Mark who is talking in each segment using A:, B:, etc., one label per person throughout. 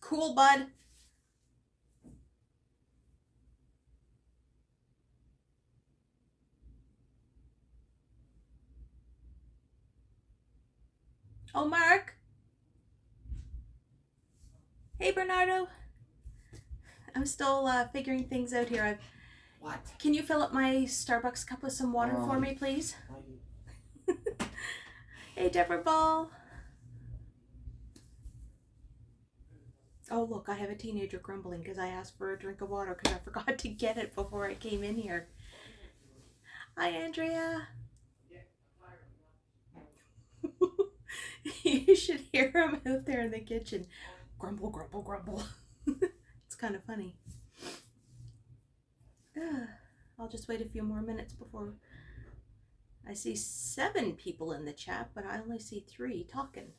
A: Cool, bud. Oh, Mark. Hey, Bernardo. I'm still figuring things out here.
B: What?
A: Can you fill up my Starbucks cup with some water for me, please? Hey, Deborah Ball. Oh, look, I have a teenager grumbling because I asked for a drink of water because I forgot to get it before I came in here. Hi, Andrea. You should hear him out there in the kitchen. Grumble, grumble, grumble. It's kind of funny. I'll just wait a few more minutes before... I see 7 people in the chat, but I only see 3 talking.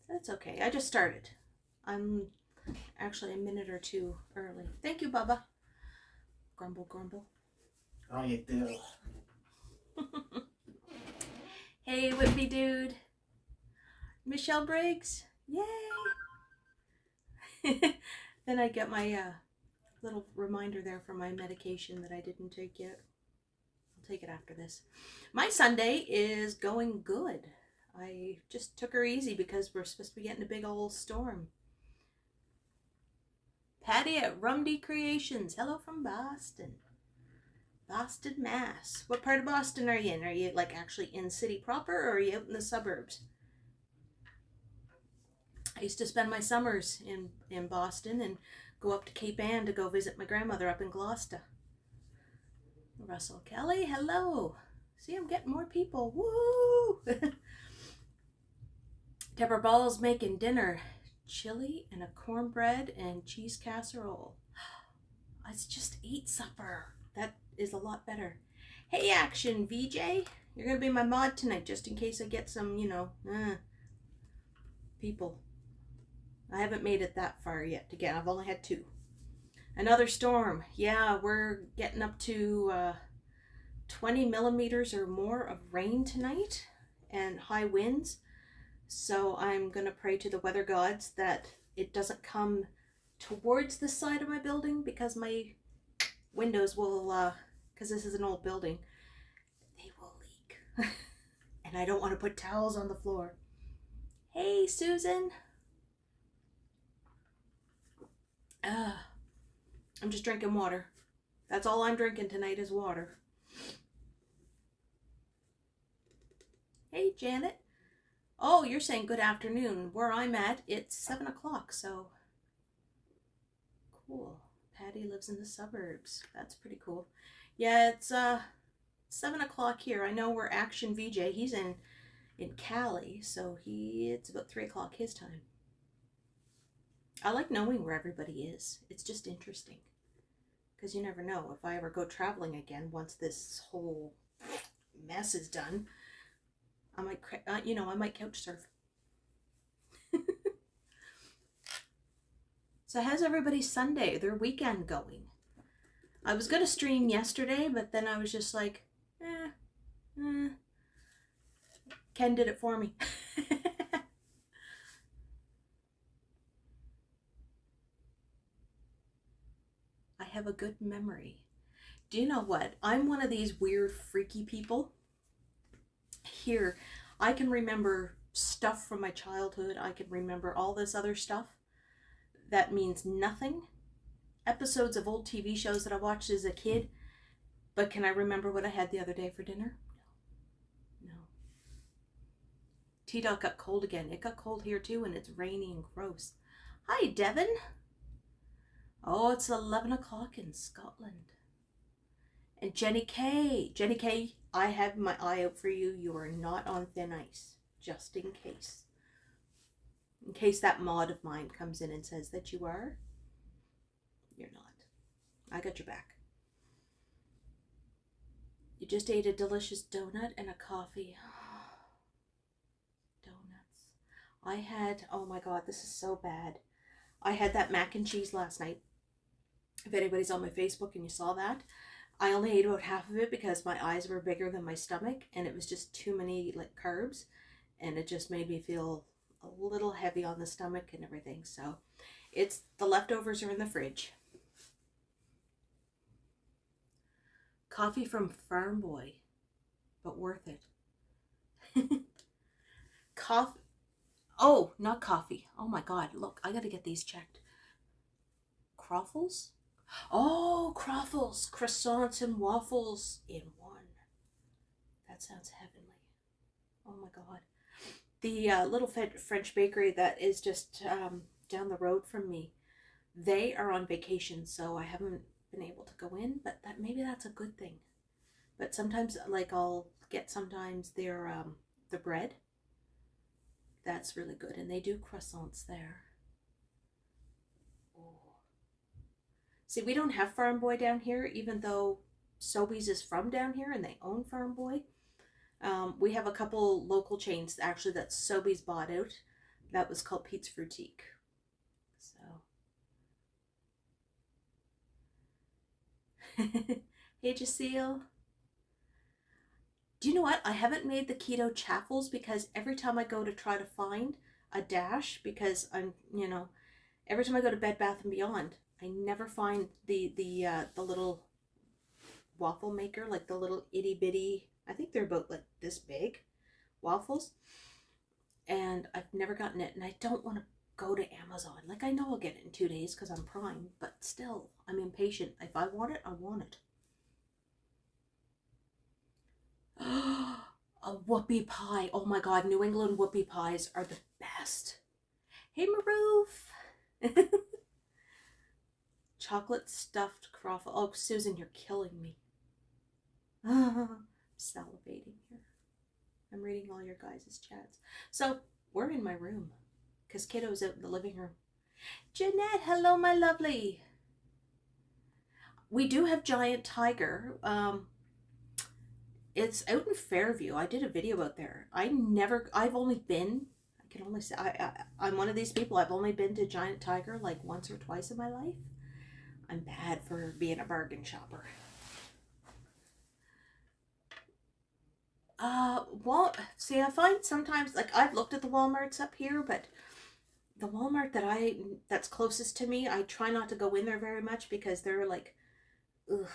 A: That's okay. I just started. I'm actually a minute or 2 early. Thank you, Bubba. Grumble, grumble.
B: Oh, you do.
A: Hey, Whippy dude. Michelle Briggs. Yay. Then I get my little reminder there for my medication that I didn't take yet. I'll take it after this. My Sunday is going good. I just took her easy because we're supposed to be getting a big old storm. Patty at Rumdy Creations. Hello from Boston. Boston, Mass. What part of Boston are you in? Are you like actually in city proper or are you out in the suburbs? I used to spend my summers in Boston and go up to Cape Ann to go visit my grandmother up in Gloucester. Russell Kelly, hello. See, I'm getting more people. Woo! Deborah Ball's making dinner. Chili and a cornbread and cheese casserole. I just ate supper. That is a lot better. Hey, Action VJ. You're going to be my mod tonight just in case I get some, you know, people. I haven't made it that far yet to get. I've only had 2. Another storm. Yeah, we're getting up to 20 millimeters or more of rain tonight and high winds. So I'm going to pray to the weather gods that it doesn't come towards the side of my building because my windows will, because this is an old building, they will leak. And I don't want to put towels on the floor. Hey, Susan. I'm just drinking water. That's all I'm drinking tonight is water. Hey, Janet. Oh, you're saying good afternoon. Where I'm at, it's 7 o'clock, so cool. Patty lives in the suburbs. That's pretty cool. Yeah, it's 7 o'clock here. I know we're Action VJ. He's in Cali, so it's about 3 o'clock his time. I like knowing where everybody is. It's just interesting. Because you never know if I ever go traveling again once this whole mess is done. I might, I might couch surf. So how's everybody's Sunday, their weekend going? I was going to stream yesterday, but then I was just like, Ken did it for me. I have a good memory. Do you know what? I'm one of these weird, freaky people. Here, I can remember stuff from my childhood. I can remember all this other stuff that means nothing. Episodes of old TV shows that I watched as a kid. But can I remember what I had the other day for dinner? No. T-Dot got cold again. It got cold here too, and it's rainy and gross. Hi, Devin. Oh, it's 11 o'clock in Scotland. And Jenny K. Jenny K, I have my eye out for you. You are not on thin ice. Just in case. In case that mod of mine comes in and says that you are. You're not. I got your back. You just ate a delicious donut and a coffee. Donuts. I had, oh my god, this is so bad. I had that mac and cheese last night. If anybody's on my Facebook and you saw that, I only ate about half of it because my eyes were bigger than my stomach and it was just too many like carbs and it just made me feel a little heavy on the stomach and everything. So it's, the leftovers are in the fridge. Coffee from Farm Boy, but worth it. Coffee. Oh, not coffee. Oh my God. Look, I got to get these checked. Croffles? Oh, croffles. Croissants and waffles in one. That sounds heavenly. Oh my God. The little French bakery that is just down the road from me, they are on vacation, so I haven't been able to go in, but maybe that's a good thing. But sometimes, like, I'll get sometimes their the bread. That's really good, and they do croissants there. Oh. See, we don't have Farm Boy down here, even though Sobeys is from down here and they own Farm Boy. We have a couple local chains actually that Sobeys bought out. That was called Pete's Frutique. So, hey Jacille. Do you know what? I haven't made the keto chaffles because every time I go to try to find a dash, because I'm, you know, every time I go to Bed Bath & Beyond, I never find the little waffle maker, like the little itty bitty, I think they're about like this big waffles, and I've never gotten it, and I don't want to go to Amazon. Like, I know I'll get it in 2 days because I'm Prime, but still, I'm impatient. If I want it, I want it. A whoopie pie. Oh my God, New England whoopie pies are the best. Hey Maroof. Chocolate stuffed croffle. Oh, Susan, you're killing me. I'm salivating here. I'm reading all your guys' chats. So we're in my room because Kiddo's out in the living room. Jeanette, hello my lovely. We do have giant tiger. It's out in Fairview. I did a video out there. I've only been, I can only say, I'm one of these people. I've only been to Giant Tiger like once or twice in my life. I'm bad for being a bargain shopper. Well, see, I find sometimes, like, I've looked at the Walmarts up here, but the Walmart that's closest to me, I try not to go in there very much because they're like, ugh,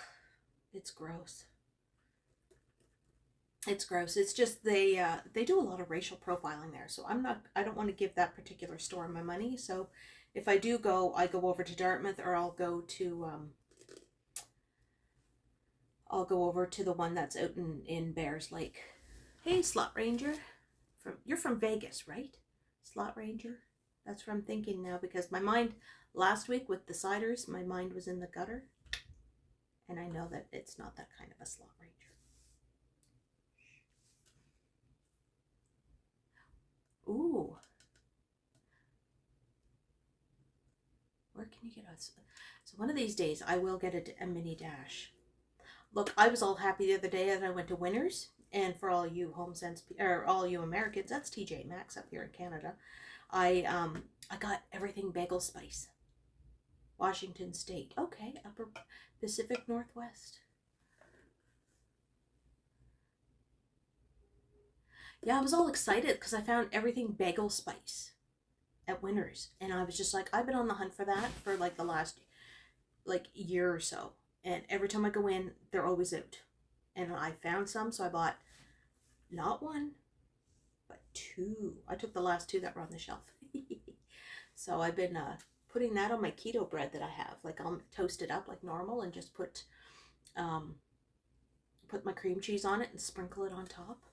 A: it's gross. It's gross. It's just they do a lot of racial profiling there. So I don't want to give that particular store my money. So if I do go, I go over to Dartmouth, or I'll go over to the one that's out in Bears Lake. Hey, Slot Ranger. You're from Vegas, right? Slot Ranger. That's what I'm thinking now, because my mind last week with the ciders, my mind was in the gutter. And I know that it's not that kind of a Slot Ranger. Ooh. Where can you get us? So one of these days I will get a mini dash. Look, I was all happy the other day that I went to Winners, and for all you all you Americans, that's TJ Maxx up here in Canada. I got everything bagel spice. Washington State. Okay, Upper Pacific Northwest. Yeah, I was all excited because I found everything bagel spice at Winners. And I was just like, I've been on the hunt for that for like the last year or so. And every time I go in, they're always out. And I found some, so I bought not one, but two. I took the last two that were on the shelf. So I've been putting that on my keto bread that I have. Like, I'll toast it up like normal and just put my cream cheese on it and sprinkle it on top.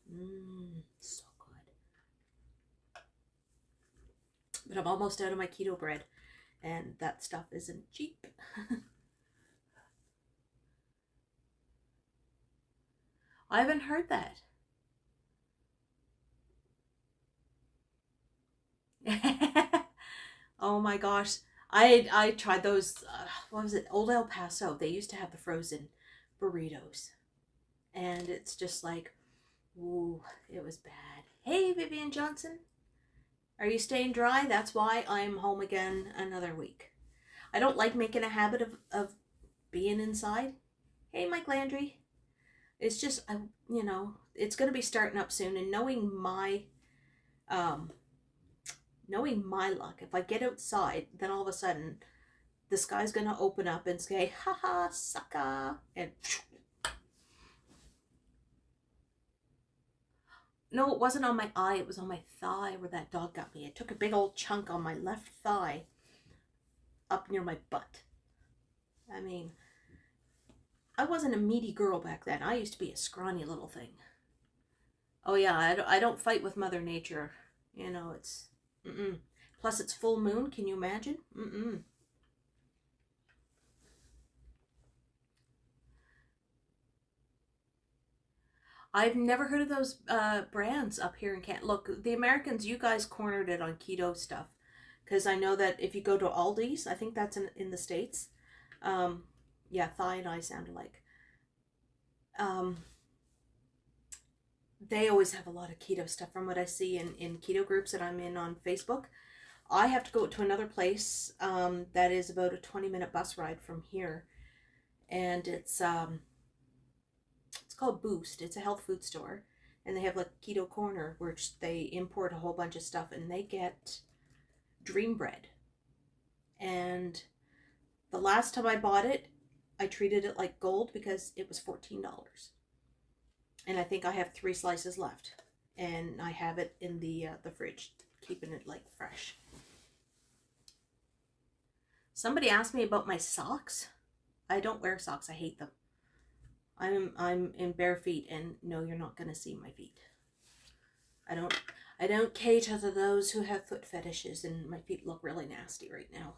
A: So good. But I'm almost out of my keto bread, and that stuff isn't cheap. I haven't heard that. Oh my gosh. I tried those, what was it? Old El Paso. They used to have the frozen burritos. And it's just like, ooh, it was bad. Hey, Vivian Johnson. Are you staying dry? That's why I'm home again another week. I don't like making a habit of being inside. Hey, Mike Landry. It's just, you know, it's going to be starting up soon. And knowing my knowing my luck, if I get outside, then all of a sudden the sky's gonna open up and say, haha, sucker, and no, it wasn't on my eye, it was on my thigh where that dog got me. It took a big old chunk on my left thigh up near my butt. I mean, I wasn't a meaty girl back then. I used to be a scrawny little thing. Oh yeah, I don't fight with Mother Nature. You know, it's, Plus it's full moon, can you imagine? I've never heard of those brands up here in Canada. Look, the Americans, you guys cornered it on keto stuff. Because I know that if you go to Aldi's, I think that's in the States. Yeah, Thigh and I sound alike. They always have a lot of keto stuff from what I see in keto groups that I'm in on Facebook. I have to go to another place that is about a 20-minute bus ride from here. And it's called Boost. It's a health food store. And they have like Keto Corner, which they import a whole bunch of stuff. And they get Dream Bread. And the last time I bought it, I treated it like gold because it was $14. And I think I have 3 slices left. And I have it in the fridge, keeping it like fresh. Somebody asked me about my socks. I don't wear socks. I hate them. I'm in bare feet, and no, you're not gonna see my feet. I don't cater to those who have foot fetishes, and my feet look really nasty right now.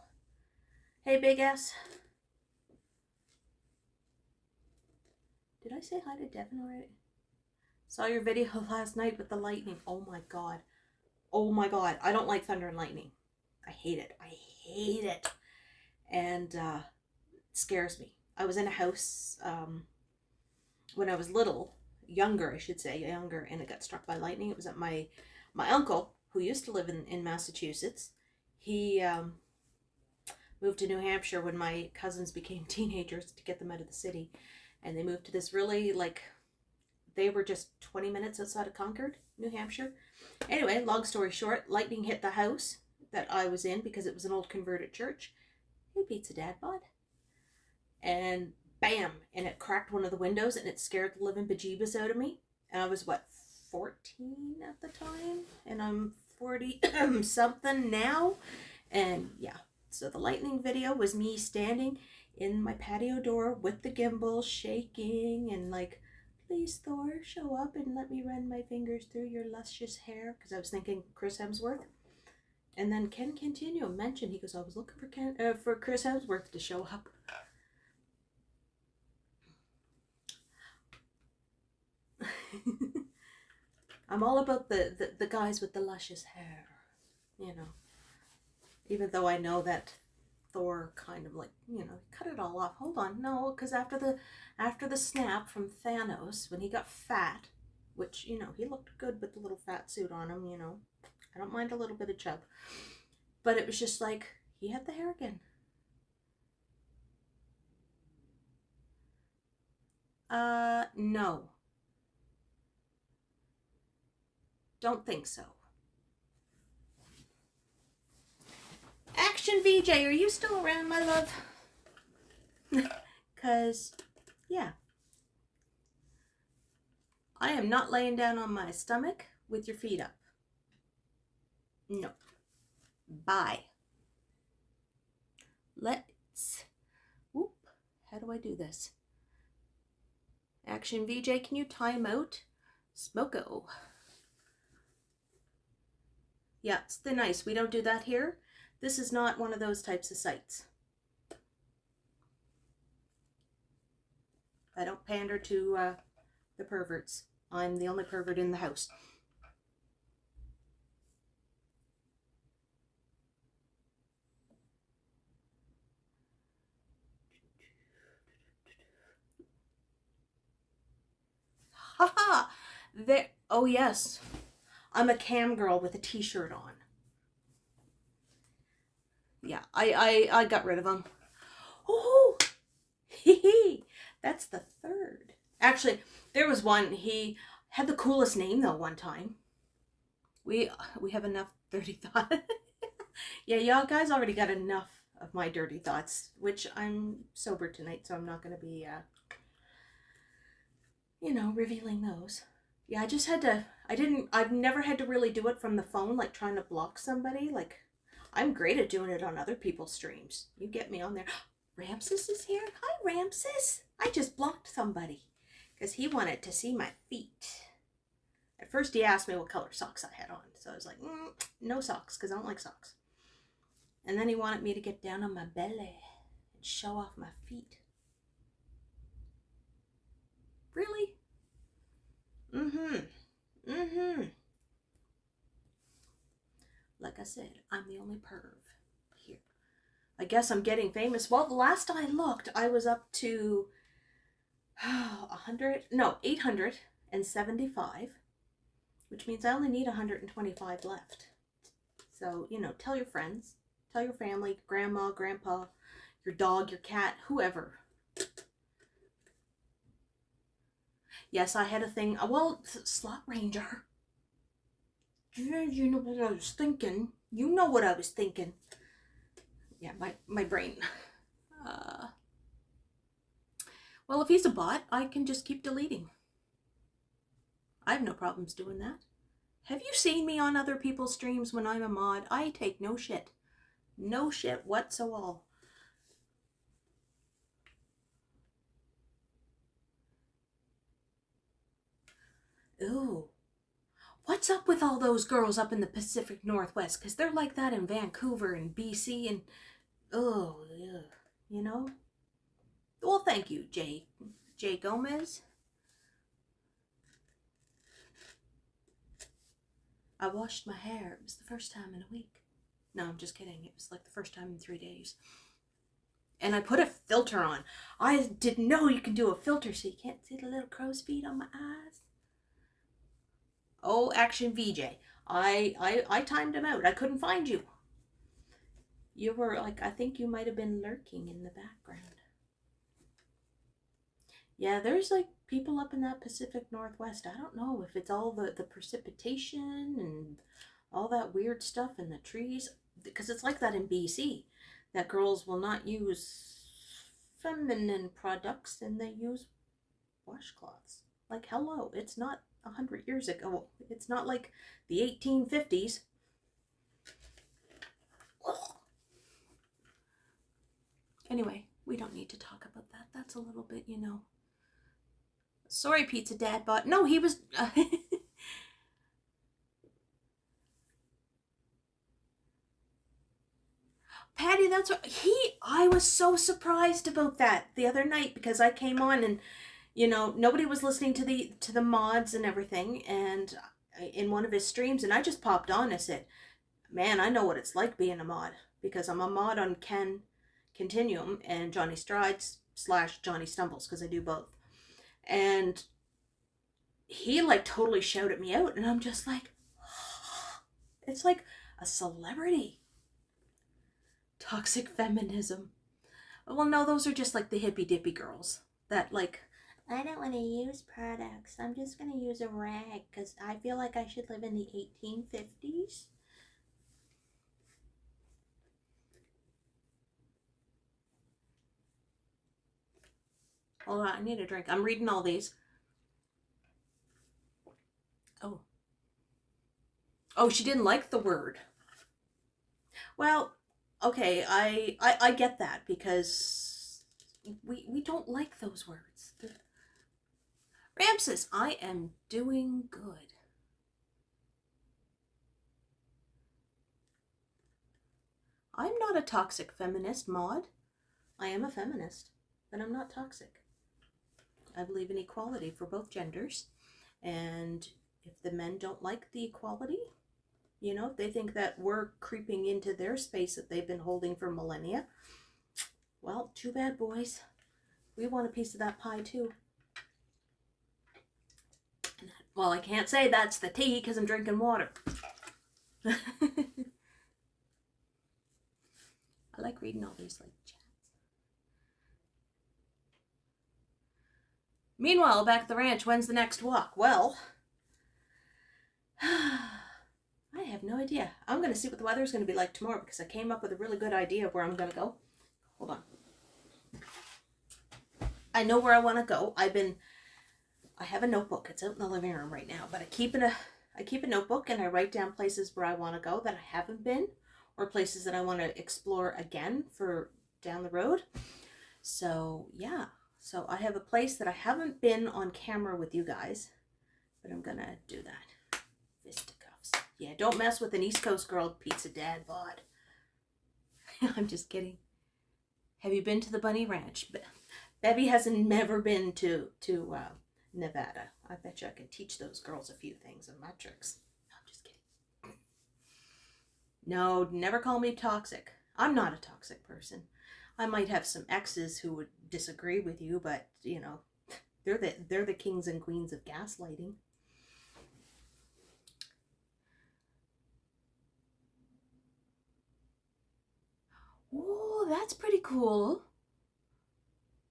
A: Hey, big ass. Did I say hi to Devin already? Saw your video last night with the lightning. Oh my god. Oh my god. I don't like thunder and lightning. I hate it. I hate it. And it scares me. I was in a house when I was little, younger, I should say, younger, and it got struck by lightning. It was at my uncle, who used to live in Massachusetts. He moved to New Hampshire when my cousins became teenagers to get them out of the city. And they moved to this really, like, they were just 20 minutes outside of Concord, New Hampshire. Anyway, long story short, lightning hit the house that I was in because it was an old converted church. Hey, Pizza Dad Bod. And bam, and it cracked one of the windows, and it scared the living bejeebus out of me. And I was, what, 14 at the time? And I'm 40 something now. And yeah, so the lightning video was me standing in my patio door with the gimbal, shaking, and like, please, Thor, show up and let me run my fingers through your luscious hair. Because I was thinking Chris Hemsworth. And then Ken Continuum mentioned, he goes, I was looking for Chris Hemsworth to show up. I'm all about the guys with the luscious hair, you know. Even though I know that Thor kind of like, you know, cut it all off. Hold on, no, because after the snap from Thanos, when he got fat, which, you know, he looked good with the little fat suit on him, you know. I don't mind a little bit of chub. But it was just like, he had the hair again. No. Don't think so. Action VJ, are you still around, my love? Because, yeah. I am not laying down on my stomach with your feet up. No. Bye. Let's... Whoop. How do I do this? Action VJ, can you time out? Smoko. Yeah, it's thin ice. We don't do that here. This is not one of those types of sites. I don't pander to the perverts. I'm the only pervert in the house. Haha! There. Oh yes, I'm a cam girl with a t-shirt on. Yeah, I got rid of them. Oh, hee. That's the third. Actually, there was one. He had the coolest name though one time. We have enough dirty thoughts. Yeah, y'all guys already got enough of my dirty thoughts, which I'm sober tonight, so I'm not going to be, you know, revealing those. Yeah, I just had to, I've never had to really do it from the phone, like trying to block somebody. Like, I'm great at doing it on other people's streams. You get me on there. Ramses is here. Hi, Ramses. I just blocked somebody because he wanted to see my feet. At first, he asked me what color socks I had on. So I was like, no socks, because I don't like socks. And then he wanted me to get down on my belly and show off my feet. Really? Like I said, I'm the only perv here. I guess I'm getting famous. Well, the last I looked, I was up to 875, which means I only need 125 left. So, you know, tell your friends, tell your family, grandma, grandpa, your dog, your cat, whoever. Yes, I had a thing. Well, Slot Ranger. You know what I was thinking. You know what I was thinking. Yeah, my brain. Well, if he's a bot, I can just keep deleting. I have no problems doing that. Have you seen me on other people's streams when I'm a mod? I take no shit. No shit whatsoever. Ooh. What's up with all those girls up in the Pacific Northwest? Because they're like that in Vancouver and BC and... Oh, yeah. You know? Well, thank you, Jay Gomez. I washed my hair. It was the first time in a week. No, I'm just kidding. It was like the first time in 3 days. And I put a filter on. I didn't know you can do a filter so you can't see the little crow's feet on my eyes. Oh, Action VJ. I timed him out. I couldn't find you. You were like, I think you might have been lurking in the background. Yeah, there's like people up in that Pacific Northwest. I don't know if it's all the precipitation and all that weird stuff in the trees. Because it's like that in BC. That girls will not use feminine products and they use washcloths. Like, hello, it's not 100 years ago. It's not like the 1850s. Anyway, we don't need to talk about that. That's a little bit, you know. Sorry, Pizza Dad bot. No, he was... Patty, that's what... I was so surprised about that the other night because I came on and, you know, nobody was listening to the mods and everything, and in one of his streams, and I just popped on and said, man, I know what it's like being a mod, because I'm a mod on Ken Continuum and Johnny Strides / Johnny Stumbles, because I do both. And he like totally shouted me out, and I'm just like, it's like a celebrity. Toxic feminism. Well, no, those are just like the hippy dippy girls that like, I don't want to use products. I'm just going to use a rag because I feel like I should live in the 1850s. Hold on, I need a drink. I'm reading all these. Oh. Oh, she didn't like the word. Well, okay, I get that because we don't like those words. Ramses, I am doing good. I'm not a toxic feminist, Maud. I am a feminist, but I'm not toxic. I believe in equality for both genders, and if the men don't like the equality, you know, if they think that we're creeping into their space that they've been holding for millennia, well, too bad, boys. We want a piece of that pie, too. Well, I can't say that's the tea because I'm drinking water. I like reading all these, like, chats. Meanwhile, back at the ranch, when's the next walk? Well, have no idea. I'm going to see what the weather is going to be like tomorrow because I came up with a really good idea of where I'm going to go. Hold on. I know where I want to go. I have a notebook. It's out in the living room right now, but I keep a notebook and I write down places where I want to go that I haven't been, or places that I want to explore again for down the road. So yeah, so I have a place that I haven't been on camera with you guys, but I'm going to do that. Fisticuffs. Yeah, don't mess with an East Coast girl pizza dad bod. I'm just kidding. Have you been to the Bunny Ranch? Bevy hasn't never been to Nevada. I bet you I can teach those girls a few things and my tricks. No, I'm just kidding. No, never call me toxic. I'm not a toxic person. I might have some exes who would disagree with you, but you know, they're the kings and queens of gaslighting. Oh, that's pretty cool.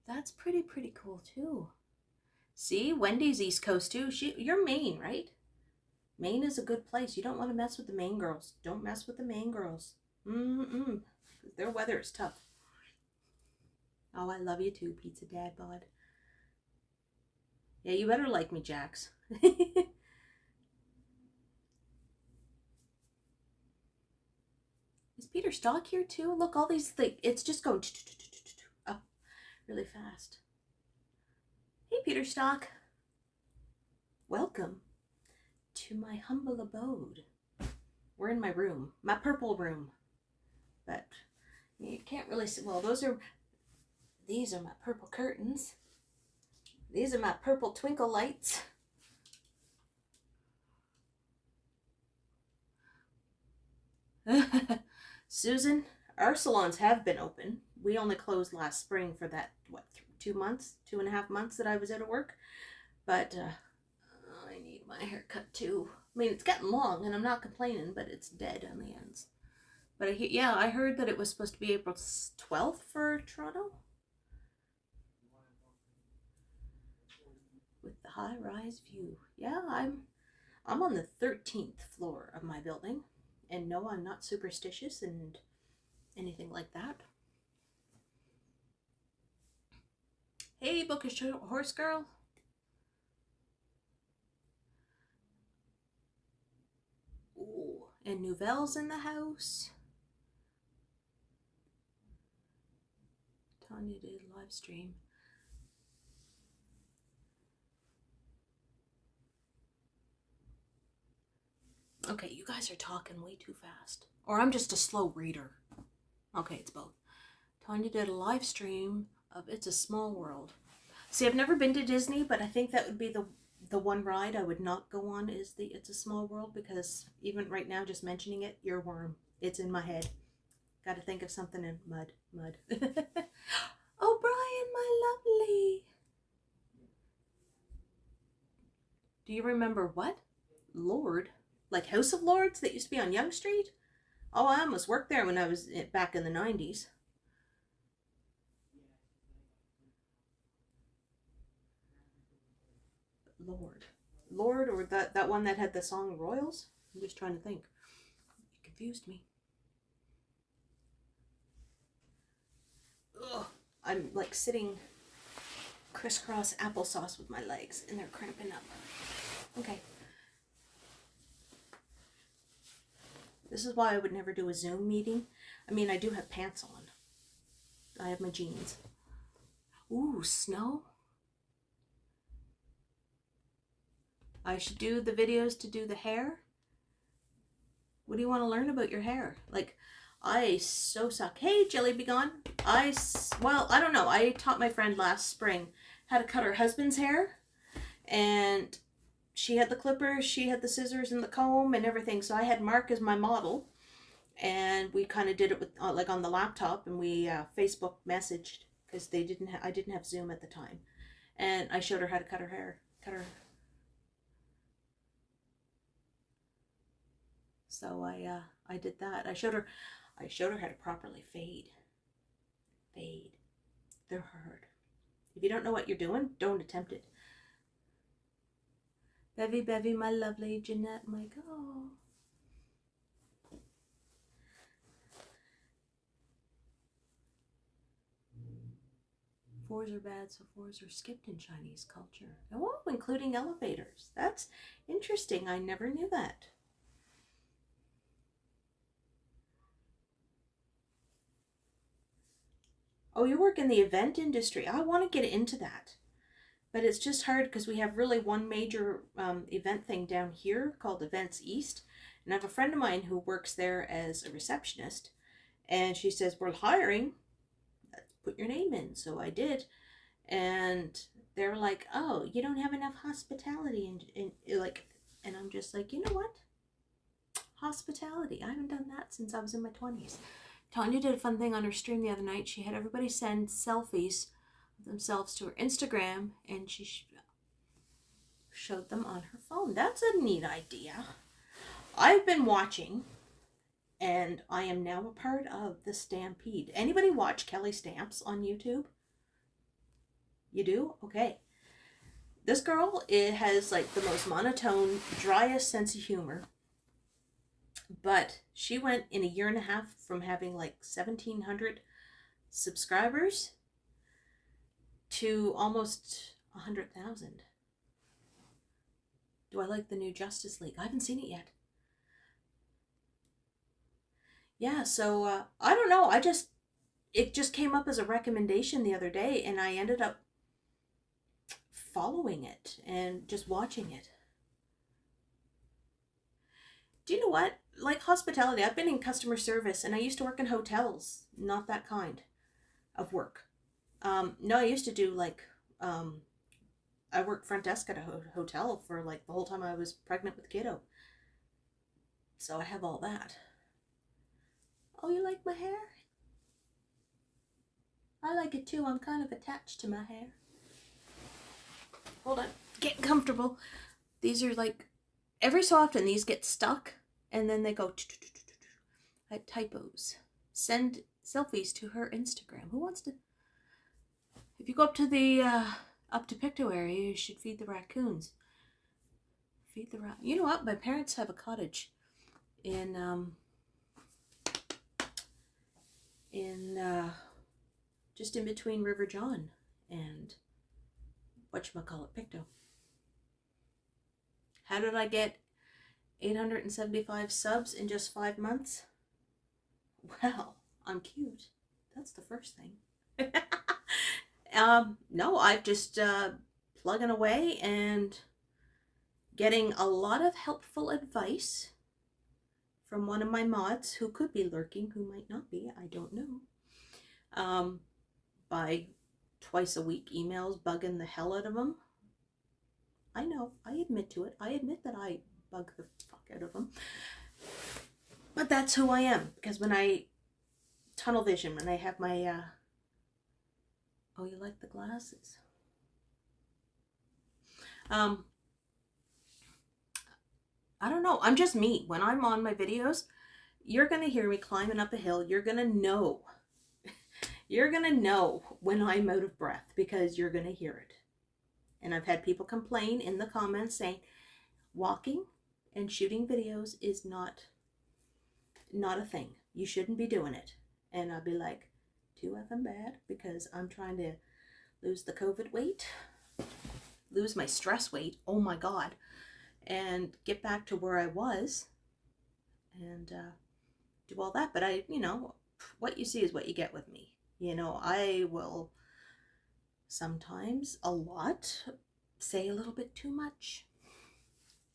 A: That's pretty cool too. See, Wendy's East Coast too. You're Maine, right? Maine is a good place. You don't want to mess with the Maine girls. Don't mess with the Maine girls. Their weather is tough. Oh, I love you too, Pizza Dad bod. Yeah, you better like me, Jax. Is Peter Stock here too? Look, all these things. It's just going up really fast. Hey, Peter Stock. Welcome to my humble abode. We're in my room, my purple room. But you can't really see. Well, these are my purple curtains. These are my purple twinkle lights. Susan, our salons have been open. We only closed last spring for that, what, 2.5 months that I was out of work. But I need my haircut too. I mean, it's getting long and I'm not complaining, but it's dead on the ends. But I heard that it was supposed to be April 12th for Toronto. With the high-rise view. Yeah, I'm on the 13th floor of my building. And no, I'm not superstitious and anything like that. Hey, Bookish Horse Girl. Ooh, and Nouvelle's in the house. Tanya did live stream. Okay, you guys are talking way too fast. Or I'm just a slow reader. Okay, it's both. Tanya did a live stream of It's a Small World. See, I've never been to Disney, but I think that would be the one ride I would not go on is the It's a Small World, because even right now, just mentioning it, earworm. It's in my head. Got to think of something in mud. Oh, Brian, my lovely. Do you remember what? Lord? Like House of Lords that used to be on Yonge Street? Oh, I almost worked there when I was back in the 90s. Lord, or that one that had the song Royals? I'm just trying to think. You confused me. Ugh, I'm like sitting crisscross applesauce with my legs and they're cramping up. Okay. This is why I would never do a Zoom meeting. I mean, I do have pants on. I have my jeans. Ooh, snow. I should do the videos to do the hair. What do you want to learn about your hair? Like, I so suck. Hey, Jelly Be Gone. Well, I don't know. I taught my friend last spring how to cut her husband's hair. And she had the clippers, she had the scissors and the comb and everything. So I had Mark as my model. And we kind of did it with like on the laptop, and we Facebook messaged because I didn't have Zoom at the time. And I showed her how to cut her hair. So I did that. I showed her how to properly fade. They're hard. If you don't know what you're doing, don't attempt it. Bevy, my lovely Jeanette, my oh. fours are bad, so fours are skipped in Chinese culture. Oh, including elevators. That's interesting. I never knew that. Oh, you work in the event industry. I want to get into that. But it's just hard because we have really one major event thing down here called Events East. And I have a friend of mine who works there as a receptionist. And she says, we're hiring. Put your name in. So I did. And they're like, oh, you don't have enough hospitality. And I'm just like, you know what? Hospitality. I haven't done that since I was in my 20s. Tanya did a fun thing on her stream the other night. She had everybody send selfies of themselves to her Instagram, and she showed them on her phone. That's a neat idea. I've been watching, and I am now a part of the Stampede. Anybody watch Kelly Stamps on YouTube? You do? Okay. This girl, it has like the most monotone, driest sense of humor. But she went in a year and a half from having like 1,700 subscribers to almost 100,000. Do I like the new Justice League? I haven't seen it yet. Yeah, so I don't know. It just came up as a recommendation the other day, and I ended up following it and just watching it. Do you know what? Like hospitality, I've been in customer service, and I used to work in hotels. Not that kind of work. No, I used to do like, I worked front desk at a hotel for like the whole time I was pregnant with kiddo. So I have all that. Oh, you like my hair? I like it too. I'm kind of attached to my hair. Hold on. Get comfortable. These are like, every so often these get stuck and then they go like typos. Send selfies to her Instagram. Who wants to? If you go up to the up to Pictou area, you should feed the raccoons. Feed the You know what? My parents have a cottage in just in between River John and whatchamacallit, Pictou. How did I get 875 subs in just 5 months? Well, I'm cute. That's the first thing. No, I've just plugging away and getting a lot of helpful advice from one of my mods who could be lurking, who might not be, I don't know. By twice a week emails bugging the hell out of them. I know, I admit to it. I admit that I bug the fuck out of them. But that's who I am, because when I tunnel vision, when I have my oh, you like the glasses? I don't know. I'm just me. When I'm on my videos, you're going to hear me climbing up a hill. You're going to know. You're going to know when I'm out of breath because you're going to hear it. And I've had people complain in the comments saying walking and shooting videos is not a thing. You shouldn't be doing it. And I'll be like, too effing bad, because I'm trying to lose the COVID weight, lose my stress weight, oh my God, and get back to where I was and do all that. But you know, what you see is what you get with me. You know, I will sometimes, a lot, say a little bit too much.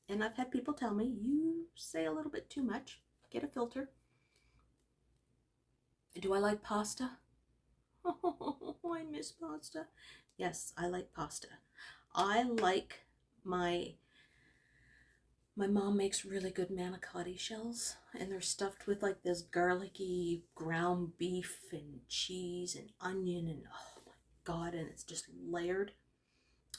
A: And I've had people tell me, you say a little bit too much. Get a filter. Do I like pasta? Oh, I miss pasta. Yes, I like pasta. I like my mom makes really good manicotti shells, and they're stuffed with like this garlicky ground beef and cheese and onion, and oh my God, and it's just layered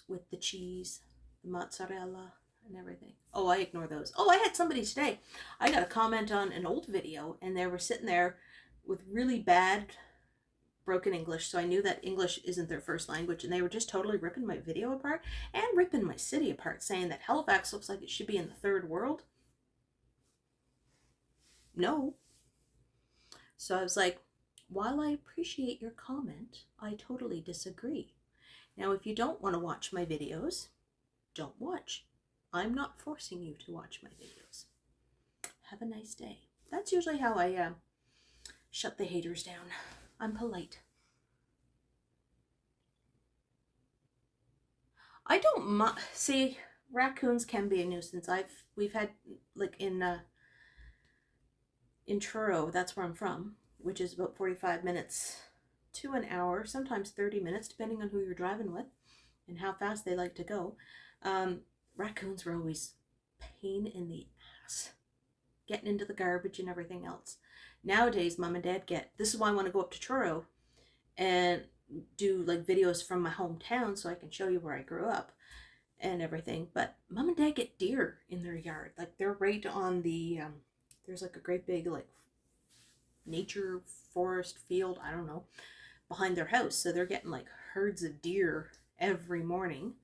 A: with the cheese, the mozzarella and everything. Oh, I ignore those. Oh, I had somebody today. I got a comment on an old video, and they were sitting there with really bad broken English, so I knew that English isn't their first language, and they were just totally ripping my video apart and ripping my city apart, saying that Halifax looks like it should be in the third world. No. So I was like, while I appreciate your comment, I totally disagree. Now, if you don't want to watch my videos, don't watch. I'm not forcing you to watch my videos. Have a nice day. That's usually how I shut the haters down. I'm polite. I don't see, raccoons can be a nuisance. We've had, like, in Truro, that's where I'm from, which is about 45 minutes to an hour, sometimes 30 minutes, depending on who you're driving with and how fast they like to go. Raccoons were always pain in the ass, getting into the garbage and everything else. Nowadays, Mom and Dad this is why I want to go up to Truro and do like videos from my hometown so I can show you where I grew up and everything. But Mom and Dad get deer in their yard. Like, they're right on the, there's like a great big like nature forest field, I don't know, behind their house. So they're getting like herds of deer every morning.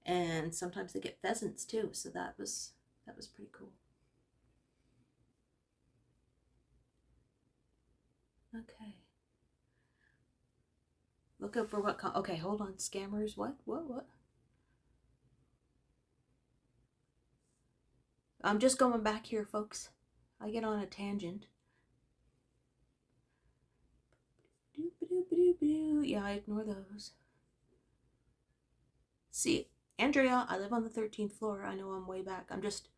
A: And sometimes they get pheasants too. So that was pretty cool. Okay. Look out for what, okay, hold on, scammers, what? I'm just going back here, folks. I get on a tangent. Yeah, I ignore those. See, Andrea, I live on the 13th floor. I know I'm way back. I'm just...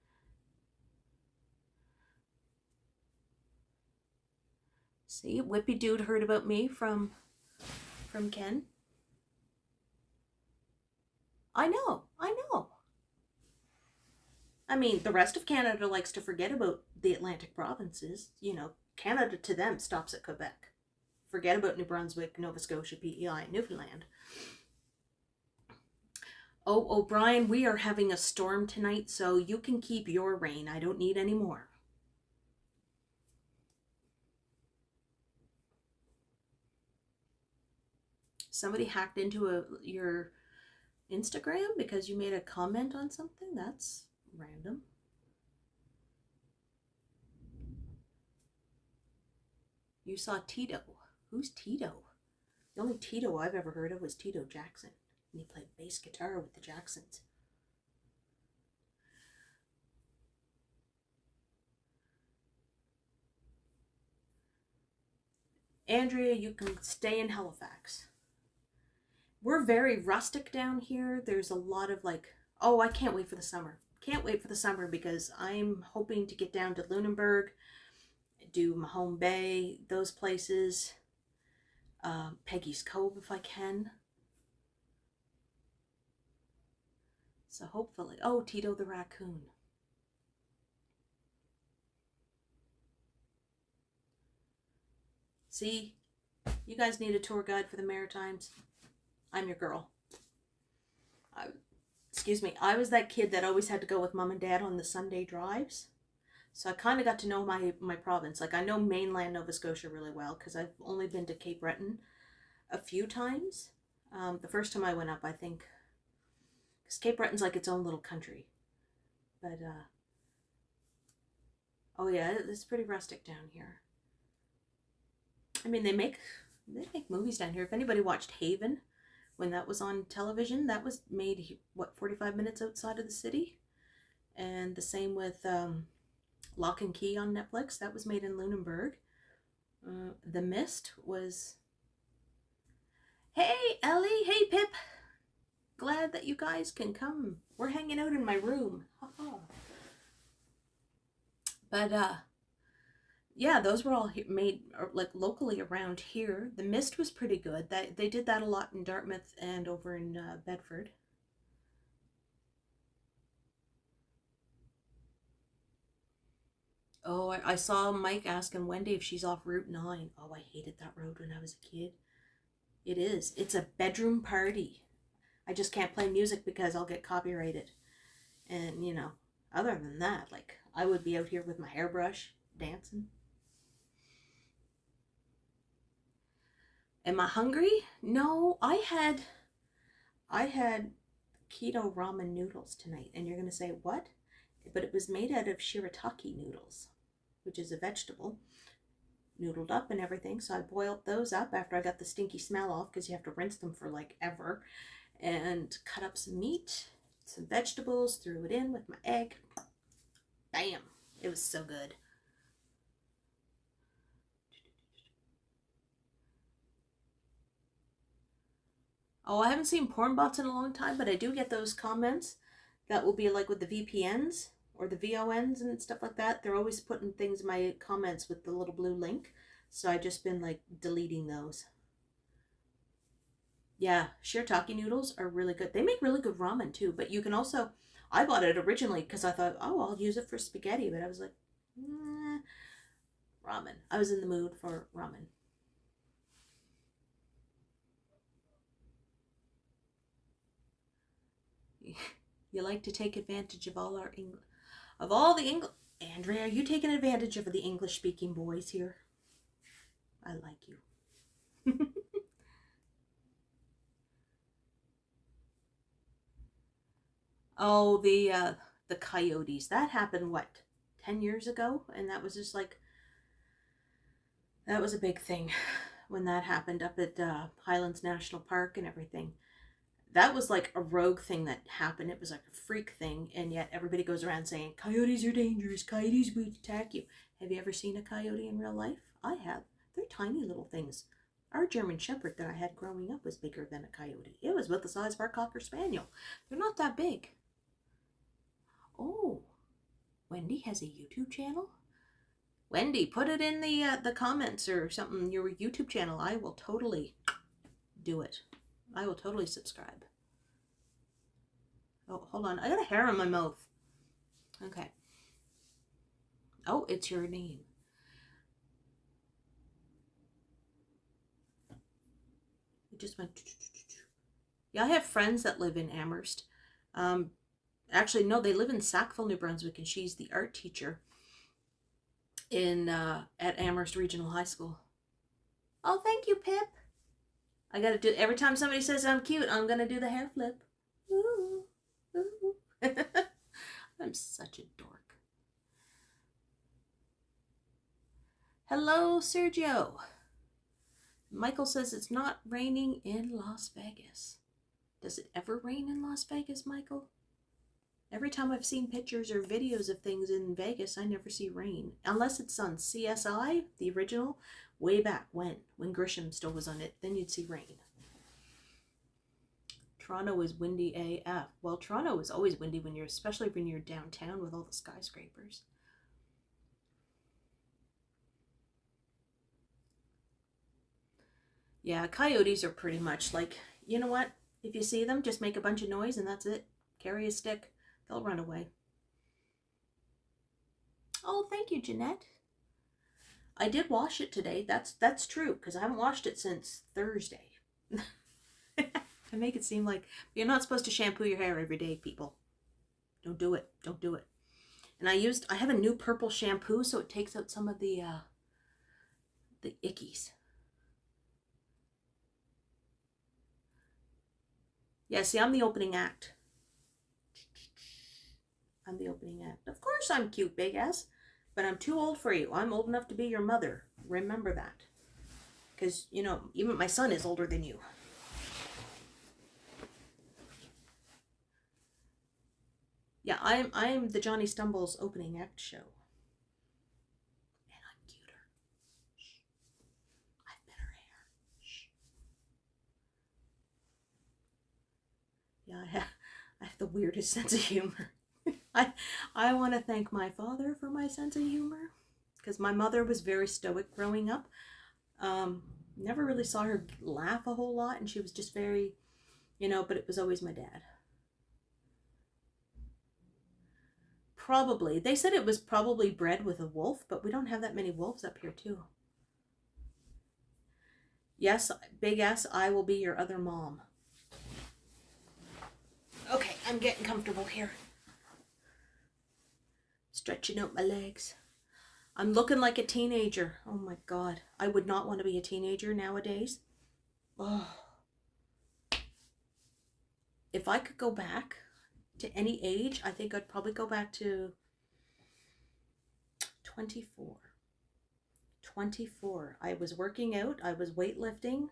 A: See, Whippy Dude heard about me from Ken. I know. I mean, the rest of Canada likes to forget about the Atlantic provinces. You know, Canada to them stops at Quebec. Forget about New Brunswick, Nova Scotia, PEI, and Newfoundland. Oh, O'Brien, we are having a storm tonight, so you can keep your rain. I don't need any more. Somebody hacked into your Instagram because you made a comment on something? That's random. You saw Tito. Who's Tito? The only Tito I've ever heard of was Tito Jackson. And he played bass guitar with the Jacksons. Andrea, you can stay in Halifax. We're very rustic down here. There's a lot of like, oh, I can't wait for the summer. Can't wait for the summer because I'm hoping to get down to Lunenburg, do Mahone Bay, those places, Peggy's Cove if I can. So hopefully, oh, Tito the Raccoon. See, you guys need a tour guide for the Maritimes. I'm your girl. Excuse me, I was that kid that always had to go with Mom and Dad on the Sunday drives. So I kind of got to know my province. Like, I know mainland Nova Scotia really well because I've only been to Cape Breton a few times. The first time I went up, I think, because Cape Breton's like its own little country. But, oh yeah, it's pretty rustic down here. I mean, they make movies down here. If anybody watched Haven, when that was on television, that was made, what, 45 minutes outside of the city? And the same with Lock and Key on Netflix. That was made in Lunenburg. The Mist was... Hey, Ellie! Hey, Pip! Glad that you guys can come. We're hanging out in my room. But, yeah, those were all made like locally around here. The Mist was pretty good. They did that a lot in Dartmouth and over in Bedford. Oh, I saw Mike asking Wendy if she's off Route 9. Oh, I hated that road when I was a kid. It is. It's a bedroom party. I just can't play music because I'll get copyrighted. And, you know, other than that, like, I would be out here with my hairbrush dancing. Am I hungry? No, I had keto ramen noodles tonight. And you're going to say, what? But it was made out of shirataki noodles, which is a vegetable. noodled up and everything. So I boiled those up after I got the stinky smell off, because you have to rinse them for like ever. And cut up some meat, some vegetables, threw it in with my egg. Bam! It was so good. Oh, I haven't seen porn bots in a long time, but I do get those comments that will be like with the VPNs or the VONs and stuff like that. They're always putting things in my comments with the little blue link. So I've just been like deleting those. Yeah, shiitake noodles are really good. They make really good ramen too, but you can also, I bought it originally because I thought, oh, I'll use it for spaghetti, but I was like, ramen. I was in the mood for ramen. You like to take advantage of all our English, of all the English. Andrea, are you taking advantage of the English-speaking boys here? I like you. Oh, the coyotes. That happened, what, 10 years ago? And that was just like, that was a big thing when that happened up at Highlands National Park and everything. That was like a rogue thing that happened. It was like a freak thing, and yet everybody goes around saying, coyotes are dangerous, coyotes will attack you. Have you ever seen a coyote in real life? I have. They're tiny little things. Our German Shepherd that I had growing up was bigger than a coyote. It was about the size of our Cocker Spaniel. They're not that big. Oh, Wendy has a YouTube channel? Wendy, put it in the comments or something, your YouTube channel. I will totally do it. I will totally subscribe. Oh, hold on. I got a hair in my mouth. Okay. Oh, it's your name. It just went. Yeah, I have friends that live in Amherst. Actually, no, they live in Sackville, New Brunswick, and she's the art teacher in at Amherst Regional High School. Oh, thank you, Pip. I gotta do, every time somebody says I'm cute, I'm gonna do the hair flip. Ooh, ooh. I'm such a dork. Hello, Sergio. Michael says it's not raining in Las Vegas. Does it ever rain in Las Vegas, Michael? Every time I've seen pictures or videos of things in Vegas, I never see rain. Unless it's on CSI, the original, way back when Grisham still was on it, then you'd see rain. Toronto is windy AF. Well, Toronto is always windy when you're, especially when you're downtown with all the skyscrapers. Yeah, coyotes are pretty much like, you know what? If you see them, just make a bunch of noise and that's it. Carry a stick. They'll run away. Oh, thank you, Jeanette. I did wash it today. That's true, because I haven't washed it since Thursday. I make it seem like you're not supposed to shampoo your hair every day, people. Don't do it. Don't do it. And I have a new purple shampoo, so it takes out some of the ickies. Yeah, see, I'm the opening act. I'm the opening act. Of course I'm cute, big ass. But I'm too old for you. I'm old enough to be your mother. Remember that. Because, you know, even my son is older than you. Yeah, I'm the Johnny Stumbles opening act show. And I'm cuter. Shh. I have better hair. Shh. Yeah, I have the weirdest sense of humor. I want to thank my father for my sense of humor, because my mother was very stoic growing up. Never really saw her laugh a whole lot, and she was just very, you know, but it was always my dad. Probably. They said it was probably bred with a wolf, but we don't have that many wolves up here too. Yes, big S, I will be your other mom. Okay, I'm getting comfortable here. Stretching out my legs. I'm looking like a teenager. Oh my God. I would not want to be a teenager nowadays. Oh. If I could go back to any age, I think I'd probably go back to 24. 24. I was working out, I was weightlifting,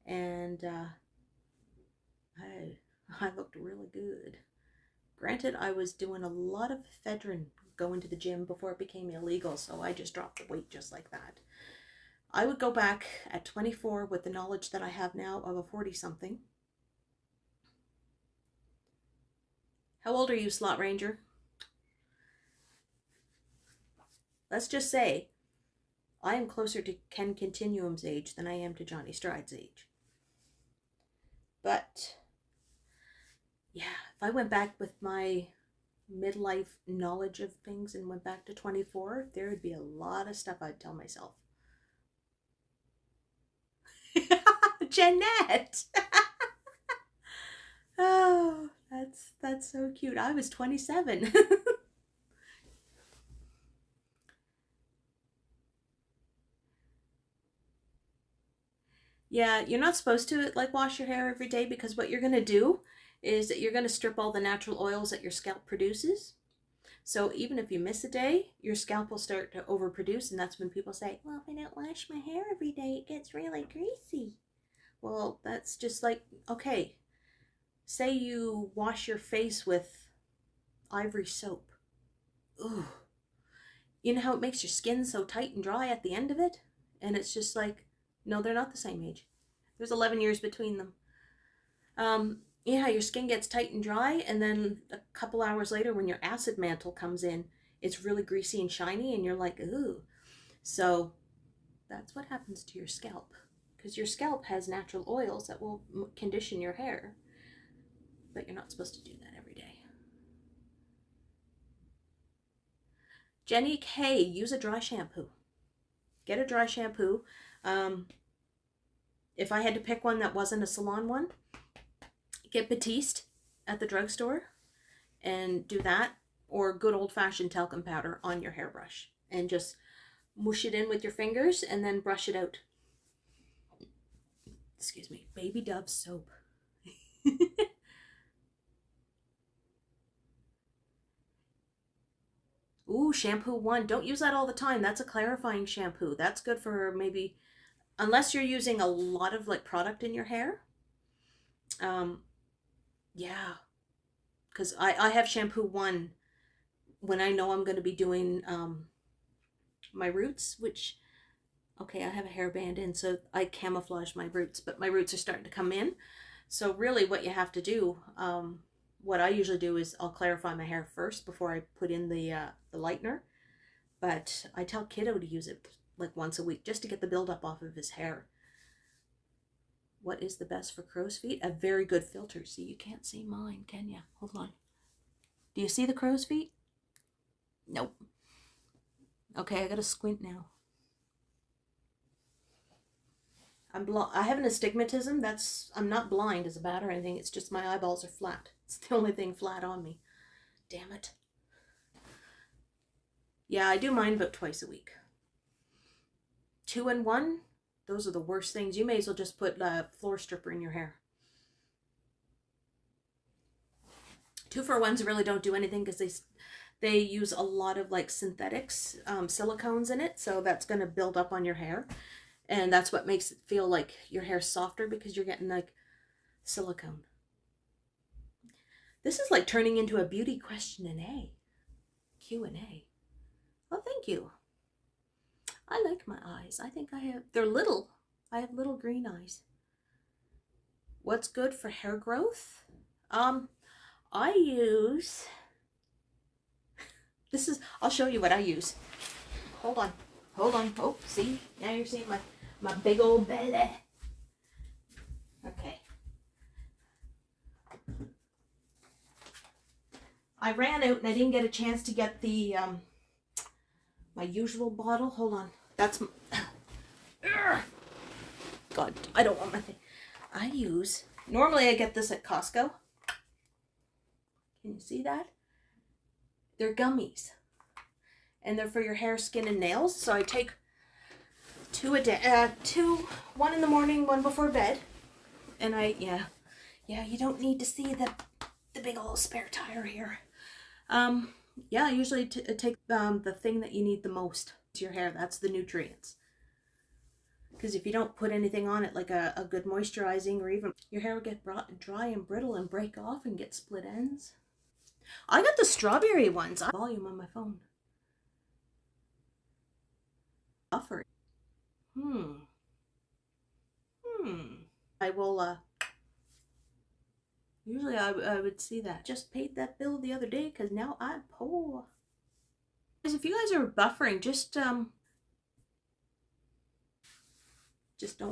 A: and I looked really good. Granted, I was doing a lot of ephedrine going to the gym before it became illegal, so I just dropped the weight just like that. I would go back at 24 with the knowledge that I have now of a 40-something. How old are you, Slot Ranger? Let's just say I am closer to Ken Continuum's age than I am to Johnny Stride's age. But yeah, if I went back with my midlife knowledge of things and went back to 24, there would be a lot of stuff I'd tell myself. Jeanette! Oh, that's so cute. I was 27. Yeah, you're not supposed to like wash your hair every day, because what you're going to do is that you're going to strip all the natural oils that your scalp produces. So even if you miss a day, your scalp will start to overproduce, and that's when people say, well, if I don't wash my hair every day, it gets really greasy. Well, that's just like, okay, say you wash your face with ivory soap. Ooh. You know how it makes your skin so tight and dry at the end of it? And it's just like, no, they're not the same age. There's 11 years between them. Yeah, your skin gets tight and dry, and then a couple hours later when your acid mantle comes in, it's really greasy and shiny, and you're like, ooh. So that's what happens to your scalp, because your scalp has natural oils that will condition your hair, but you're not supposed to do that every day. Jenny K, use a dry shampoo. Get a dry shampoo. If I had to pick one that wasn't a salon one, get Batiste at the drugstore and do that, or good old-fashioned talcum powder on your hairbrush and just mush it in with your fingers and then brush it out. Excuse me. Baby Dove soap. Ooh, shampoo 1. Don't use that all the time. That's a clarifying shampoo. That's good for maybe, unless you're using a lot of like product in your hair. Yeah, because I have shampoo 1 when I know I'm going to be doing my roots, which, okay, I have a hairband in, so I camouflage my roots, but my roots are starting to come in. So really what you have to do, what I usually do is I'll clarify my hair first before I put in the lightener. But I tell Kiddo to use it like once a week just to get the buildup off of his hair. What is the best for crow's feet? A very good filter. See, you can't see mine, can you? Hold on. Do you see the crow's feet? Nope. Okay, I gotta squint now. I have an astigmatism. I'm not blind as a bat or anything. It's just my eyeballs are flat. It's the only thing flat on me. Damn it. Yeah, I do mine about twice a week. 2 in 1, those are the worst things. You may as well just put a floor stripper in your hair. 2-for-1s really don't do anything because they use a lot of like synthetics, silicones in it, so that's going to build up on your hair. And that's what makes it feel like your hair's softer, because you're getting like silicone. This is like turning into a beauty question-and-A. Q&A. Oh, thank you. I like my eyes. I think they're little. I have little green eyes. What's good for hair growth? I use, I'll show you what I use. Hold on. Oh, see? Now you're seeing my big old belly. Okay. I ran out and I didn't get a chance to get the, my usual bottle. Hold on. That's, God, I don't want my thing. Normally I get this at Costco. Can you see that? They're gummies. And they're for your hair, skin, and nails. So I take 2 a day, 1 in the morning, 1 before bed. And yeah, you don't need to see the big old spare tire here. Yeah, I usually take the thing that you need the most. your hair. That's the nutrients. Because if you don't put anything on it, like a good moisturizing, or even your hair will get dry and brittle and break off and get split ends. I got the strawberry ones. Volume on my phone. Buffer. I will, usually I would see that. Just paid that bill the other day because now I'm poor. If you guys are buffering, just don't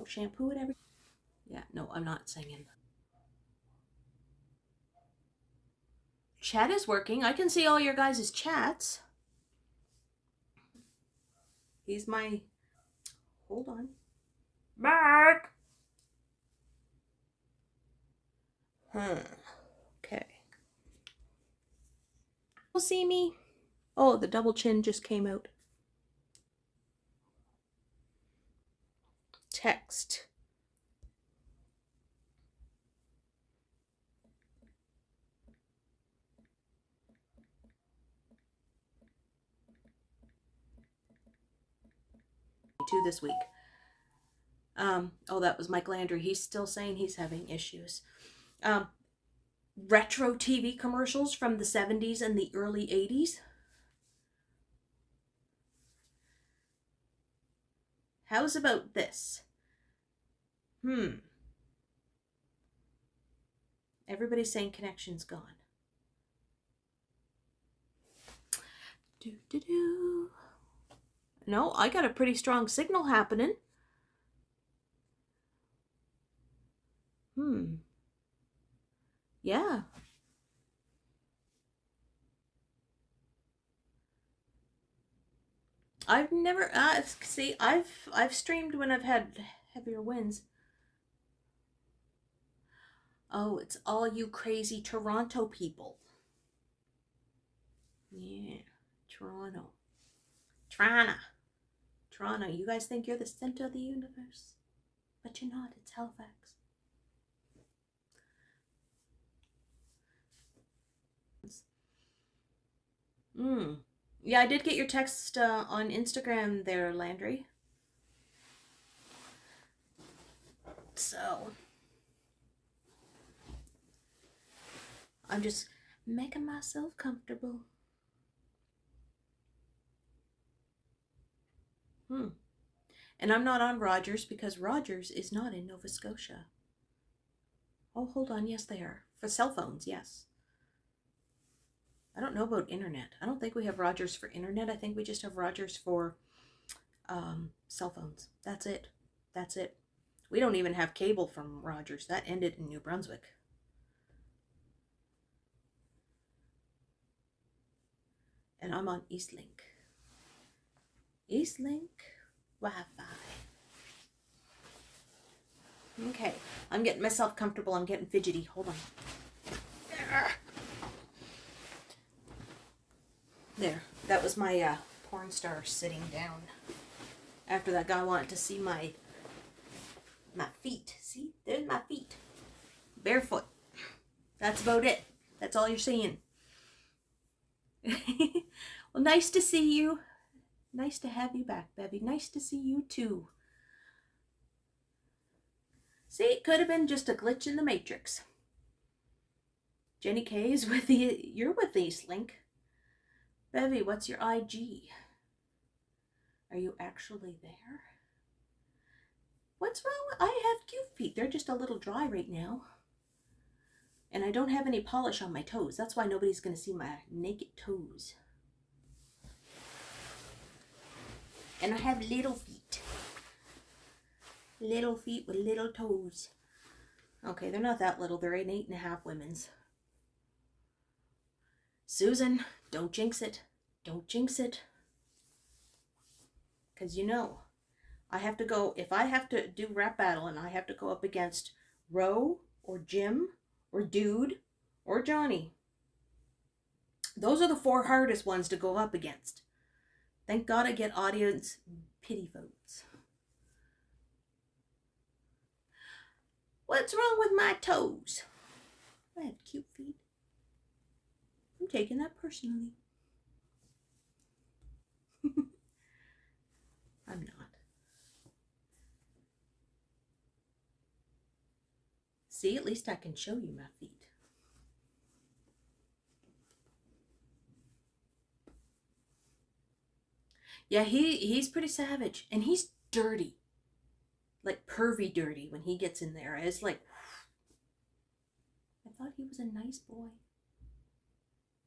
A: shampoo it every... Yeah, no, I'm not singing. Chat is working. I can see all your guys' chats. He's my... Hold on. Mark! Okay. You'll see me. Oh, the double chin just came out. Text. This week. Oh, that was Mike Landry. He's still saying he's having issues. Retro TV commercials from the 70s and the early 80s. How's about this? Everybody's saying connection's gone. No, I got a pretty strong signal happening. Yeah. I've never see, I've streamed when I've had heavier winds. Oh, it's all you crazy Toronto people. Yeah, Toronto. Toronto, you guys think you're the center of the universe, but you're not. It's Halifax. Yeah, I did get your text on Instagram there, Landry. So I'm just making myself comfortable. And I'm not on Rogers because Rogers is not in Nova Scotia. Oh, hold on. Yes, they are. For cell phones, yes. I don't know about internet. I don't think we have Rogers for internet. I think we just have Rogers for cell phones. That's it. That's it. We don't even have cable from Rogers. That ended in New Brunswick. And I'm on Eastlink. Eastlink Wi-Fi. Okay, I'm getting myself comfortable. I'm getting fidgety. Hold on. There. That was my porn star sitting down. After that guy wanted to see my feet. See? There's my feet. Barefoot. That's about it. That's all you're seeing. Well, nice to see you. Nice to have you back, Bevy. Nice to see you too. See, it could have been just a glitch in the Matrix. Jenny K is with you're with Eastlink. Bevy, what's your IG? Are you actually there? What's wrong with... I have cute feet. They're just a little dry right now. And I don't have any polish on my toes. That's why nobody's going to see my naked toes. And I have little feet. Little feet with little toes. Okay, they're not that little. They're an 8.5 women's. Susan, don't jinx it. Don't jinx it. Because you know, I have to go, if I have to do rap battle and I have to go up against Ro or Jim or Dude or Johnny. Those are the 4 hardest ones to go up against. Thank God I get audience pity votes. What's wrong with my toes? I have cute feet. I'm taking that personally. See, at least I can show you my feet. Yeah, he's pretty savage, and he's dirty. Like pervy dirty when he gets in there. It's like, I thought he was a nice boy.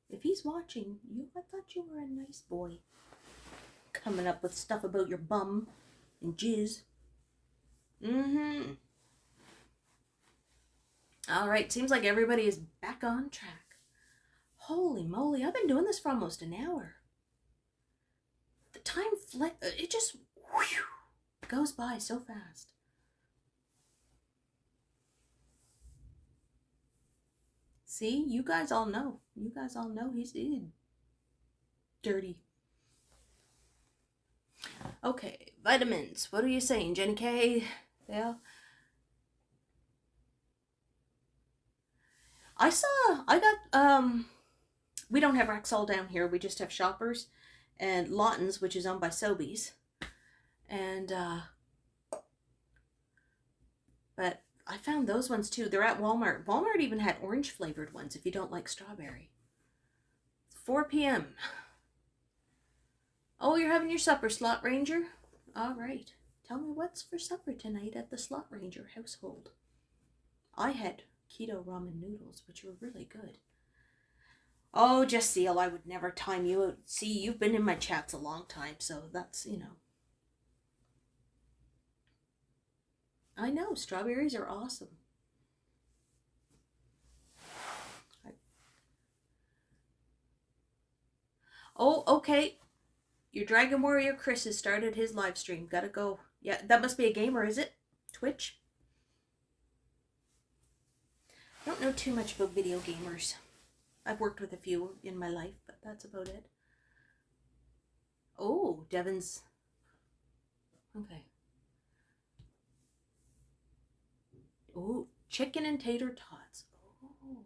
A: If he's watching, I thought you were a nice boy. Coming up with stuff about your bum and jizz. Mm-hmm. All right, seems like everybody is back on track. Holy moly, I've been doing this for almost an hour. The time it just goes by so fast. See, you guys all know. You guys all know he's dirty. Okay, vitamins. What are you saying, Jenny K? Yeah. I got, we don't have Rexall down here. We just have Shoppers and Lawton's, which is owned by Sobeys. And, but I found those ones too. They're at Walmart. Walmart even had orange flavored ones if you don't like strawberry. It's 4 p.m. Oh, you're having your supper, Slot Ranger? All right. Tell me what's for supper tonight at the Slot Ranger household. I had keto ramen noodles, which were really good. Oh, Jesseel, I would never time you out. See, you've been in my chats a long time, so that's, you know. I know, strawberries are awesome. Oh, okay. Your Dragon Warrior Chris has started his live stream. Gotta go. Yeah, that must be a gamer, is it? Twitch? I don't know too much about video gamers. I've worked with a few in my life, but that's about it. Oh, Devin's. Okay. Oh, chicken and tater tots. Oh,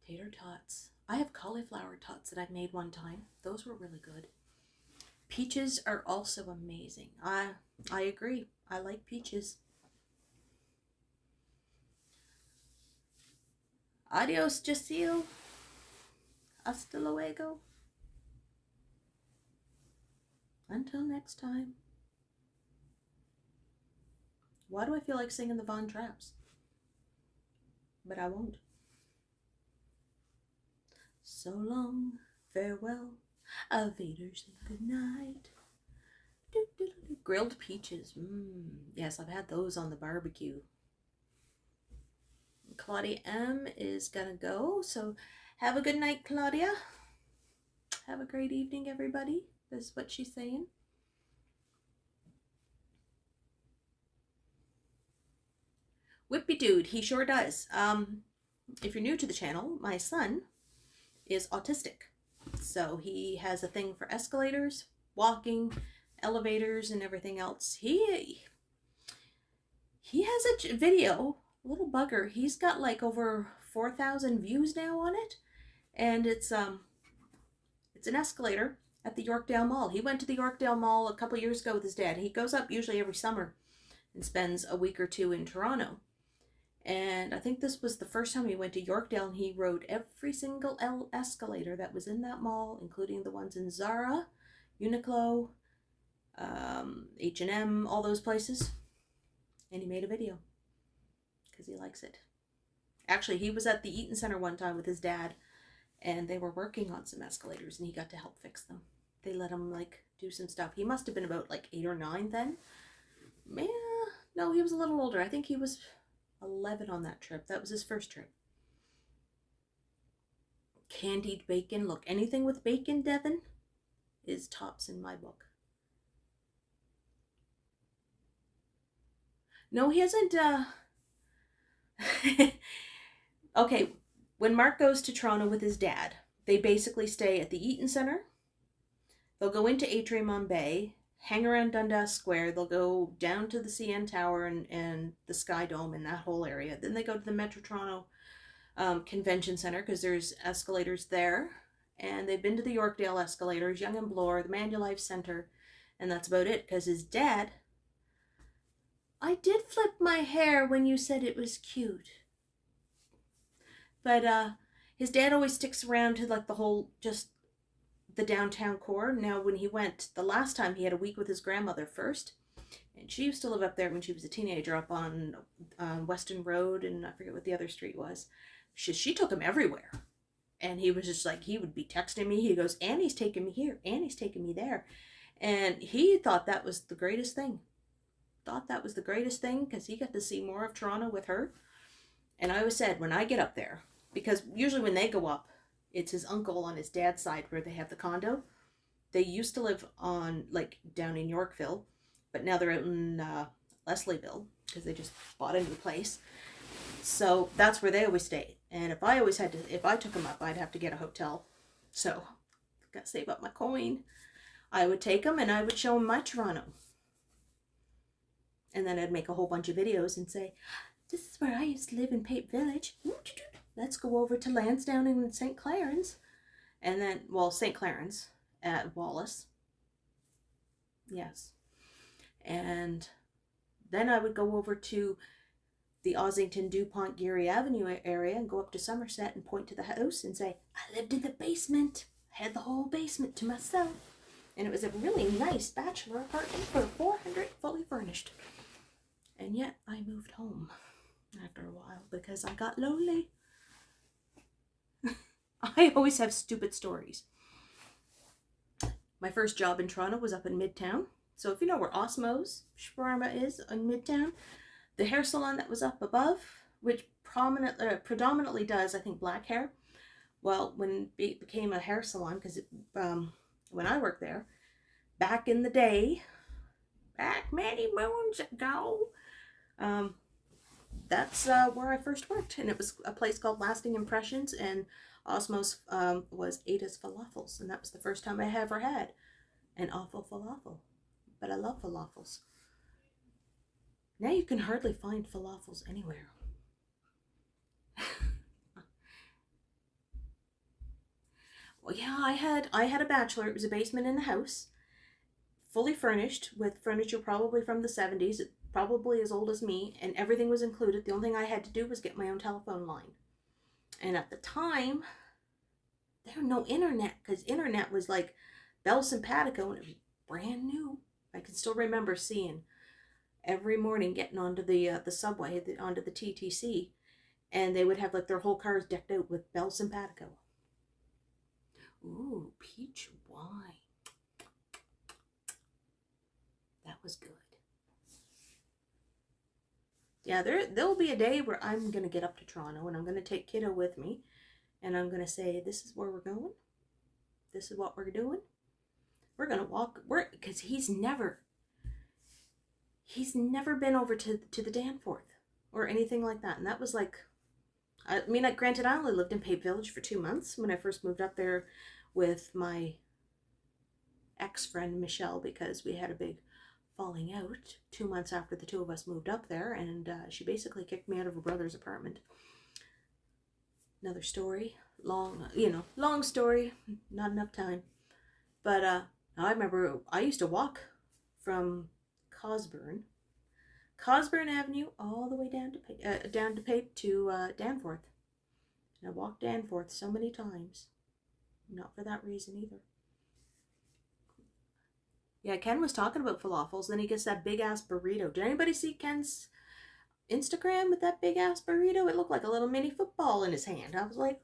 A: tater tots. I have cauliflower tots that I've made one time. Those were really good. Peaches are also amazing. I agree. I like peaches. Adios, Jaceel. Hasta luego. Until next time. Why do I feel like singing the Von Traps? But I won't. So long, farewell, Avaders, and good night. Grilled peaches. Yes, I've had those on the barbecue. Claudia M is gonna go, so have a good night, Claudia. Have a great evening, everybody. This is what she's saying. Whippy dude, he sure does. If you're new to the channel, my son is autistic, so he has a thing for escalators, walking, elevators, and everything else. He has a video, little bugger. He's got like over 4,000 views now on it, and it's an escalator at the Yorkdale Mall. He went to the Yorkdale Mall a couple years ago with his dad. He goes up usually every summer and spends a week or two in Toronto. And I think this was the first time he went to Yorkdale, and he rode every single escalator that was in that mall, including the ones in Zara, Uniqlo, H&M, all those places. And he made a video because he likes it. Actually, he was at the Eaton Center one time with his dad, and they were working on some escalators, and he got to help fix them. They let him like do some stuff. He must have been about like 8 or 9 then. Man, no, he was a little older. I think he was 11 on that trip. That was his first trip. Candied bacon. Look, anything with bacon, Devin, is tops in my book. No, he hasn't, okay, when Mark goes to Toronto with his dad, they basically stay at the Eaton Center. They'll go into Atrium on Bay, hang around Dundas Square. They'll go down to the CN Tower and the Sky Dome and that whole area. Then they go to the Metro Toronto Convention Center because there's escalators there. And they've been to the Yorkdale escalators, Yonge and Bloor, the Manulife Center, and that's about it because his dad I did flip my hair when you said it was cute. But his dad always sticks around to like the whole, just the downtown core. Now when he went the last time, he had a week with his grandmother first. And she used to live up there when she was a teenager, up on Weston Road, and I forget what the other street was. She took him everywhere. And he was just like, he would be texting me. He goes, Annie's taking me here. Annie's taking me there. And he thought that was the greatest thing. Because he got to see more of Toronto with her. And I always said, when I get up there, because usually when they go up, it's his uncle on his dad's side where they have the condo. They used to live on, like, down in Yorkville. But now they're out in Leslieville because they just bought a new place. So that's where they always stay. And if I took them up, I'd have to get a hotel. So I've got to save up my coin. I would take them and I would show them my Toronto. And then I'd make a whole bunch of videos and say, this is where I used to live in Pape Village. Let's go over to Lansdowne and St. Clarence. And then, well, St. Clarence at Wallace. Yes. And then I would go over to the Ossington, DuPont, Geary Avenue area and go up to Somerset and point to the house and say, I lived in the basement. I had the whole basement to myself. And it was a really nice bachelor apartment for $400, fully furnished. And yet I moved home after a while because I got lonely. I always have stupid stories. My first job in Toronto was up in Midtown. So if you know where Osmo's shawarma is in Midtown, the hair salon that was up above, which predominantly does, I think, black hair. Well, when it became a hair salon, because when I worked there, back in the day, back many moons ago, that's where I first worked. And it was a place called Lasting Impressions, and Osmo's was Ada's Falafels. And that was the first time I ever had an awful falafel. But I love falafels. Now you can hardly find falafels anywhere. Well, yeah, I had a bachelor. It was a basement in the house, fully furnished with furniture probably from the 70s, probably as old as me, and everything was included. The only thing I had to do was get my own telephone line. And at the time, there was no internet, because internet was like Bell Simpatico, and it was brand new. I can still remember seeing every morning getting onto the subway, onto the TTC, and they would have like their whole cars decked out with Bell Simpatico. Ooh, peach wine. That was good. Yeah, there'll be a day where I'm going to get up to Toronto and I'm going to take Kiddo with me and I'm going to say, this is where we're going. This is what we're doing. We're going to walk, because he's never been over to the Danforth or anything like that. And that was like, I mean, granted, I only lived in Pape Village for 2 months when I first moved up there with my ex-friend Michelle, because we had a big falling out 2 months after the two of us moved up there, and she basically kicked me out of her brother's apartment. Another story, long story, not enough time. But I remember I used to walk from Cosburn Avenue all the way down to Pape to Danforth. And I walked Danforth so many times. Not for that reason either. Yeah, Ken was talking about falafels. Then he gets that big ass burrito. Did anybody see Ken's Instagram with that big ass burrito? It looked like a little mini football in his hand. I was like,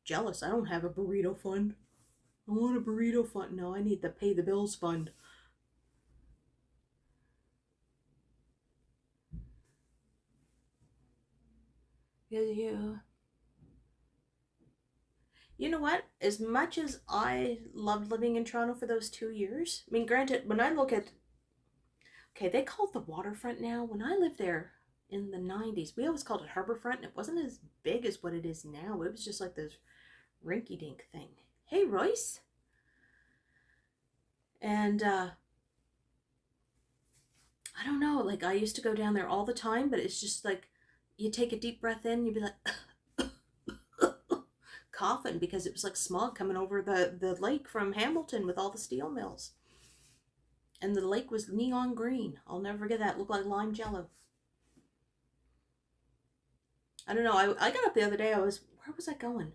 A: jealous. I don't have a burrito fund. I want a burrito fund. No, I need the pay the bills fund. Yeah. You know what? As much as I loved living in Toronto for those 2 years, I mean, granted, when I look at, okay, they call it the waterfront now. When I lived there in the 90s, we always called it Harborfront, and it wasn't as big as what it is now. It was just like this rinky-dink thing. Hey, Royce. And, I don't know, like, I used to go down there all the time, but it's just like, you take a deep breath in, you'd be like, coughing, because it was like smog coming over the lake from Hamilton with all the steel mills. And the lake was neon green. I'll never forget that. It looked like lime jello. I don't know. I got up the other day. Where was I going?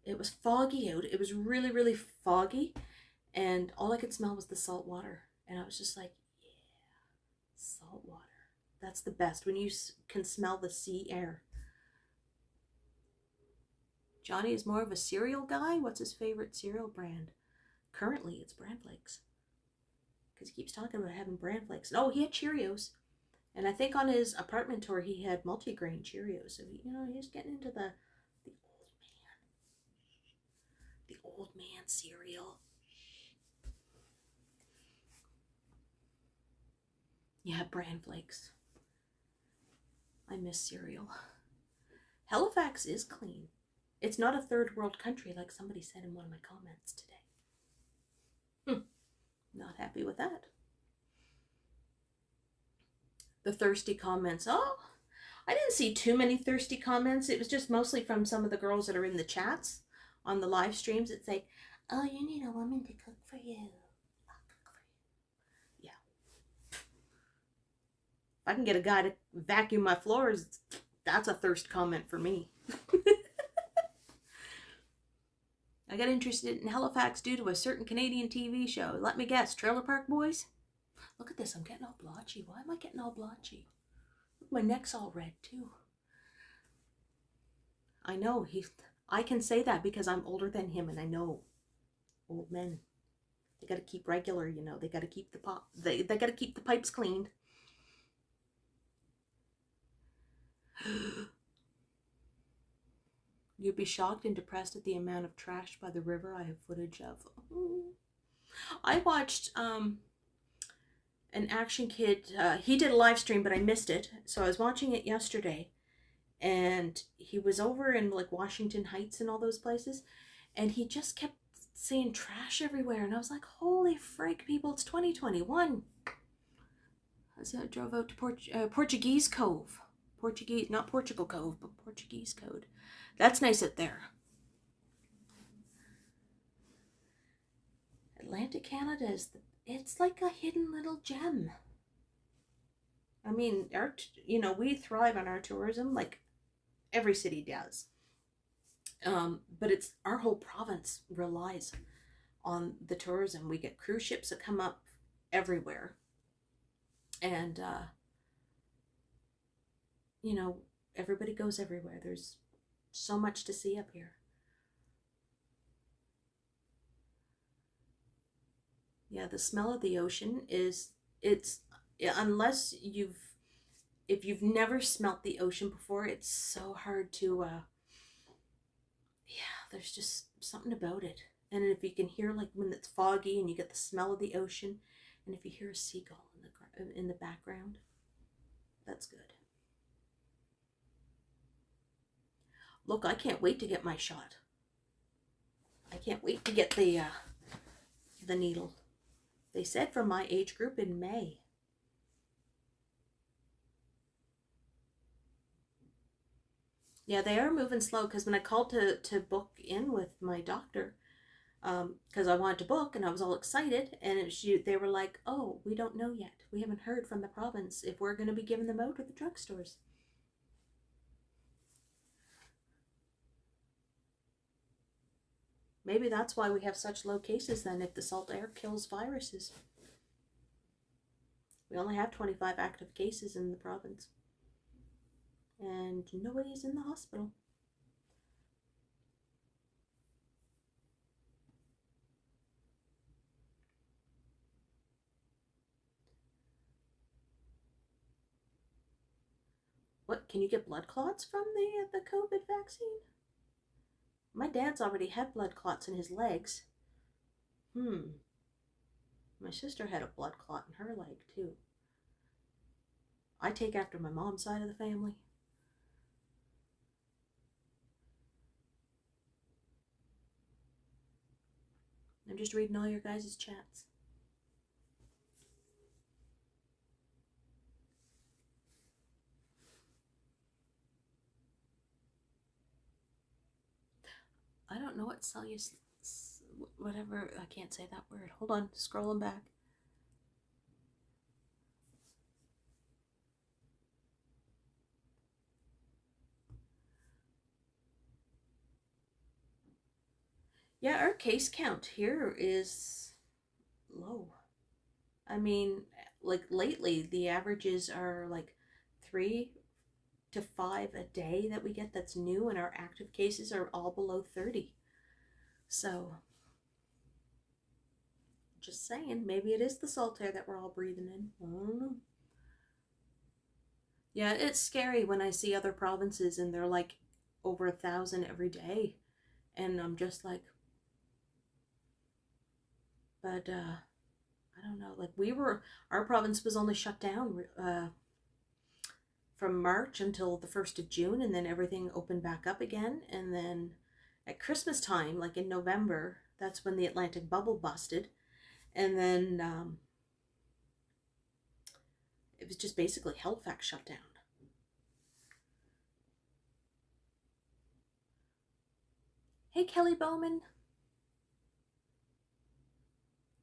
A: It was foggy out. It was really, really foggy. And all I could smell was the salt water. And I was just like, yeah, salt water. That's the best, when you can smell the sea air. Johnny is more of a cereal guy. What's his favorite cereal brand? Currently, it's Bran Flakes. Because he keeps talking about having Bran Flakes. Oh, he had Cheerios. And I think on his apartment tour, he had multigrain Cheerios. So, he's getting into the old man cereal. Yeah, Bran Flakes. I miss cereal. Halifax is clean. It's not a third world country like somebody said in one of my comments today. Not happy with that. The thirsty comments. Oh, I didn't see too many thirsty comments. It was just mostly from some of the girls that are in the chats on the live streams. It's like, oh, you need a woman to cook for you. I'll cook for you. Yeah. If I can get a guy to vacuum my floors, that's a thirst comment for me. I got interested in Halifax due to a certain Canadian TV show. Let me guess, Trailer Park Boys? Look at this, I'm getting all blotchy. Why am I getting all blotchy? Look, my neck's all red too. I know, I can say that because I'm older than him, and I know old men. They gotta keep regular, they gotta keep they gotta keep the pipes cleaned. You'd be shocked and depressed at the amount of trash by the river I have footage of. I watched an Action Kid. He did a live stream, but I missed it. So I was watching it yesterday. And he was over in like Washington Heights and all those places. And he just kept saying trash everywhere. And I was like, holy frig, people, it's 2021. So I drove out to Portuguese Cove. Not Portugal Cove, but Portuguese Code. That's nice out there. Atlantic Canada it's like a hidden little gem. I mean, we thrive on our tourism like every city does. But our whole province relies on the tourism. We get cruise ships that come up everywhere. And, everybody goes everywhere. There's so much to see up here. Yeah, the smell of the ocean unless if you've never smelt the ocean before, it's so hard to, there's just something about it. And if you can hear, like, when it's foggy and you get the smell of the ocean, and if you hear a seagull in the background, that's good. Look, I can't wait to get my shot. I can't wait to get the needle. They said for my age group in May. Yeah, they are moving slow, because when I called to book in with my doctor, because I wanted to book and I was all excited, and they were like, oh, we don't know yet. We haven't heard from the province if we're going to be giving them out at the drugstores. Maybe that's why we have such low cases then, if the salt air kills viruses. We only have 25 active cases in the province. And nobody's in the hospital. What, can you get blood clots from the COVID vaccine? My dad's already had blood clots in his legs. My sister had a blood clot in her leg, too. I take after my mom's side of the family. I'm just reading all your guys' chats. I don't know what cellulose whatever, I can't say that word. Hold on, scrolling back. Yeah, our case count here is low. I mean, like lately, the averages are like 3 to 5 a day that we get that's new, and our active cases are all below 30. So, just saying, maybe it is the salt air that we're all breathing in. I don't know. Yeah, it's scary when I see other provinces and they're like over 1,000 every day. And I'm just like, but I don't know, like our province was only shut down from March until the 1st of June, and then everything opened back up again. And then at Christmas time, like in November, that's when the Atlantic bubble busted. And then it was just basically Halifax shut down. Hey, Kelly Bowman.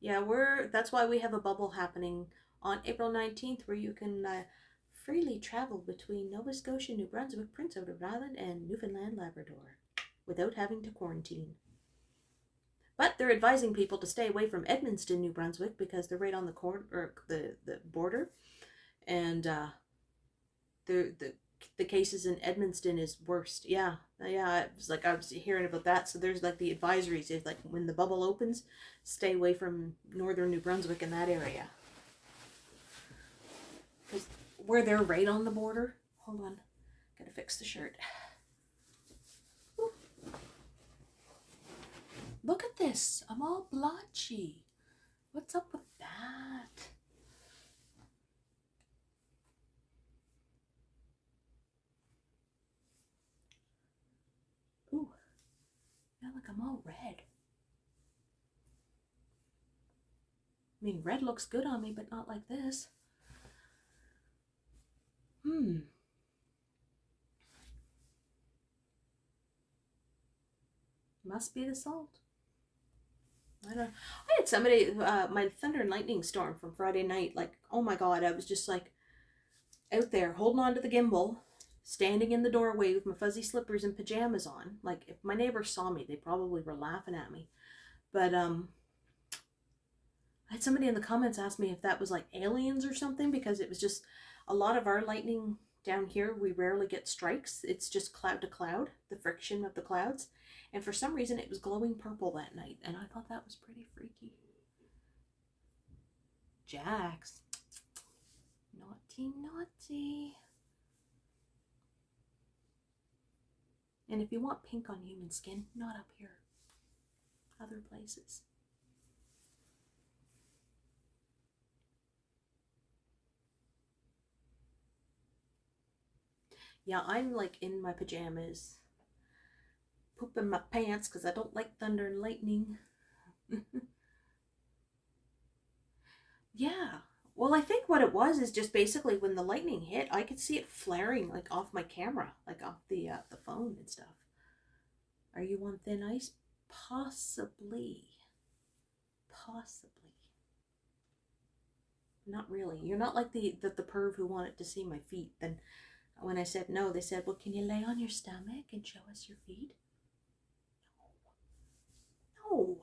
A: Yeah, that's why we have a bubble happening on April 19th, where you can freely travel between Nova Scotia, New Brunswick, Prince Edward Island, and Newfoundland, Labrador without having to quarantine. But they're advising people to stay away from Edmundston, New Brunswick, because they're right on the the border, and the cases in Edmundston is worst. Yeah, it was like I was hearing about that. So there's like the advisories, if like when the bubble opens, stay away from northern New Brunswick in that area, because where they're right on the border. Hold on, gotta fix the shirt. Ooh. Look at this, I'm all blotchy. What's up with that? Ooh, now look, I'm all red. I mean, red looks good on me, but not like this. Must be the salt. I don't know. I had somebody, my thunder and lightning storm from Friday night, like, oh my God, I was just like out there holding on to the gimbal, standing in the doorway with my fuzzy slippers and pajamas on. Like, if my neighbors saw me, they probably were laughing at me. But I had somebody in the comments ask me if that was like aliens or something, because it was just a lot of our lightning down here, we rarely get strikes. It's just cloud to cloud, the friction of the clouds. And for some reason, it was glowing purple that night, and I thought that was pretty freaky. Jax. Naughty, naughty. And if you want pink on human skin, not up here. Other places. Yeah, I'm like in my pajamas, pooping my pants because I don't like thunder and lightning. Yeah. Well, I think what it was is just basically when the lightning hit, I could see it flaring like off my camera, like off the phone and stuff. Are you on thin ice? Possibly. Possibly. Not really. You're not like the perv who wanted to see my feet. Then when I said no, they said, well, can you lay on your stomach and show us your feet? No.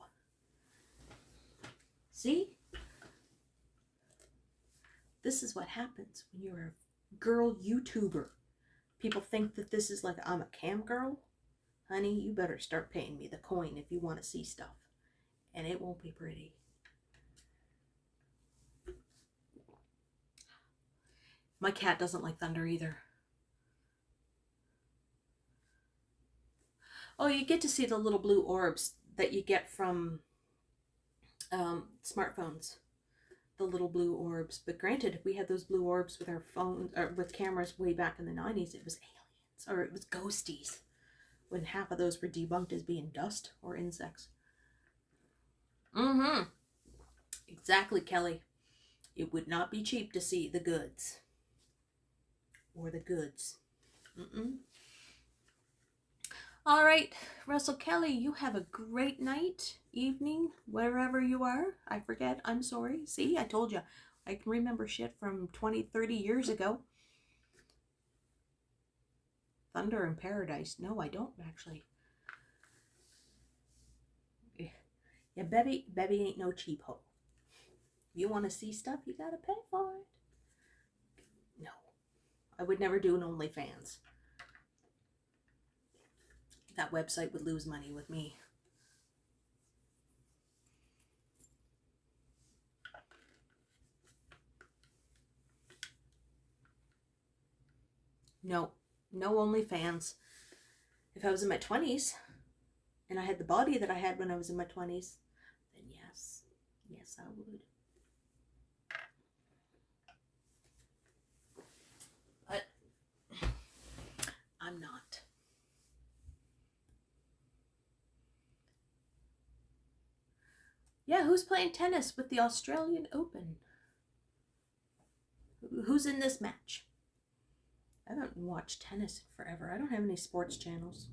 A: See? This is what happens when you're a girl YouTuber. People think that this is like, I'm a cam girl. Honey, you better start paying me the coin if you want to see stuff. And it won't be pretty. My cat doesn't like thunder either. Oh, you get to see the little blue orbs that you get from smartphones. The little blue orbs. But granted, we had those blue orbs with our phones, or with cameras way back in the 90s. It was aliens, or it was ghosties, when half of those were debunked as being dust or insects. Exactly, Kelly. It would not be cheap to see the goods. Or the goods. All right, Russell Kelly, you have a great night, evening, wherever you are. I forget. I'm sorry. See, I told you. I can remember shit from 20, 30 years ago. Thunder in Paradise. No, I don't actually. Yeah, Bebby ain't no cheap hoe. You want to see stuff, you gotta pay for it. No, I would never do an OnlyFans. That website would lose money with me. No OnlyFans. If I was in my 20s and I had the body that I had when I was in my 20s, then yes, I would. But I'm not. Yeah, who's playing tennis with the Australian Open? Who's in this match? I haven't watched tennis in forever. I don't have any sports channels.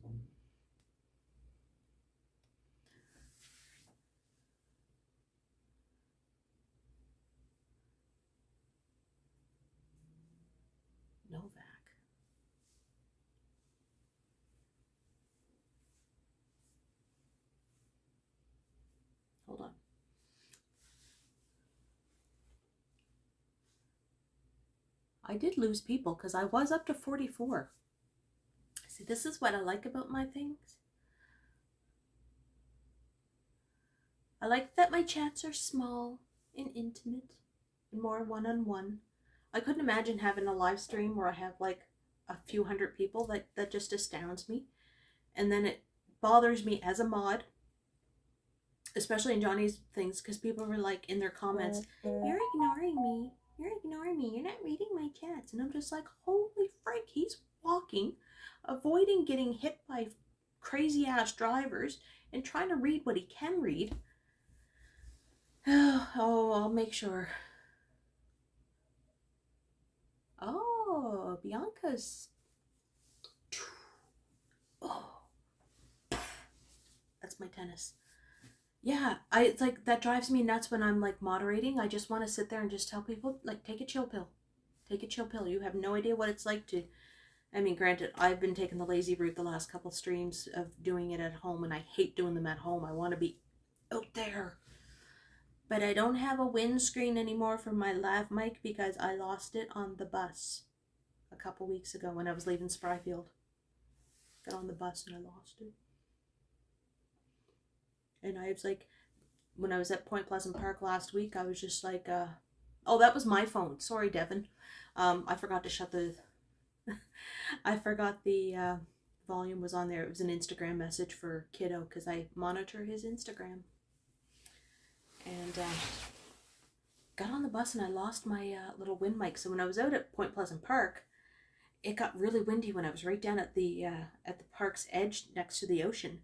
A: Novak. Hold on. I did lose people because I was up to 44. See, this is what I like about my things. I like that my chats are small and intimate and more one-on-one. I couldn't imagine having a live stream where I have like a few hundred people. That just astounds me. And then it bothers me as a mod, especially in Johnny's things, because people were like in their comments, "You're ignoring me. You're ignoring me. You're not reading my chats." And I'm just like, holy frick, he's walking, avoiding getting hit by crazy ass drivers and trying to read what he can read. Oh, I'll make sure. Oh, Bianca's. Oh, that's my tennis. Yeah, it's like that drives me nuts when I'm like moderating. I just want to sit there and just tell people, like, take a chill pill. Take a chill pill. You have no idea what it's like to. I mean, granted, I've been taking the lazy route the last couple streams of doing it at home, and I hate doing them at home. I want to be out there. But I don't have a windscreen anymore for my lav mic because I lost it on the bus a couple weeks ago when I was leaving Spryfield. Got on the bus and I lost it. And I was like, when I was at Point Pleasant Park last week, I was just like, oh, that was my phone. Sorry, Devin. I forgot to shut the, I forgot the volume was on there. It was an Instagram message for Kiddo because I monitor his Instagram. And got on the bus and I lost my little wind mic. So when I was out at Point Pleasant Park, it got really windy when I was right down at the park's edge next to the ocean.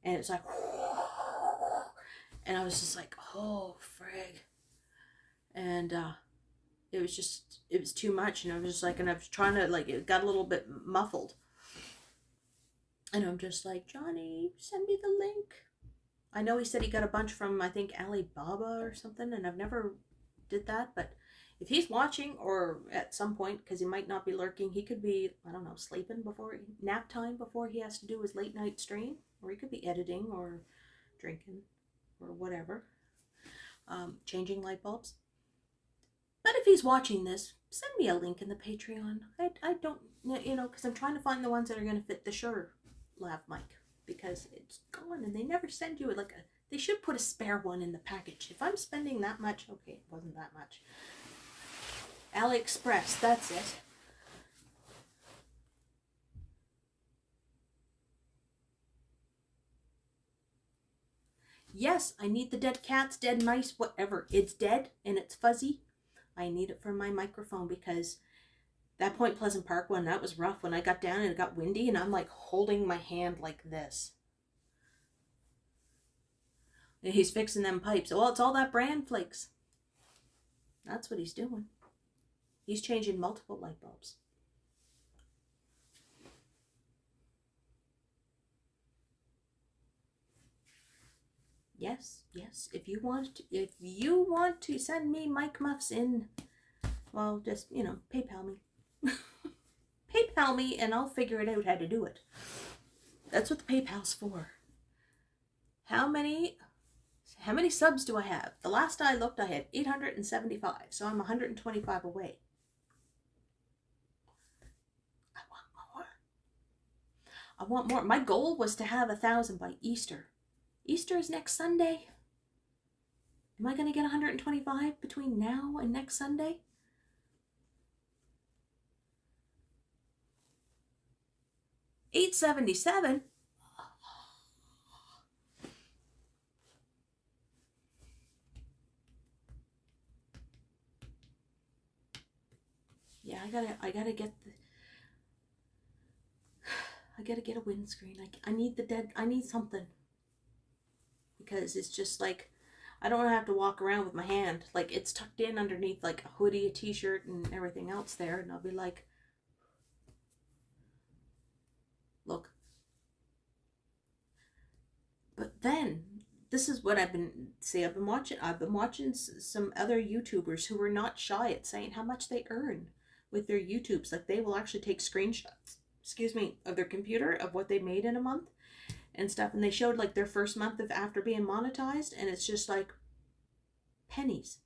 A: And it was like, and I was just like, oh, frig. And it was too much. And I was just like, and I was trying to, like, it got a little bit muffled. And I'm just like, Johnny, send me the link. I know he said he got a bunch from, I think, Alibaba or something, and I've never did that. But if he's watching, or at some point, because he might not be lurking, he could be, I don't know, sleeping before, nap time before he has to do his late night stream. Or he could be editing or drinking or whatever. Changing light bulbs. But if he's watching this, send me a link in the Patreon. I don't, you know, because I'm trying to find the ones that are going to fit the Shure lav mic. Because it's gone and they never send you like a, they should put a spare one in the package. If I'm spending that much, okay, it wasn't that much. AliExpress, that's it. Yes, I need the dead cats, dead mice, whatever. It's dead and it's fuzzy. I need it for my microphone because that Point Pleasant Park one, that was rough when I got down and it got windy and I'm like holding my hand like this. And he's fixing them pipes. Well, it's all that bran flakes. That's what he's doing. He's changing multiple light bulbs. Yes, yes. If you want to send me mic muffs in, well, just, you know, PayPal me. PayPal me and I'll figure it out how to do it. That's what the PayPal's for. How many subs do I have? The last I looked, I had 875, so I'm 125 away. I want more. My goal was to have 1,000 by Easter. Easter is next Sunday. Am I going to get 125 between now and next Sunday? $877. Yeah, I gotta get a windscreen. I need something. Because it's just like, I don't want to have to walk around with my hand. Like, it's tucked in underneath like a hoodie, a t-shirt, and everything else there. And I'll be like, look. But then, this is what I've been watching some other YouTubers who were not shy at saying how much they earn with their YouTubes. Like, they will actually take screenshots, of their computer of what they made in a month and stuff. And they showed like their first month of after being monetized, and it's just like pennies,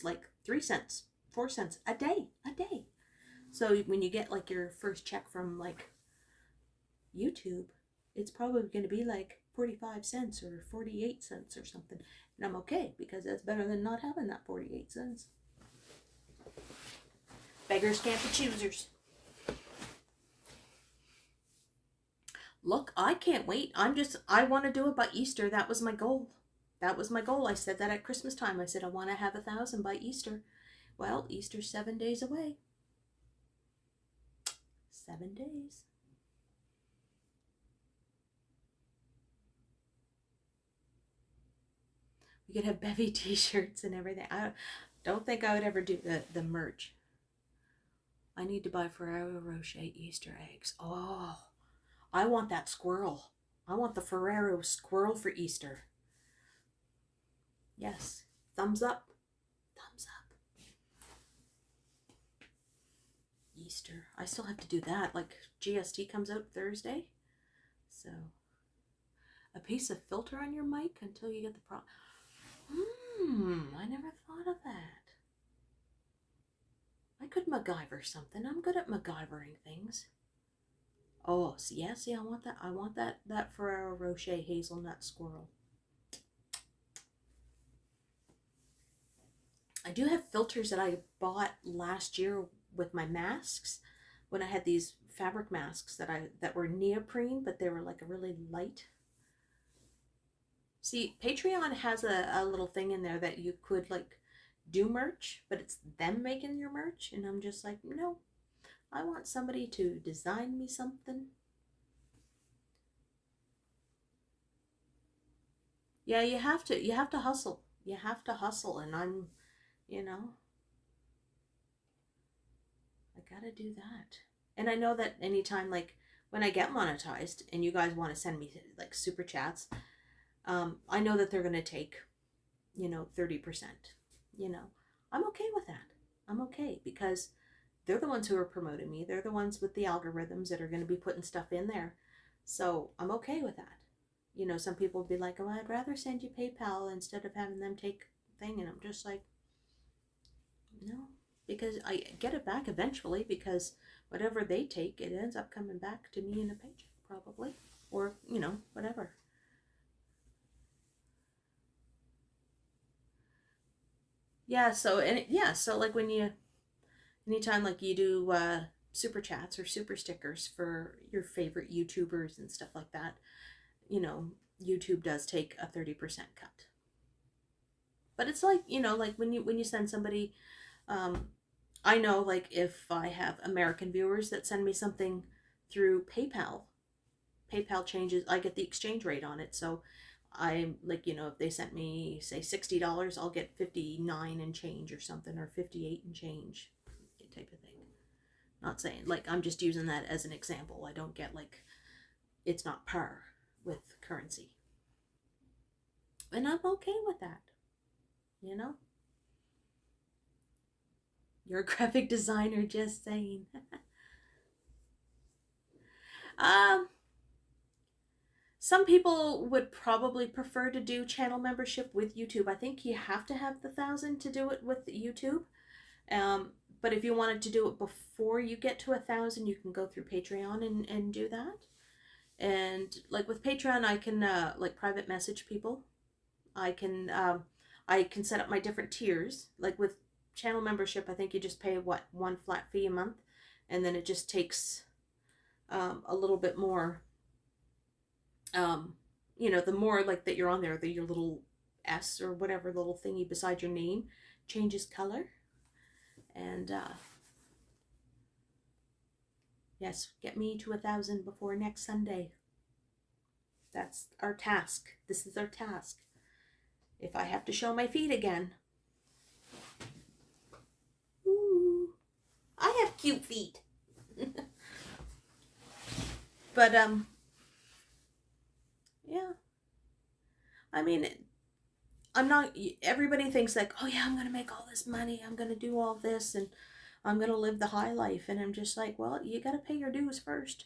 A: like 3 cents, 4 cents a day. So when you get like your first check from like YouTube, it's probably going to be like 45 cents or 48 cents or something. And I'm okay, because that's better than not having that 48 cents. Beggars can't be choosers. Look, I can't wait. I want to do it by Easter. That was my goal. I said that at Christmas time. I said, I want to have 1,000 by Easter. Well, Easter's 7 days away. 7 days. We could have bevy t-shirts and everything. I don't think I would ever do the merch. I need to buy Ferrero Rocher Easter eggs. Oh, I want that squirrel. I want the Ferrero squirrel for Easter. Yes. Thumbs up. Thumbs up. Easter. I still have to do that. Like, GST comes out Thursday. So, a piece of filter on your mic until you get the pro. I never thought of that. I could MacGyver something. I'm good at MacGyvering things. Oh, see, I want that. I want that Ferrero Rocher hazelnut squirrel. I do have filters that I bought last year with my masks, when I had these fabric masks that were neoprene, but they were like a really light. See, Patreon has a little thing in there that you could like do merch, but it's them making your merch, and I'm just like, no, I want somebody to design me something. Yeah, you have to hustle. You have to hustle, and I'm, you know, I gotta do that. And I know that anytime, like, when I get monetized and you guys want to send me like super chats, I know that they're gonna take, 30%. I'm okay with that. I'm okay, because they're the ones who are promoting me. They're the ones with the algorithms that are going to be putting stuff in there. So I'm okay with that. Some people will be like, oh, I'd rather send you PayPal instead of having them take thing. And I'm just like, no, because I get it back eventually, because whatever they take, it ends up coming back to me in a paycheck probably, or, whatever. Yeah, so like anytime like you do super chats or super stickers for your favorite YouTubers and stuff like that, YouTube does take a 30% cut. But it's like, like when you send somebody, I know, like, if I have American viewers that send me something through PayPal changes, I get the exchange rate on it. So I, like, if they sent me, say, $60, I'll get 59 and change or something, or 58 and change type of thing. Not saying, like, I'm just using that as an example. I don't get, like, it's not par with currency. And I'm okay with that, you know? You're a graphic designer, just saying. Some people would probably prefer to do channel membership with YouTube. I think you have to have the 1,000 to do it with YouTube. But if you wanted to do it before you get to 1,000, you can go through Patreon and do that. And like with Patreon, I can like private message people. I can set up my different tiers. Like with channel membership, I think you just pay one flat fee a month, and then it just takes a little bit more. You know, the more like that you're on there, your little S or whatever little thingy beside your name changes color. And yes, get me to 1,000 before next Sunday. That's our task. This is our task. If I have to show my feet again. Ooh, I have cute feet. But yeah. I mean, I'm not, everybody thinks like, oh yeah, I'm going to make all this money. I'm going to do all this and I'm going to live the high life. And I'm just like, well, you got to pay your dues first.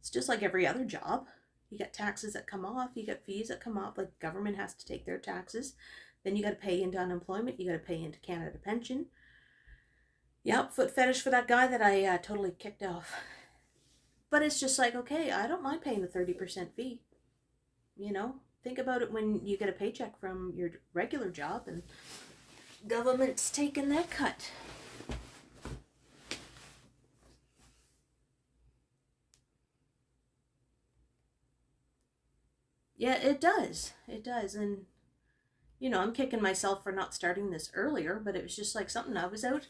A: It's just like every other job. You got taxes that come off. You got fees that come off. Like government has to take their taxes. Then you got to pay into unemployment. You got to pay into Canada pension. Yep, foot fetish for that guy that I totally kicked off. But it's just like, okay, I don't mind paying the 30% fee. You know, think about it when you get a paycheck from your regular job and government's taking that cut. Yeah, it does. It does. And, you know, I'm kicking myself for not starting this earlier, but it was just like something. I was out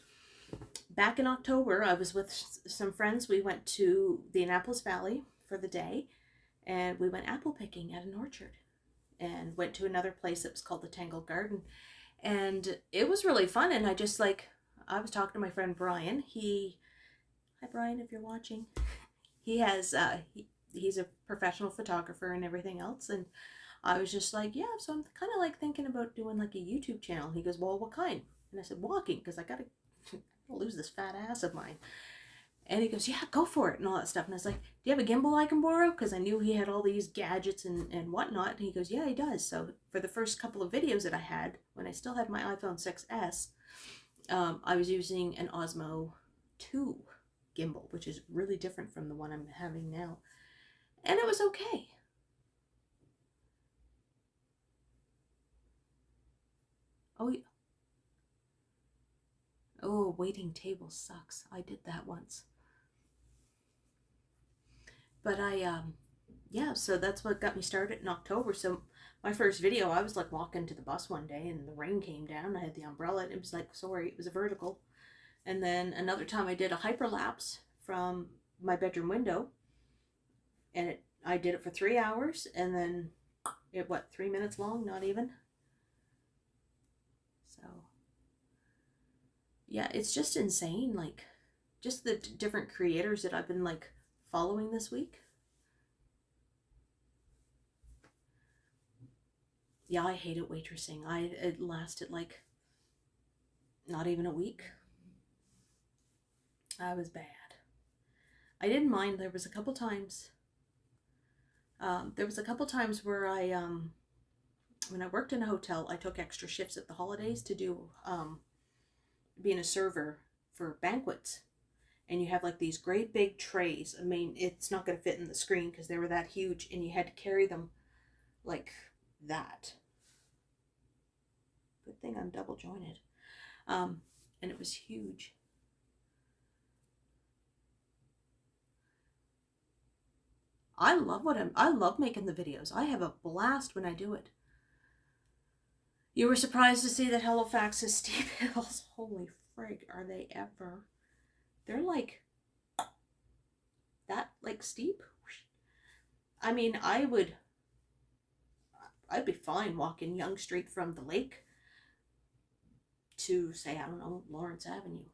A: back in October. I was with some friends. We went to the Annapolis Valley for the day, and we went apple picking at an orchard and went to another place that was called the Tangled Garden. And it was really fun. And I just like, I was talking to my friend Brian. Hi Brian, if you're watching. He has, he's a professional photographer and everything else. And I was just like, yeah, so I'm kind of like thinking about doing like a YouTube channel. He goes, well, what kind? And I said, walking, because I got to lose this fat ass of mine. And he goes, yeah, go for it and all that stuff. And I was like, do you have a gimbal I can borrow? Because I knew he had all these gadgets and whatnot. And he goes, yeah, he does. So for the first couple of videos that I had, when I still had my iPhone 6S, I was using an Osmo 2 gimbal, which is really different from the one I'm having now. And it was okay. Oh, yeah. Oh, waiting table sucks. I did that once. But yeah, so that's what got me started in October. So my first video, I was like walking to the bus one day and the rain came down. I had the umbrella and it was like, sorry, it was a vertical. And then another time I did a hyperlapse from my bedroom window. And I did it for 3 hours. And then, 3 minutes long? Not even. So, yeah, it's just insane. Like, just the different creators that I've been like following this week. Yeah, I hated waitressing. It lasted like not even a week. I was bad. I didn't mind. There was a couple times. Where I when I worked in a hotel, I took extra shifts at the holidays to do being a server for banquets. And you have like these great big trays. I mean, it's not going to fit in the screen because they were that huge, and you had to carry them like that. Good thing I'm double jointed. And it was huge. I love making the videos. I have a blast when I do it. You were surprised to see that Halifax has steep hills. Holy frig, are they ever? They're like that, like steep. I mean, I'd be fine walking Yonge Street from the lake to, say, I don't know, Lawrence Avenue,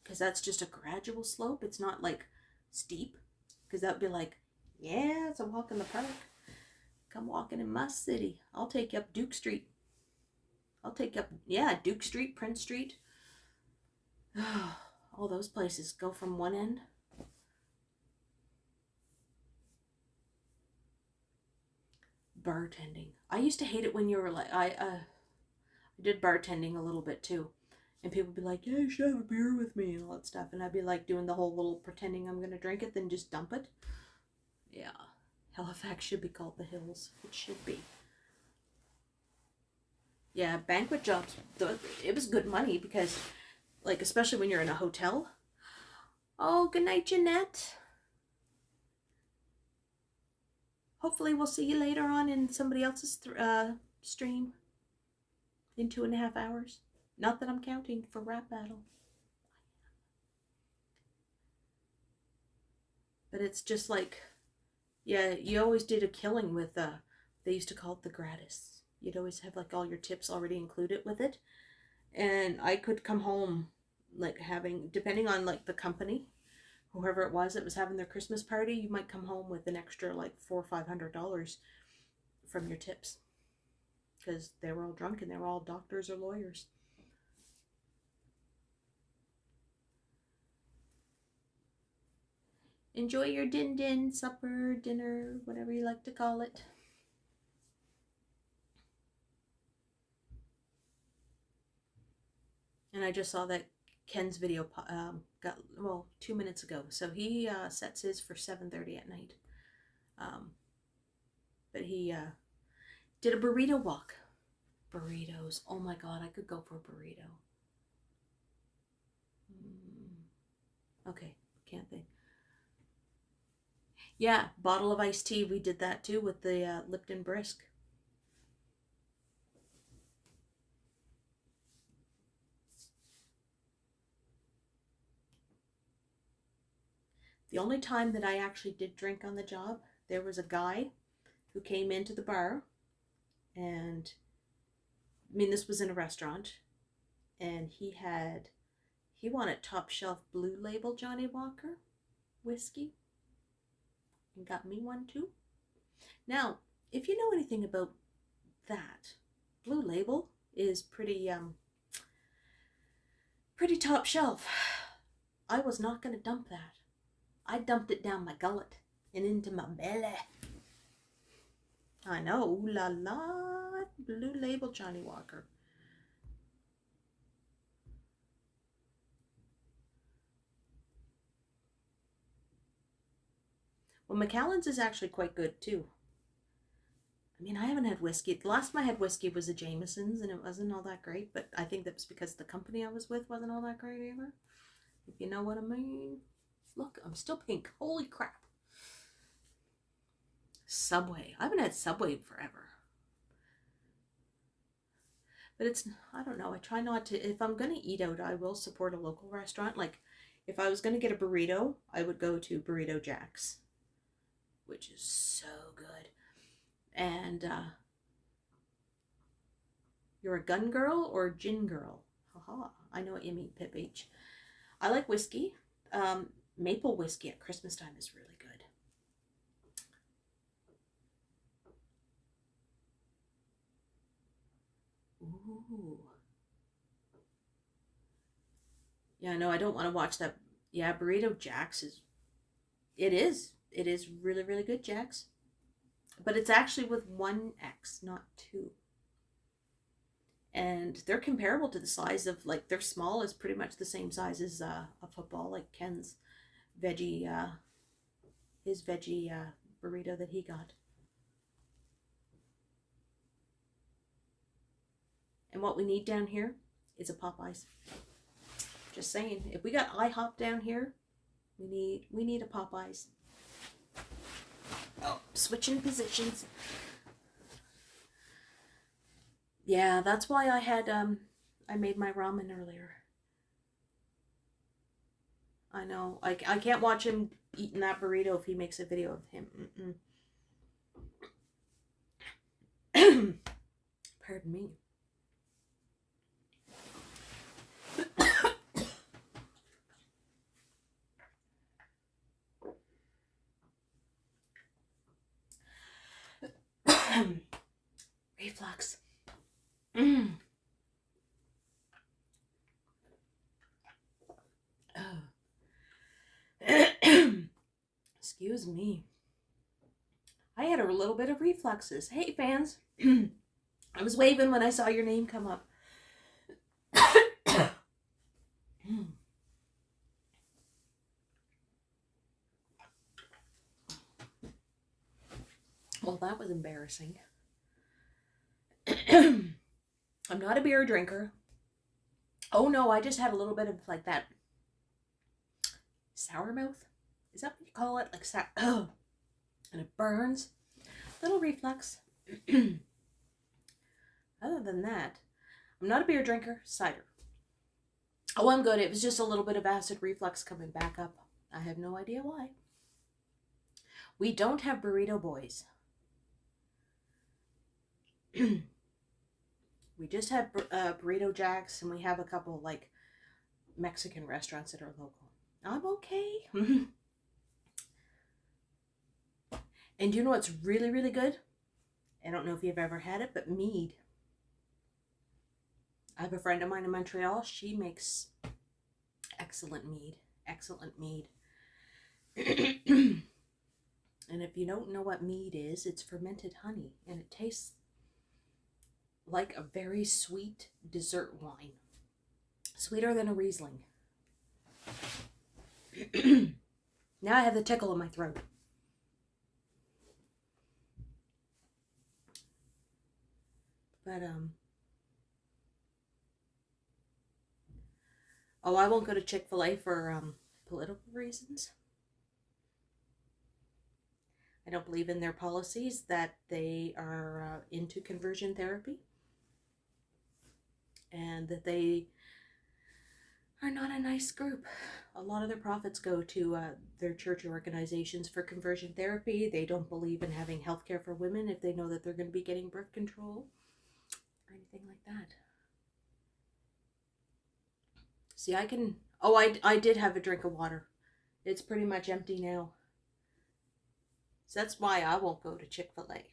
A: because that's just a gradual slope. It's not like steep, because that would be like, yeah, it's a walk in the park. Come walking in my city. I'll take you up Duke Street. I'll take you up, yeah, Duke Street, Prince Street. All those places go from one end. Bartending. I used to hate it when you were like, I did bartending a little bit too. And people would be like, yeah, you should have a beer with me and all that stuff. And I'd be like doing the whole little pretending I'm going to drink it, then just dump it. Yeah. Halifax should be called the Hills. It should be. Yeah, banquet jobs, it was good money because, like, especially when you're in a hotel. Oh, good night, Jeanette. Hopefully we'll see you later on in somebody else's stream in 2.5 hours. Not that I'm counting for rap battle. But it's just like, yeah, you always did a killing with, they used to call it the gratis. You'd always have like all your tips already included with it. And I could come home like having, depending on like the company, whoever it was that was having their Christmas party, you might come home with an extra like $400 or $500 from your tips. Because they were all drunk and they were all doctors or lawyers. Enjoy your din-din, supper, dinner, whatever you like to call it. And I just saw that Ken's video got, well, 2 minutes ago. So he sets his for 7:30 at night. But he did a burrito walk. Burritos. Oh my God, I could go for a burrito. Okay, can't think. Yeah, bottle of iced tea. We did that too with the Lipton Brisk. The only time that I actually did drink on the job, there was a guy who came into the bar, and I mean, this was in a restaurant, and he wanted top shelf Blue Label Johnny Walker whiskey, and got me one too. Now, if you know anything about that, Blue Label is pretty top shelf. I was not going to dump that. I dumped it down my gullet and into my belly. I know, ooh la la, Blue Label Johnny Walker. Well, Macallan's is actually quite good too. I mean, I haven't had whiskey. The last time I had whiskey was a Jameson's, and it wasn't all that great, but I think that was because the company I was with wasn't all that great either. If you know what I mean. Look, I'm still pink. Holy crap. Subway. I haven't had Subway in forever. But it's, I don't know, I try not to, if I'm going to eat out, I will support a local restaurant. Like, if I was going to get a burrito, I would go to Burrito Jack's, which is so good. And, you're a gun girl or a gin girl? Haha, I know what you mean, Pip H. I like whiskey. Maple whiskey at Christmas time is really good. Ooh. Yeah, no, I don't want to watch that. Yeah, Burrito Jack's is, it is really, really good, Jack's. But it's actually with 1 X, not 2. And they're comparable to the size of, like, their small is pretty much the same size as a football, like Ken's veggie, his veggie burrito that he got. And what we need down here is a Popeyes. Just saying, if we got IHOP down here, we need a Popeyes. Oh, switching positions. Yeah, that's why I had I made my ramen earlier. I know. I can't watch him eating that burrito if he makes a video of him. Pardon me. reflux. Mm. Excuse me. I had a little bit of reflexes. Hey, fans. I was waving when I saw your name come up. Well, that was embarrassing. I'm not a beer drinker. Oh no, I just had a little bit of like that sour mouth. Is that what you call it? Like sour. Oh, and it burns. Little reflux. Other than that, I'm not a beer drinker. Cider. Oh, I'm good. It was just a little bit of acid reflux coming back up. I have no idea why. We don't have burrito boys. We just have burrito jacks, and we have a couple like Mexican restaurants that are local. I'm okay. And you know what's really, really good? I don't know if you've ever had it, but mead. I have a friend of mine in Montreal. She makes excellent mead. Excellent mead. And if you don't know what mead is, it's fermented honey. And it tastes like a very sweet dessert wine. Sweeter than a Riesling. Now I have the tickle in my throat. But, oh, I won't go to Chick-fil-A for, political reasons. I don't believe in their policies that they are into conversion therapy. And that they are not a nice group. A lot of their profits go to their church organizations for conversion therapy. They don't believe in having health care for women if they know that they're going to be getting birth control or anything like that. See, I can... Oh, I did have a drink of water. It's pretty much empty now. So that's why I won't go to Chick-fil-A.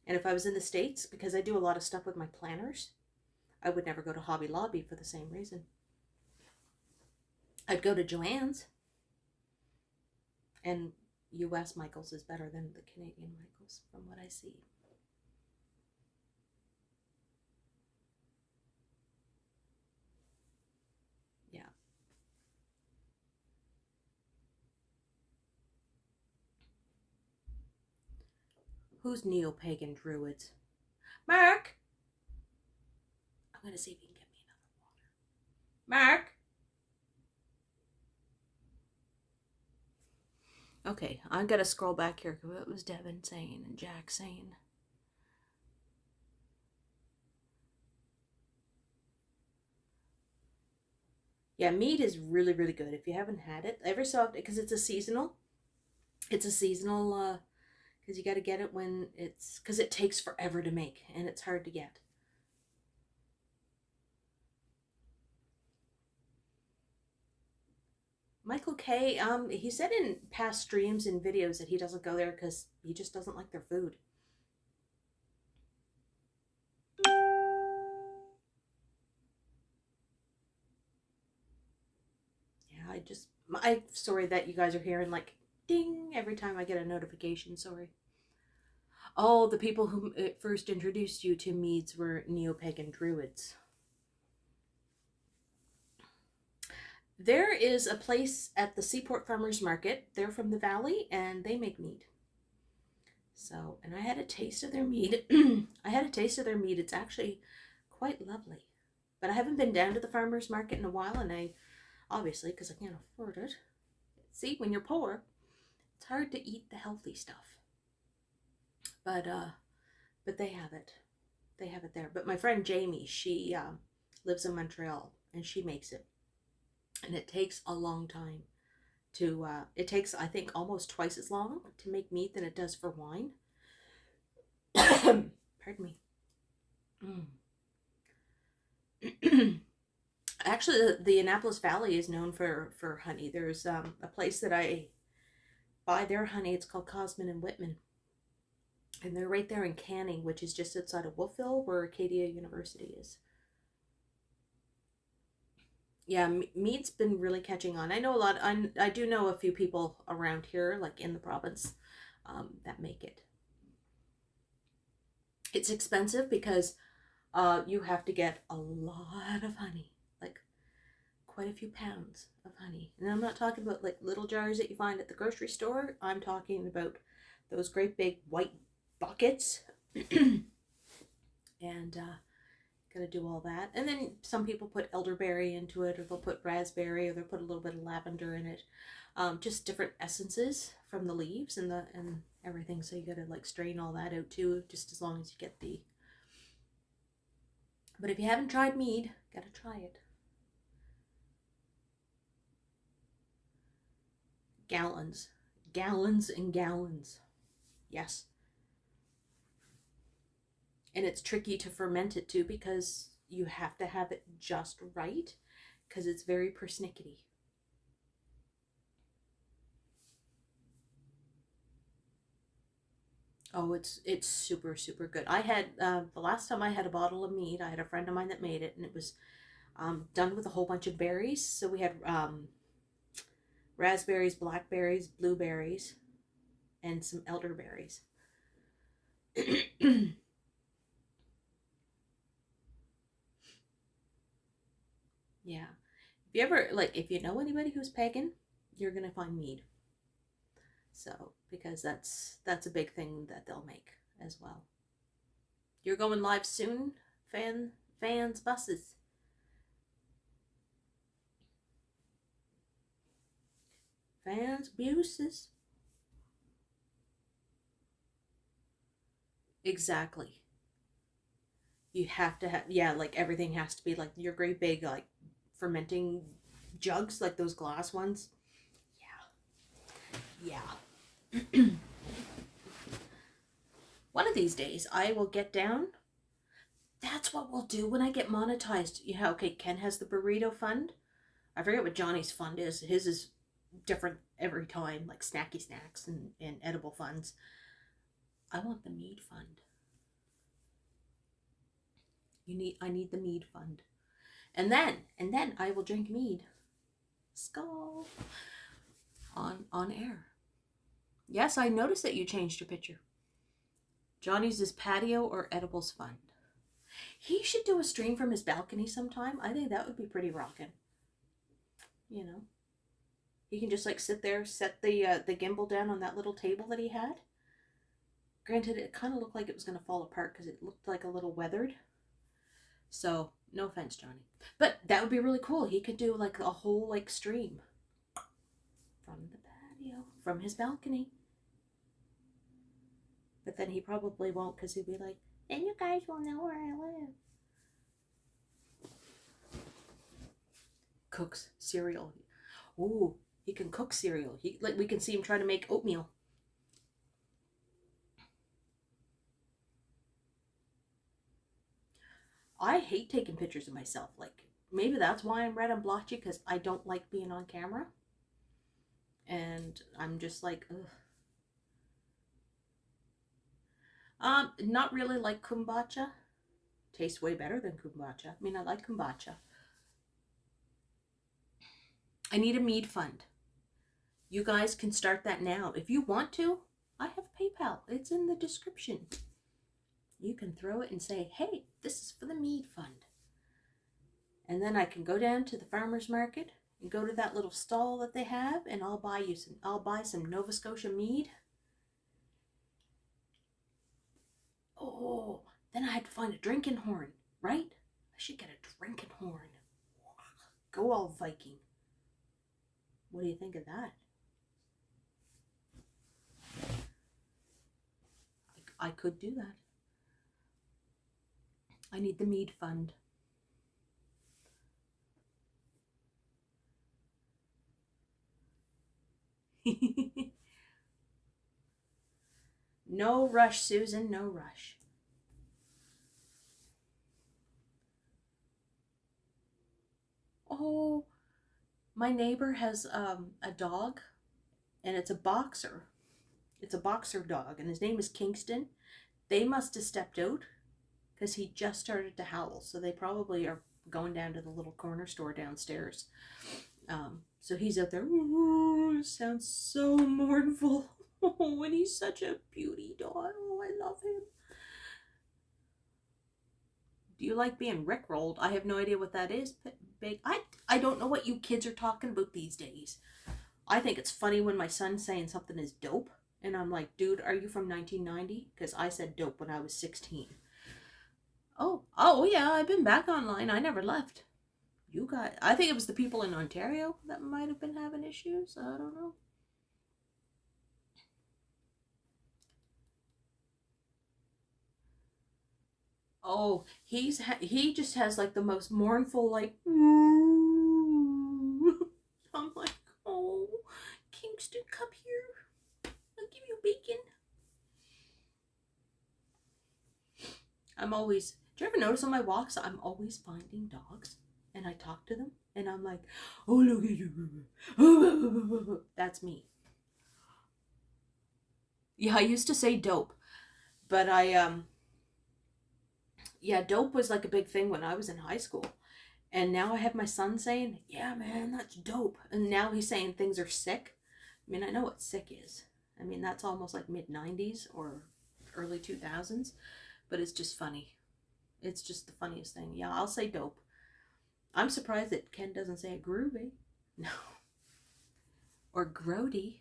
A: And if I was in the States, because I do a lot of stuff with my planners, I would never go to Hobby Lobby for the same reason. I'd go to Joann's. And US Michaels is better than the Canadian Michaels, from what I see. Yeah. Who's neo-pagan druids? Mark! I'm going to see if he can get me another water. Mark! Okay, I'm going to scroll back here. What was Devin saying and Jack saying? Yeah, mead is really, really good. If you haven't had it, every so often, because it's a seasonal, because you got to get it when because it takes forever to make, and it's hard to get. Michael K, he said in past streams and videos that he doesn't go there because he just doesn't like their food. Yeah, I'm sorry that you guys are hearing like ding every time I get a notification, sorry. Oh, the people who first introduced you to meads were neo-pagan druids. There is a place at the Seaport Farmers Market. They're from the Valley, and they make mead. So, and I had a taste of their mead. It's actually quite lovely. But I haven't been down to the farmers market in a while, and obviously, because I can't afford it. See, when you're poor, it's hard to eat the healthy stuff. But they have it. They have it there. But my friend Jamie, she lives in Montreal, and she makes it. And it takes a long time to, it takes, I think, almost twice as long to make mead than it does for wine. Pardon me. Actually, the Annapolis Valley is known for honey. There's a place that I buy their honey. It's called Cosman and Whitman. And they're right there in Canning, which is just outside of Wolfville, where Acadia University is. Yeah, mead's been really catching on. I know a lot. I do know a few people around here, like in the province, that make it. It's expensive because you have to get a lot of honey, like quite a few pounds of honey. And I'm not talking about like little jars that you find at the grocery store. I'm talking about those great big white buckets. And gotta do all that. And then some people put elderberry into it, or they'll put raspberry, or they'll put a little bit of lavender in it. Just different essences from the leaves and everything. So you gotta like strain all that out too, just as long as you get the. But if you haven't tried mead, gotta try it. Gallons, gallons and gallons. Yes. And it's tricky to ferment it too, because you have to have it just right, because it's very persnickety. Oh, it's super, super good. I had, the last time I had a bottle of mead, I had a friend of mine that made it, and it was done with a whole bunch of berries. So we had raspberries, blackberries, blueberries, and some elderberries. Yeah. If you ever, like, if you know anybody who's pagan, you're going to find mead. So, because that's a big thing that they'll make as well. You're going live soon, fans, buses. Fans, buses. Exactly. You have to have, yeah, like everything has to be like your great big, like, fermenting jugs, like those glass ones. Yeah. Yeah. One of these days I will get down. That's what we'll do when I get monetized. Yeah, okay, Ken has the burrito fund. I forget what Johnny's fund is. His is different every time, like snacky snacks and edible funds. I want the mead fund. I need the mead fund. And then I will drink mead. Skull. On air. Yes, I noticed that you changed your picture. Johnny's is patio or edibles fund. He should do a stream from his balcony sometime. I think that would be pretty rockin'. You know, he can just like sit there, set the gimbal down on that little table that he had. Granted, it kind of looked like it was going to fall apart because it looked like a little weathered. So, no offense, Johnny. But that would be really cool. He could do like a whole like stream from the patio, from his balcony. But then he probably won't, because he'd be like, then you guys will know where I live. Cooks cereal. Ooh, he can cook cereal. We can see him trying to make oatmeal. I hate taking pictures of myself. Like, maybe that's why I'm red and blotchy, because I don't like being on camera. And I'm just like, ugh. Not really like kombucha. Tastes way better than kombucha. I mean, I like kombucha. I need a mead fund. You guys can start that now. If you want to, I have PayPal. It's in the description. You can throw it and say, hey, this is for the mead fund. And then I can go down to the farmer's market and go to that little stall that they have, and I'll buy some Nova Scotia mead. Oh, then I had to find a drinking horn, right? I should get a drinking horn. Go all Viking. What do you think of that? I could do that. I need the mead fund. No rush, Susan, no rush. Oh, my neighbor has a dog, and it's a boxer. It's a boxer dog, and his name is Kingston. They must have stepped out because he just started to howl. So they probably are going down to the little corner store downstairs. So he's out there. Ooh, sounds so mournful. Oh, and he's such a beauty dog. Oh, I love him. Do you like being rickrolled? I have no idea what that is. Big. I don't know what you kids are talking about these days. I think it's funny when my son's saying something is dope. And I'm like, dude, are you from 1990? Because I said dope when I was 16. Oh yeah, I've been back online. I never left. You got, I think it was the people in Ontario that might have been having issues. I don't know. Oh, he just has like the most mournful like. I'm like, oh, Kingston, come here. I'll give you bacon. Do you ever notice on my walks, I'm always finding dogs and I talk to them and I'm like, oh, look at you. That's me. Yeah, I used to say dope, but yeah, dope was like a big thing when I was in high school. And now I have my son saying, yeah, man, that's dope. And now he's saying things are sick. I mean, I know what sick is. I mean, that's almost like mid-90s or early 2000s. But it's just funny. It's just the funniest thing. Yeah, I'll say dope. I'm surprised that Ken doesn't say groovy. No. Or grody.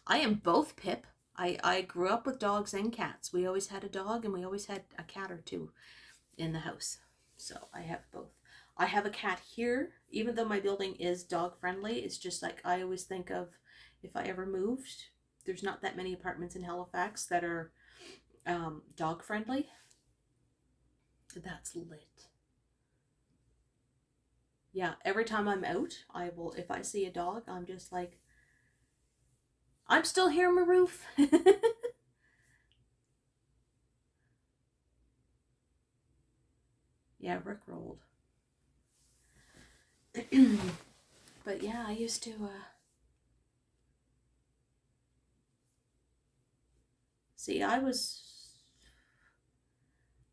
A: I am both, Pip. I grew up with dogs and cats. We always had a dog and we always had a cat or two in the house. So I have both. I have a cat here. Even though my building is dog friendly, it's just like I always think of if I ever moved. There's not that many apartments in Halifax that are dog friendly. That's lit. Yeah, every time I'm out, if I see a dog, I'm just like, I'm still here, Maroof. Yeah, rickrolled. But yeah, I used to see,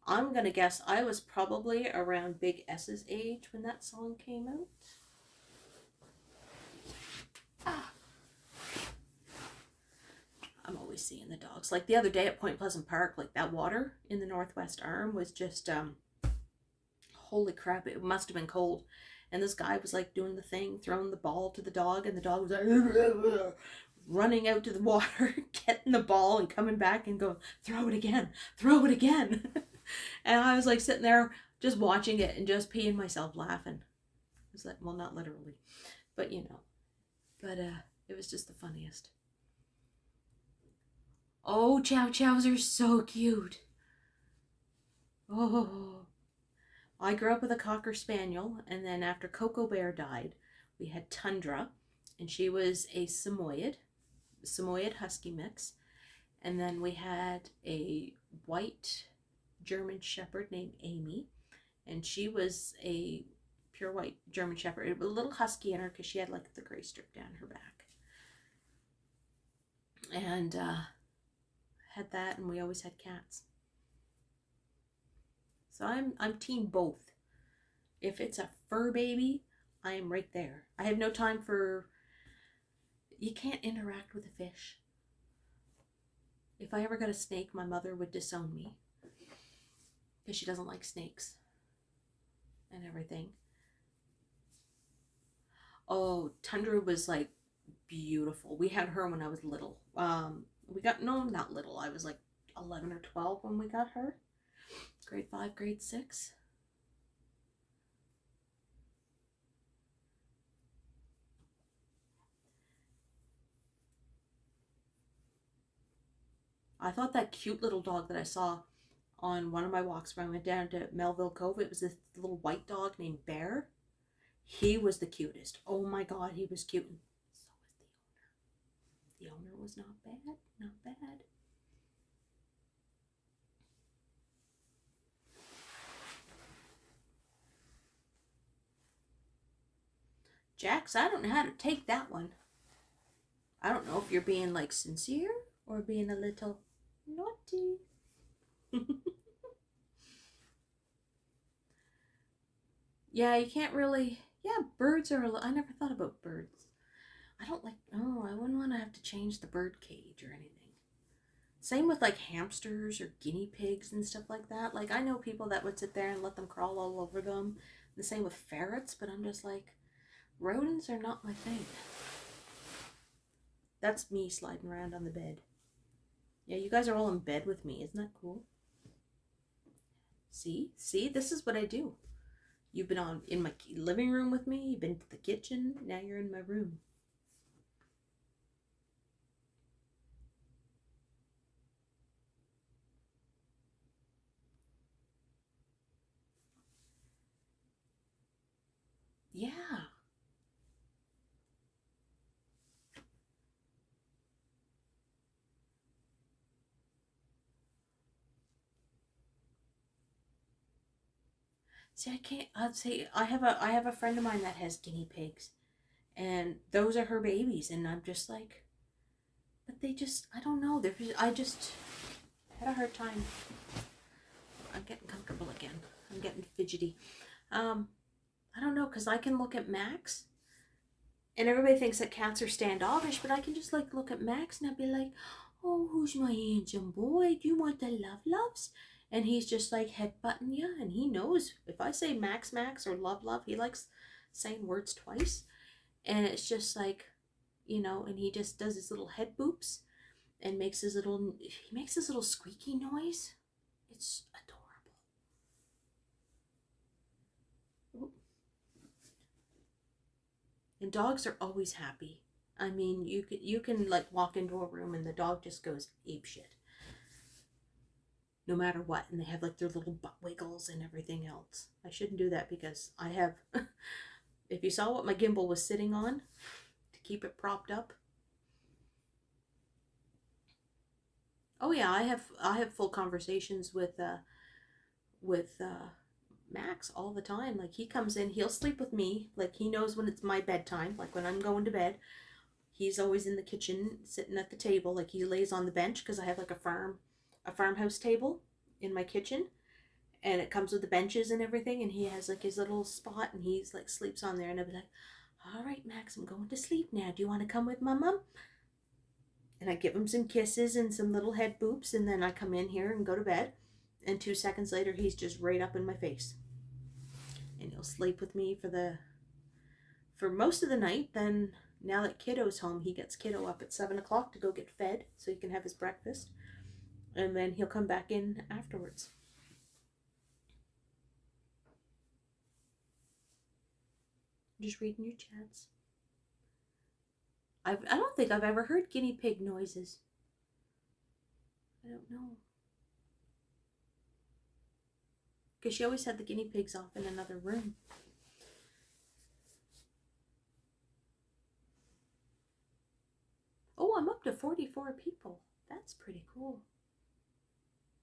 A: I'm gonna guess I was probably around Big S's age when that song came out. I'm always seeing the dogs. Like the other day at Point Pleasant Park, like that water in the Northwest Arm was just, holy crap, it must have been cold. And this guy was like doing the thing, throwing the ball to the dog, and the dog was like running out to the water, getting the ball and coming back and going, throw it again, throw it again. And I was like sitting there just watching it and just peeing myself laughing. It was like, well, not literally, but you know, but it was just the funniest. Oh, chow chows are so cute. Oh, I grew up with a Cocker Spaniel, and then after Coco Bear died, we had Tundra, and she was a Samoyed Husky mix. And then we had a white German Shepherd named Amy, and she was a pure white German Shepherd. It was a little husky in her because she had like the gray strip down her back. And had that, and we always had cats. So I'm team both. If it's a fur baby, I am right there. I have no time for, you can't interact with a fish. If I ever got a snake, my mother would disown me because she doesn't like snakes and everything. Oh, Tundra was like beautiful. We had her when I was little. No, not little. I was like 11 or 12 when we got her. Grade 5, grade 6. I thought that cute little dog that I saw on one of my walks when I went down to Melville Cove, it was this little white dog named Bear. He was the cutest. Oh my God, he was cute. So was the owner. The owner was not bad, not bad. Jax, I don't know how to take that one. I don't know if you're being like sincere or being a little naughty. Yeah, you can't really, yeah, birds are, I never thought about birds. I don't like, oh, I wouldn't want to have to change the bird cage or anything. Same with like hamsters or guinea pigs and stuff like that. Like I know people that would sit there and let them crawl all over them. The same with ferrets, but I'm just like, rodents are not my thing. That's me sliding around on the bed. Yeah, you guys are all in bed with me. Isn't that cool? See? See? This is what I do. You've been in my living room with me. You've been to the kitchen. Now you're in my room. Yeah. See, I can't. I'd say I have a friend of mine that has guinea pigs, and those are her babies, and I'm just like, but they just, I don't know. I just had a hard time. I'm getting comfortable again. I'm getting fidgety. I don't know, because I can look at Max, and everybody thinks that cats are standoffish, but I can just like look at Max and I'd be like, oh, who's my handsome boy? Do you want the loves? And he's just like headbutting you, and he knows if I say Max Max or love, he likes saying words twice. And it's just like, you know, and he just does his little head boops and makes his little squeaky noise. It's adorable. And dogs are always happy. I mean, you can like walk into a room and the dog just goes apeshit. No matter what, and they have like their little butt wiggles and everything else. I shouldn't do that because I have, if you saw what my gimbal was sitting on to keep it propped up. Oh yeah, I have full conversations with Max all the time. Like he comes in, he'll sleep with me. Like he knows when it's my bedtime. Like when I'm going to bed, he's always in the kitchen sitting at the table. Like he lays on the bench because I have like a farmhouse table in my kitchen, and it comes with the benches and everything, and he has like his little spot, and he's like sleeps on there, and I'll be like, all right, Max, I'm going to sleep now. Do you want to come with my mom? And I give him some kisses and some little head boops, and then I come in here and go to bed, and 2 seconds later he's just right up in my face, and he'll sleep with me for most of the night. Then now that Kiddo's home, he gets Kiddo up at 7 o'clock to go get fed so he can have his breakfast, and then he'll come back in afterwards. Just reading your chats. I don't think I've ever heard guinea pig noises. I don't know. Because she always had the guinea pigs off in another room. Oh, I'm up to 44 people. That's pretty cool.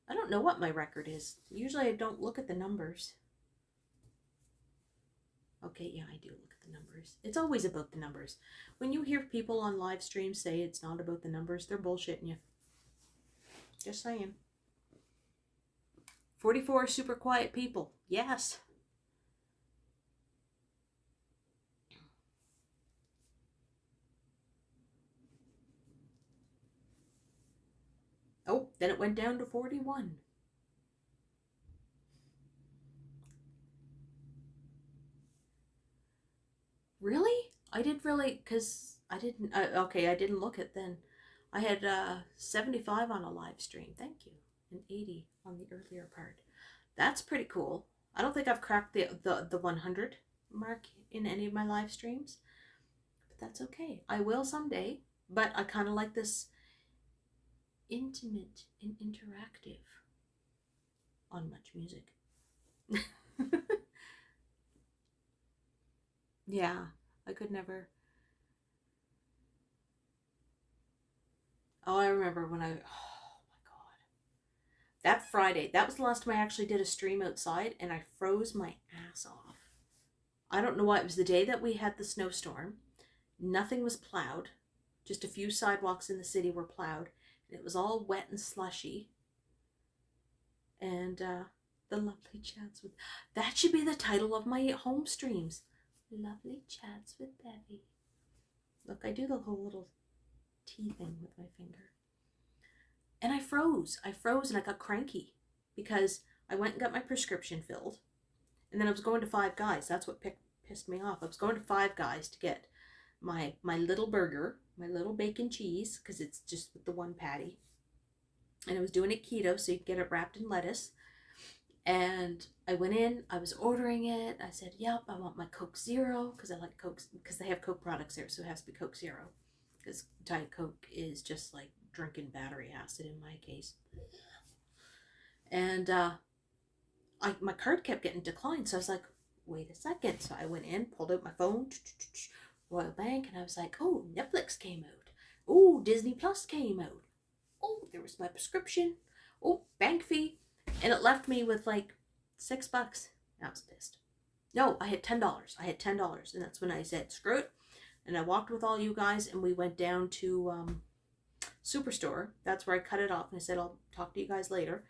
A: I don't know what my record is. Usually I don't look at the numbers. Okay, yeah, I do look at the numbers. It's always about the numbers. When you hear people on live stream say it's not about the numbers, they're bullshitting you. Just saying. 44 super quiet people. Yes. Oh, then it went down to 41. Really? I didn't really, because I didn't, okay, I didn't look at then. I had 75 on a live stream, thank you, and 80 on the earlier part. That's pretty cool. I don't think I've cracked the 100 mark in any of my live streams, but that's okay. I will someday, but I kind of like this intimate and interactive on Much Music. Yeah, I could never. Oh, I remember when oh my God. That Friday, that was the last time I actually did a stream outside, and I froze my ass off. I don't know why. It was the day that we had the snowstorm. Nothing was plowed. Just a few sidewalks in the city were plowed. It was all wet and slushy. And the lovely chats with... That should be the title of my home streams. Lovely chats with Bevy. Look, I do the whole little tea thing with my finger. And I froze. I froze and I got cranky because I went and got my prescription filled. And then I was going to Five Guys. That's what pissed me off. I was going to Five Guys to get my little burger, my little bacon cheese, because it's just with the one patty. And I was doing it keto, so you can get it wrapped in lettuce. And I went in, I was ordering it. I said, yep, I want my Coke Zero, because I like Coke, because they have Coke products there, so it has to be Coke Zero. Because Diet Coke is just like drinking battery acid in my case. And my card kept getting declined, so I was like, wait a second. So I went in, pulled out my phone, Royal Bank, and I was like, oh, Netflix came out. Oh, Disney Plus came out. Oh, there was my prescription. Oh, bank fee. And it left me with like $6. I was pissed. No, I had $10. I had $10. And that's when I said, screw it. And I walked with all you guys and we went down to Superstore. That's where I cut it off. And I said, I'll talk to you guys later.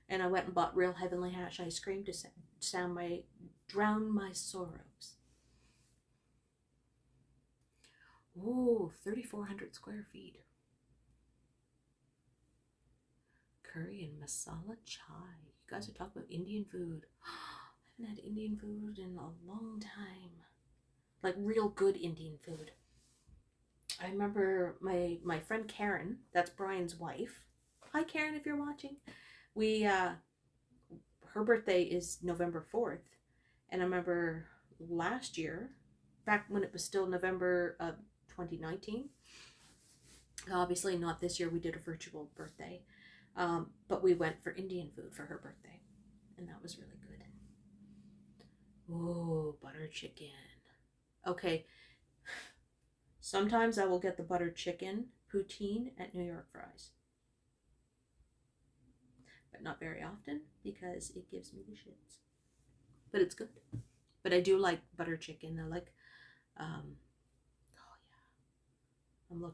A: And I went and bought Real Heavenly Hash ice cream to drown my sorrows. Ooh, 3,400 square feet. Curry and masala chai. You guys are talking about Indian food. I haven't had Indian food in a long time. Like real good Indian food. I remember my friend Karen, that's Brian's wife. Hi Karen, if you're watching. We, her birthday is November 4th. And I remember last year, back when it was still November of 2019. Obviously not this year, we did a virtual birthday. But we went for Indian food for her birthday. And that was really good. Oh, butter chicken. Okay. Sometimes I will get the butter chicken poutine at New York Fries. But not very often because it gives me the shits. But it's good. But I do like butter chicken. I like, oh yeah.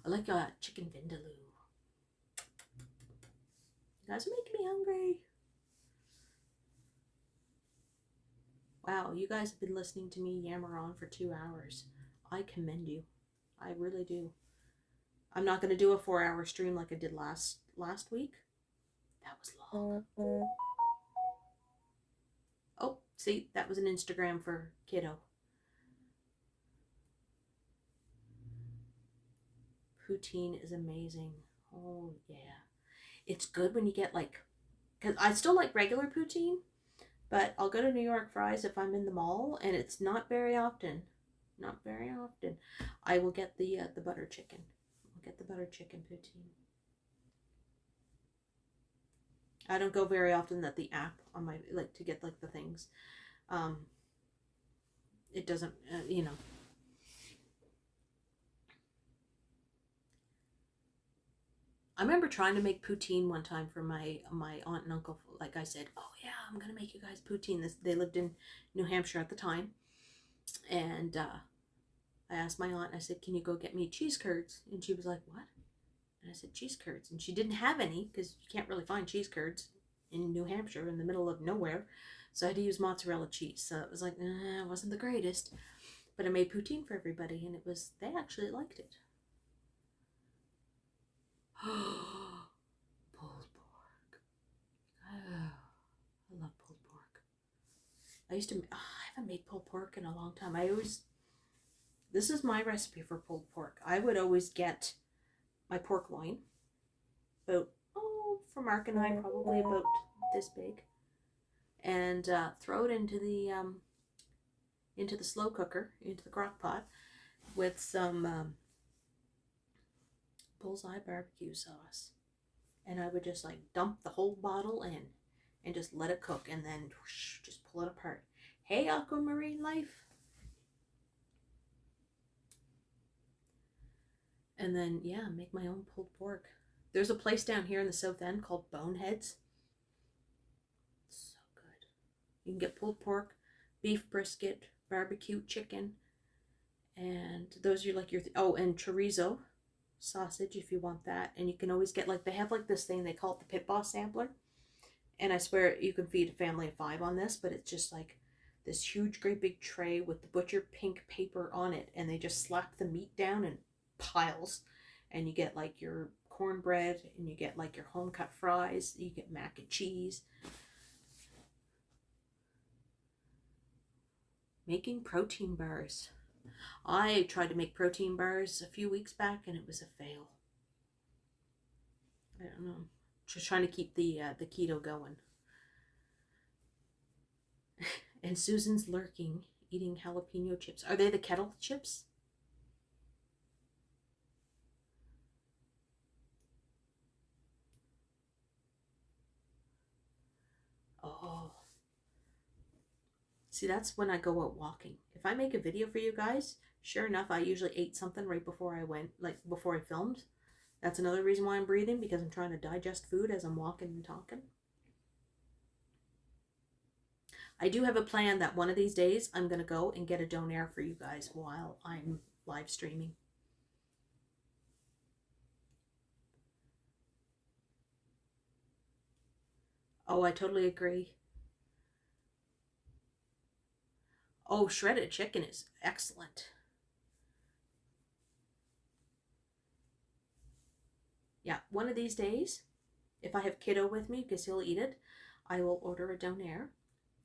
A: I like chicken vindaloo. You guys are making me hungry. Wow, you guys have been listening to me yammer on for 2 hours. I commend you. I really do. I'm not going to do a 4-hour stream like I did last week. That was long. Oh, see, that was an Instagram for kiddo. Poutine is amazing. Oh, yeah. It's good when you get like, because I still like regular poutine, but I'll go to New York Fries if I'm in the mall, and it's not very often. Not very often. I will get the butter chicken. I'll get the butter chicken poutine. I don't go very often that the app on my, like, to get like the things. It doesn't, you know. I remember trying to make poutine one time for my aunt and uncle. Like I said, oh yeah, I'm going to make you guys poutine. They lived in New Hampshire at the time. And I asked my aunt, I said, can you go get me cheese curds? And she was like, what? And I said, cheese curds. And she didn't have any because you can't really find cheese curds in New Hampshire in the middle of nowhere. So I had to use mozzarella cheese. So it was like, it wasn't the greatest. But I made poutine for everybody and they actually liked it. Pulled pork. Oh, I love pulled pork. I haven't made pulled pork in a long time. This is my recipe for pulled pork. I would always get my pork loin, for Mark and I, probably about this big, and throw it into the slow cooker, into the crock pot, with some bullseye barbecue sauce, and I would just like dump the whole bottle in and just let it cook, and then whoosh, just pull it apart. Hey, aquamarine life. And then, yeah, make my own pulled pork. There's a place down here in the South End called Boneheads. So good. You can get pulled pork, beef brisket, barbecue chicken, and those are like your, and chorizo. sausage if you want that. And you can always get, like, they have like this thing, they call it the Pit Boss sampler. And I swear you can feed a family of 5 on this, but it's just like this huge, great big tray with the butcher pink paper on it. And they just slap the meat down in piles. And you get like your cornbread, and you get like your home cut fries, you get mac and cheese. Making protein bars. I tried to make protein bars a few weeks back and it was a fail. I don't know. Just trying to keep the keto going. And Susan's lurking, eating jalapeno chips. Are they the kettle chips? Oh. See, that's when I go out walking. If I make a video for you guys, sure enough, I usually ate something right before I went, like before I filmed. That's another reason why I'm breathing, because I'm trying to digest food as I'm walking and talking. I do have a plan that one of these days I'm going to go and get a donaire for you guys while I'm live streaming. Oh, I totally agree. Oh, shredded chicken is excellent. Yeah, one of these days, if I have kiddo with me, because he'll eat it, I will order a donaire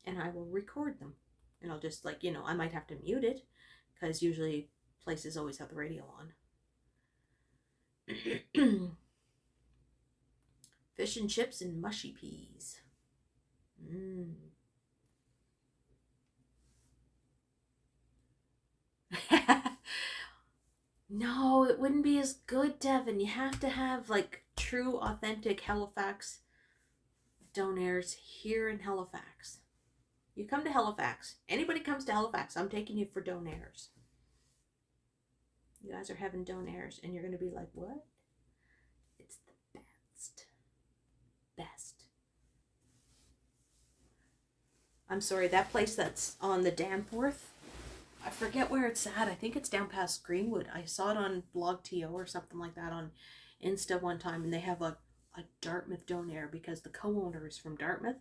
A: and I will record them. And I'll just, like, you know, I might have to mute it because usually places always have the radio on. Fish and chips and mushy peas. No, it wouldn't be as good, Devin. You have to have like true, authentic Halifax donaires here in Halifax. You come to Halifax. Anybody comes to Halifax, I'm taking you for donaires. You guys are having donaires and you're going to be like, what? It's the best. Best. I'm sorry, that place that's on the Danforth, I forget where it's at. I think it's down past Greenwood. I saw it on BlogTO or something like that on Insta one time, and they have a Dartmouth donaire because the co-owner is from Dartmouth.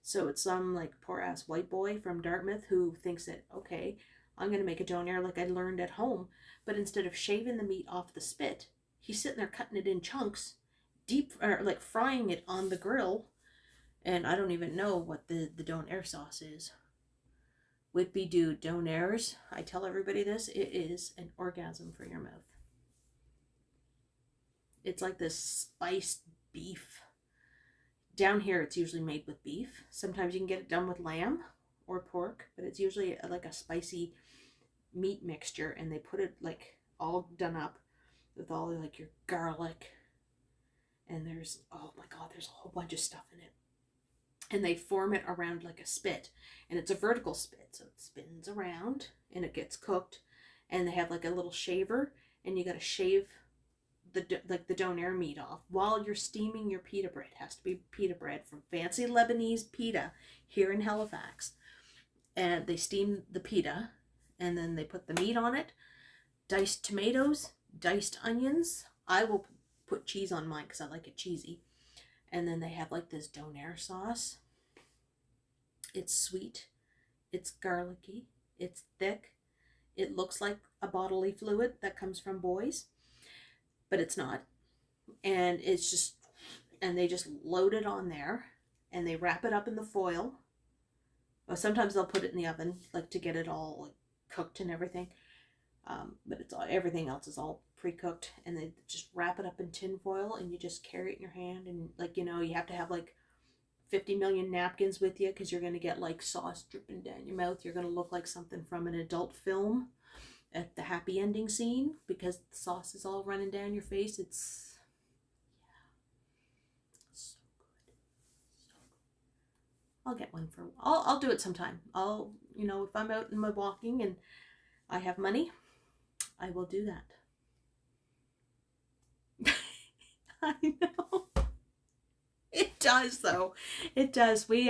A: So it's some like poor ass white boy from Dartmouth who thinks that, okay, I'm going to make a donaire like I learned at home. But instead of shaving the meat off the spit, he's sitting there cutting it in chunks, like frying it on the grill. And I don't even know what the donaire sauce is. Whitby do donaires. I tell everybody this. It is an orgasm for your mouth. It's like this spiced beef. Down here, it's usually made with beef. Sometimes you can get it done with lamb or pork, but it's usually like a spicy meat mixture, and they put it like all done up with all like your garlic, and there's, oh my god, there's a whole bunch of stuff in it. And they form it around like a spit, and it's a vertical spit, so it spins around and it gets cooked. And they have like a little shaver, and you got to shave the donaire meat off while you're steaming your pita bread. It has to be pita bread from fancy Lebanese pita here in Halifax. And they steam the pita, and then they put the meat on it, diced tomatoes, diced onions. I will put cheese on mine because I like it cheesy. And then they have like this donaire sauce. It's sweet. It's garlicky. It's thick. It looks like a bodily fluid that comes from boys, but it's not. And it's just, and they just load it on there, and they wrap it up in the foil. Well, sometimes they'll put it in the oven, like to get it all like cooked and everything. But it's all, everything else is all pre-cooked, and they just wrap it up in tin foil, and you just carry it in your hand. And like, you know, you have to have like 50 million napkins with you because you're going to get like sauce dripping down your mouth. You're going to look like something from an adult film at the happy ending scene because the sauce is all running down your face. It's, yeah, so good. So good. I'll get one for, I'll do it sometime. I'll, you know, if I'm out in my walking and I have money, I will do that. I know. It does though. It does. We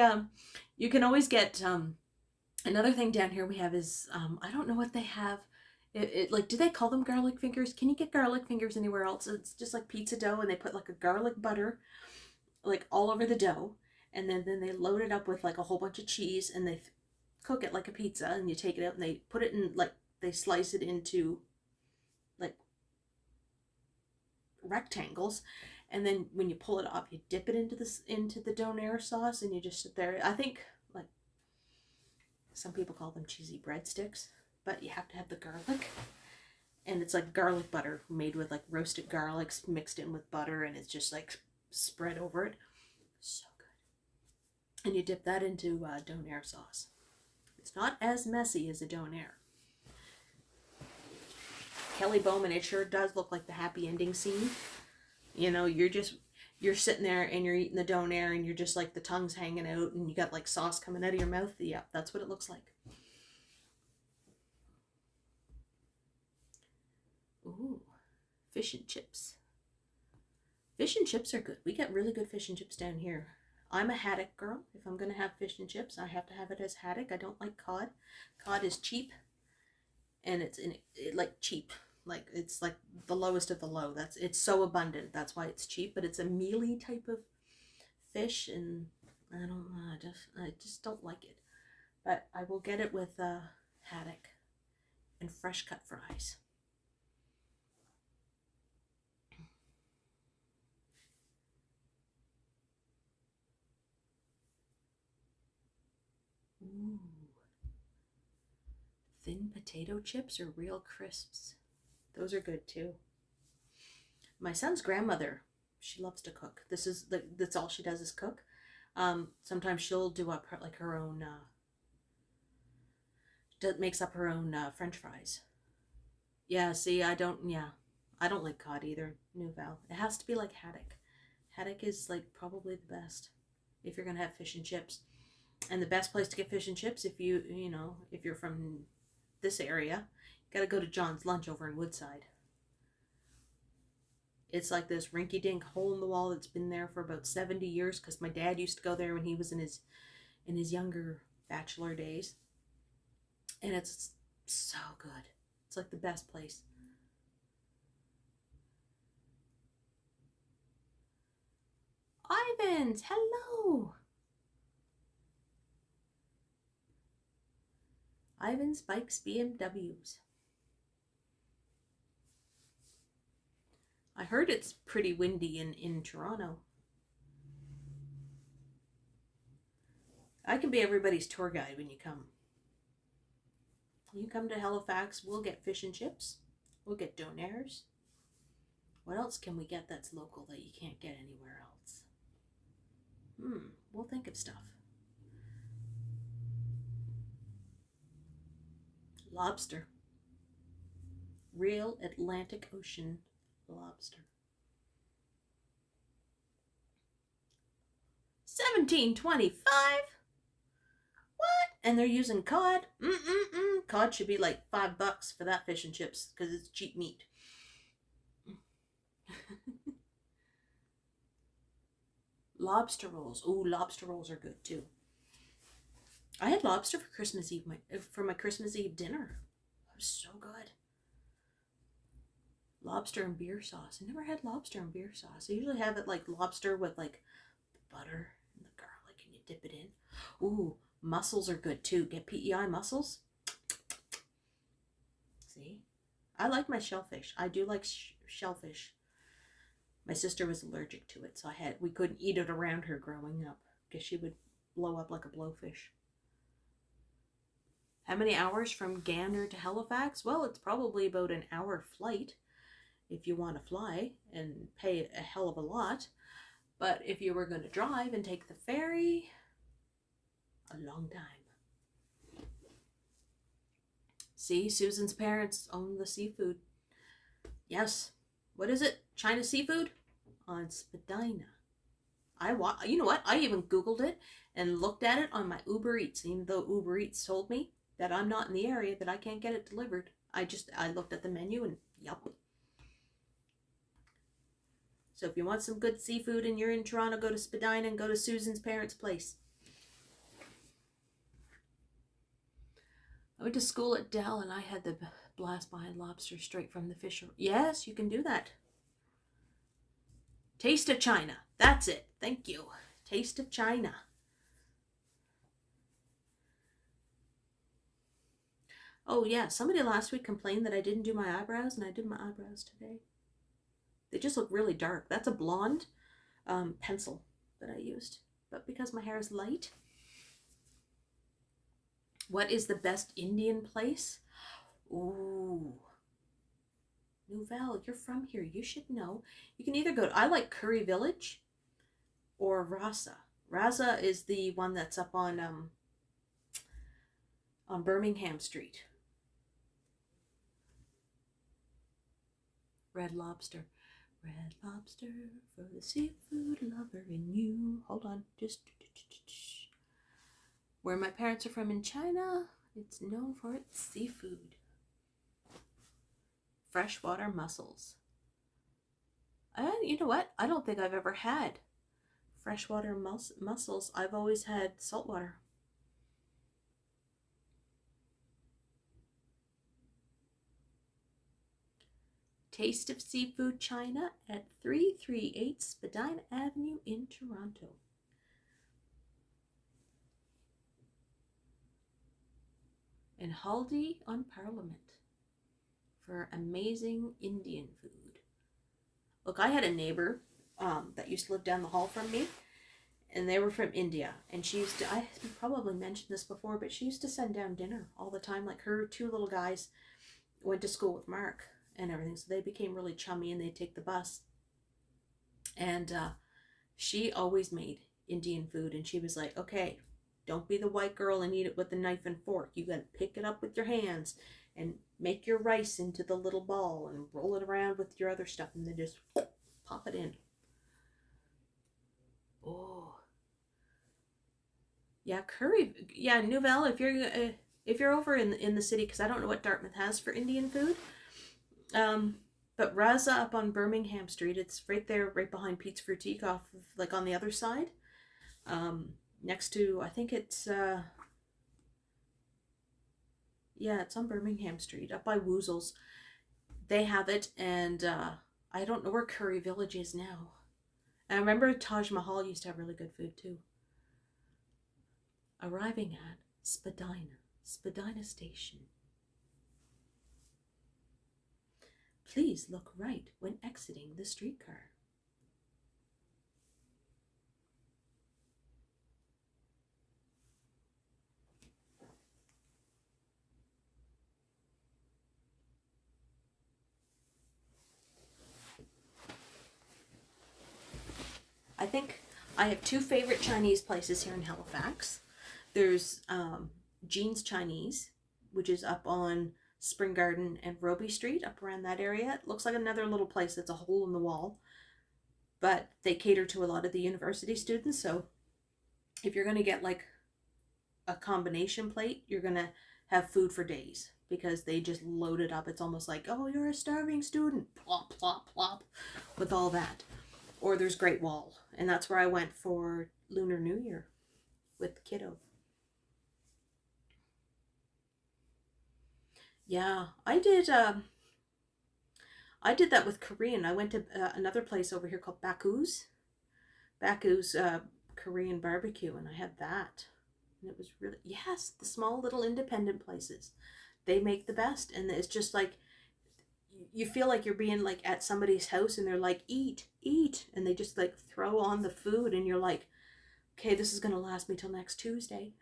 A: you can always get another thing down here we have is I don't know what they have Like, do they call them garlic fingers? Can you get garlic fingers anywhere else? It's just like pizza dough, and they put like a garlic butter like all over the dough, and then they load it up with like a whole bunch of cheese, and they cook it like a pizza, and you take it out and they put it in, like, they slice it into like rectangles, and then when you pull it off, you dip it into the donair sauce, and you just sit there. I think, like, some people call them cheesy breadsticks, but you have to have the garlic, and it's like garlic butter made with like roasted garlics mixed in with butter, and it's just like spread over it. So good. And you dip that into donair sauce. It's not as messy as a donair. Kelly Bowman, it sure does look like the happy ending scene. You know, you're sitting there and you're eating the donair, and you're just like, the tongue's hanging out, and you got like sauce coming out of your mouth. Yeah, that's what it looks like. Ooh, fish and chips. Fish and chips are good. We get really good fish and chips down here. I'm a haddock girl. If I'm going to have fish and chips, I have to have it as haddock. I don't like cod. Cod is cheap, and it's like cheap. Like, it's like the lowest of the low. It's so abundant. That's why it's cheap, but it's a mealy type of fish, and I don't know. I just don't like it. But I will get it with haddock and fresh cut fries. Ooh. Thin potato chips or real crisps. Those are good too. My son's grandmother, she loves to cook. That's all she does is cook. Sometimes she'll do up her own, makes up her own French fries. Yeah, see, I don't like cod either, Val. It has to be like haddock. Haddock is like probably the best if you're gonna have fish and chips. And the best place to get fish and chips, if you're from this area, you gotta go to John's Lunch over in Woodside. It's like this rinky-dink hole in the wall that's been there for about 70 years, because my dad used to go there when he was in his younger bachelor days. And it's so good. It's like the best place. Ivans, hello! Ivan's Bikes BMWs. I heard it's pretty windy in Toronto. I can be everybody's tour guide when you come. You come to Halifax, we'll get fish and chips. We'll get donairs. What else can we get that's local that you can't get anywhere else? We'll think of stuff. Lobster. Real Atlantic Ocean lobster. $17.25. What? And they're using cod? Cod should be like $5 for that fish and chips, because it's cheap meat. Lobster rolls. Ooh, lobster rolls are good too. I had lobster for Christmas Eve, for my Christmas Eve dinner. It was so good. Lobster and beer sauce. I never had lobster and beer sauce. I usually have it like lobster with like butter and the garlic, and you dip it in. Ooh, mussels are good too. Get PEI mussels. See? I like my shellfish. I do like shellfish. My sister was allergic to it, so we couldn't eat it around her growing up, because she would blow up like a blowfish. How many hours from Gander to Halifax? Well, it's probably about an hour flight if you want to fly and pay a hell of a lot. But if you were going to drive and take the ferry, a long time. See, Susan's parents own the seafood. Yes. What is it? China seafood? On Spadina. You know what? I even Googled it and looked at it on my Uber Eats, even though Uber Eats told me that I'm not in the area, that I can't get it delivered. I looked at the menu and yup. So if you want some good seafood and you're in Toronto, go to Spadina and go to Susan's parents' place. I went to school at Dell and I had the blast behind lobster straight from the fisher. Yes, you can do that. Taste of China. That's it. Thank you. Taste of China. Oh yeah, somebody last week complained that I didn't do my eyebrows, and I did my eyebrows today. They just look really dark. That's a blonde pencil that I used. But because my hair is light. What is the best Indian place? Ooh. Nouvelle, you're from here. You should know. You can either go to, I like Curry Village or Rasa. Rasa is the one that's up on Birmingham Street. Red Lobster. Red Lobster for the seafood lover in you. Hold on. Just. Where my parents are from in China, it's known for its seafood. Freshwater mussels. You know what? I don't think I've ever had freshwater mussels. I've always had saltwater. Taste of Seafood China at 338 Spadina Avenue in Toronto. And Haldi on Parliament for amazing Indian food. Look, I had a neighbor that used to live down the hall from me, and they were from India. And she used to, I probably mentioned this before, but she used to send down dinner all the time. Like her two little guys went to school with Mark and everything, so they became really chummy, and they'd take the bus. And she always made Indian food, and she was like, okay, don't be the white girl and eat it with a knife and fork. You gotta pick it up with your hands and make your rice into the little ball and roll it around with your other stuff, and then just pop it in. Oh, yeah, curry. Yeah, Nouvelle. If you're over in the city, because I don't know what Dartmouth has for Indian food. But Raza up on Birmingham Street, it's right there, right behind Pete's Boutique, off of, like on the other side. Next to, I think it's, yeah, it's on Birmingham Street, up by Woozles. They have it, and I don't know where Curry Village is now. And I remember Taj Mahal used to have really good food too. Arriving at Spadina Station. Please look right when exiting the streetcar. I think I have two favorite Chinese places here in Halifax. There's Jean's Chinese, which is up on Spring Garden and Roby Street, up around that area. It looks like another little place that's a hole in the wall, but they cater to a lot of the university students. So if you're going to get like a combination plate, you're going to have food for days, because they just load it up. It's almost like, oh, you're a starving student, plop, plop, plop, with all that. Or there's Great Wall, and that's where I went for Lunar New Year with kiddo. Yeah, I did that with Korean. I went to another place over here called Baku's Korean barbecue, and I had that. And it was really, yes, the small little independent places. They make the best, and it's just like, you feel like you're being like at somebody's house, and they're like, eat, eat, and they just like throw on the food, and you're like, okay, this is going to last me till next Tuesday.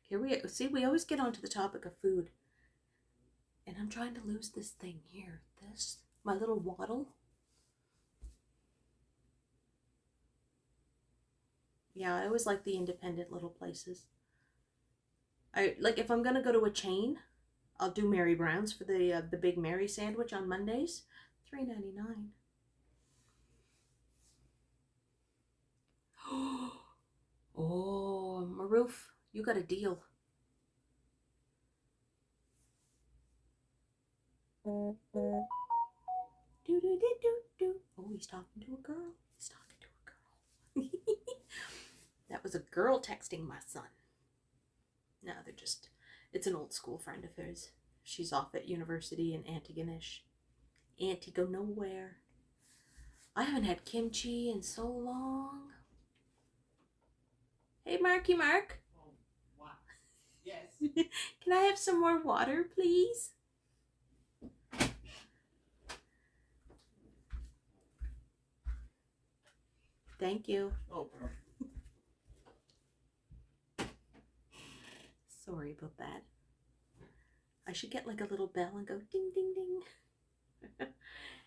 A: Here we always get onto the topic of food, and I'm trying to lose this thing here. My little waddle. Yeah, I always like the independent little places. I like, if I'm gonna go to a chain, I'll do Mary Brown's for the Big Mary sandwich on Mondays, $3.99. Oh, Maroof, you got a deal. Do do do do do. Oh, he's talking to a girl. He's talking to a girl. That was a girl texting my son. No, they're just, it's an old school friend of hers. She's off at university in Antigonish. Antigo nowhere. I haven't had kimchi in so long. Hey, Marky Mark.
B: Oh, wow. Yes.
A: Can I have some more water, please? Thank you.
B: Oh, perfect.
A: Sorry about that. I should get like a little bell and go ding, ding, ding.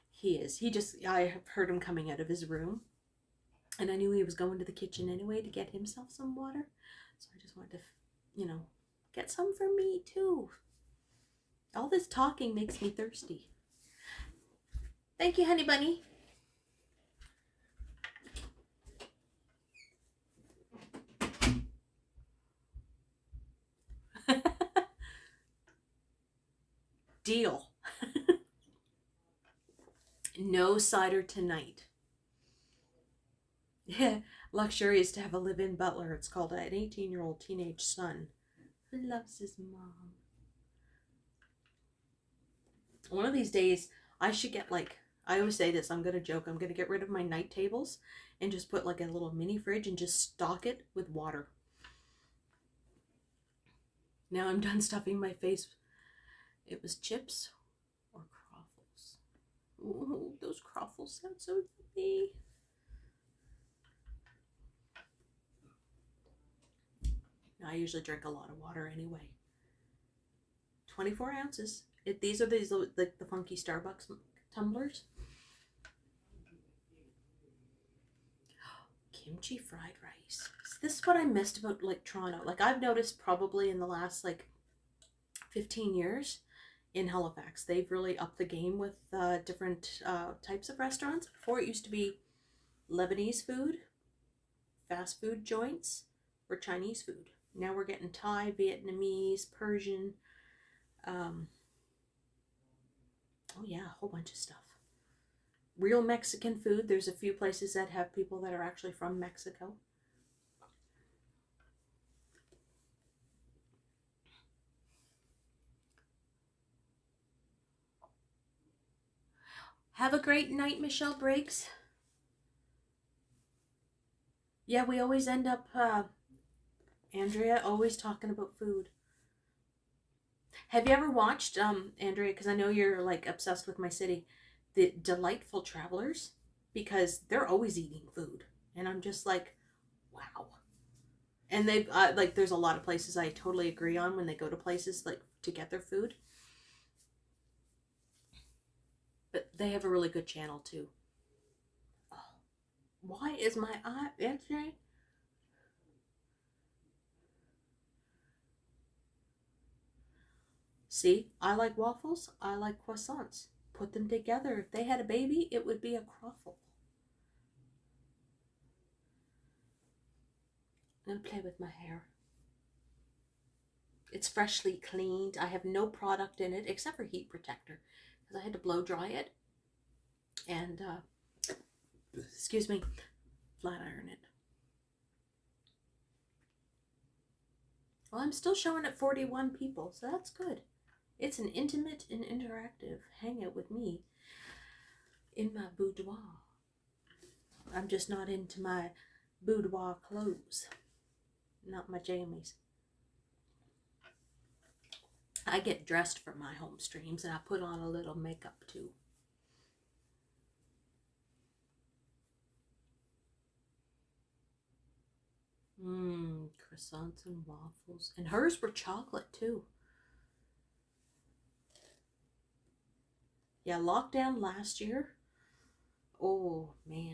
A: He is. I have heard him coming out of his room. And I knew he was going to the kitchen anyway to get himself some water. So I just wanted to, you know, get some for me too. All this talking makes me thirsty. Thank you, honey bunny. Deal. No cider tonight. Yeah, luxurious to have a live-in butler. It's called an 18-year-old teenage son who loves his mom. One of these days, I should get like, I always say this, I'm going to joke, I'm going to get rid of my night tables and just put like a little mini fridge and just stock it with water. Now I'm done stuffing my face. It was chips or croffles. Ooh, those croffles sound so yummy. I usually drink a lot of water anyway. 24 ounces. These are like the funky Starbucks tumblers. Kimchi fried rice. So this is what I missed about like Toronto. Like I've noticed probably in the last like 15 years in Halifax, they've really upped the game with different types of restaurants. Before it used to be Lebanese food, fast food joints, or Chinese food. Now we're getting Thai, Vietnamese, Persian. Oh yeah, a whole bunch of stuff. Real Mexican food. There's a few places that have people that are actually from Mexico. Have a great night, Michelle Briggs. Yeah, we always end up, Andrea, always talking about food. Have you ever watched, Andrea, because I know you're like obsessed with my city, the Delightful Travelers? Because they're always eating food. And I'm just like, wow. And they've, like, there's a lot of places I totally agree on when they go to places, like, to get their food. But they have a really good channel, too. Oh, why is my eye, Andrea? See, I like waffles, I like croissants. Put them together. If they had a baby, it would be a croffle. I'm gonna play with my hair. It's freshly cleaned. I have no product in it except for heat protector because I had to blow dry it and, excuse me, flat iron it. Well, I'm still showing at 41 people, so that's good. It's an intimate and interactive hangout with me in my boudoir. I'm just not into my boudoir clothes. Not my jammies. I get dressed for my home streams and I put on a little makeup too. Croissants and waffles. And hers were chocolate too. Yeah, lockdown last year. Oh, man.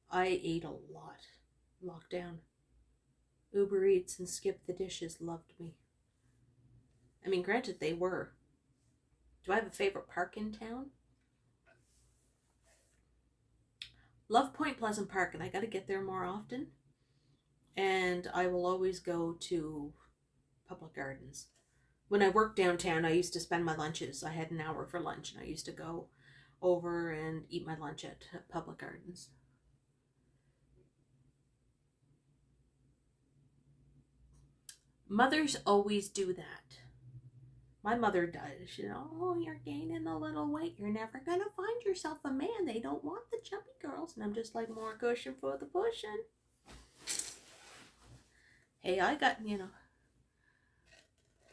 A: I ate a lot. Lockdown. Uber Eats and Skip the Dishes loved me. I mean, granted, they were. Do I have a favorite park in town? Love Point Pleasant Park, and I got to get there more often. And I will always go to Public Gardens. When I worked downtown, I used to spend my lunches. I had an hour for lunch, and I used to go over and eat my lunch at Public Gardens. Mothers always do that. My mother does. You know, oh, you're gaining a little weight. You're never going to find yourself a man. They don't want the chubby girls. And I'm just like, more cushion for the pushing. Hey, I got, you know,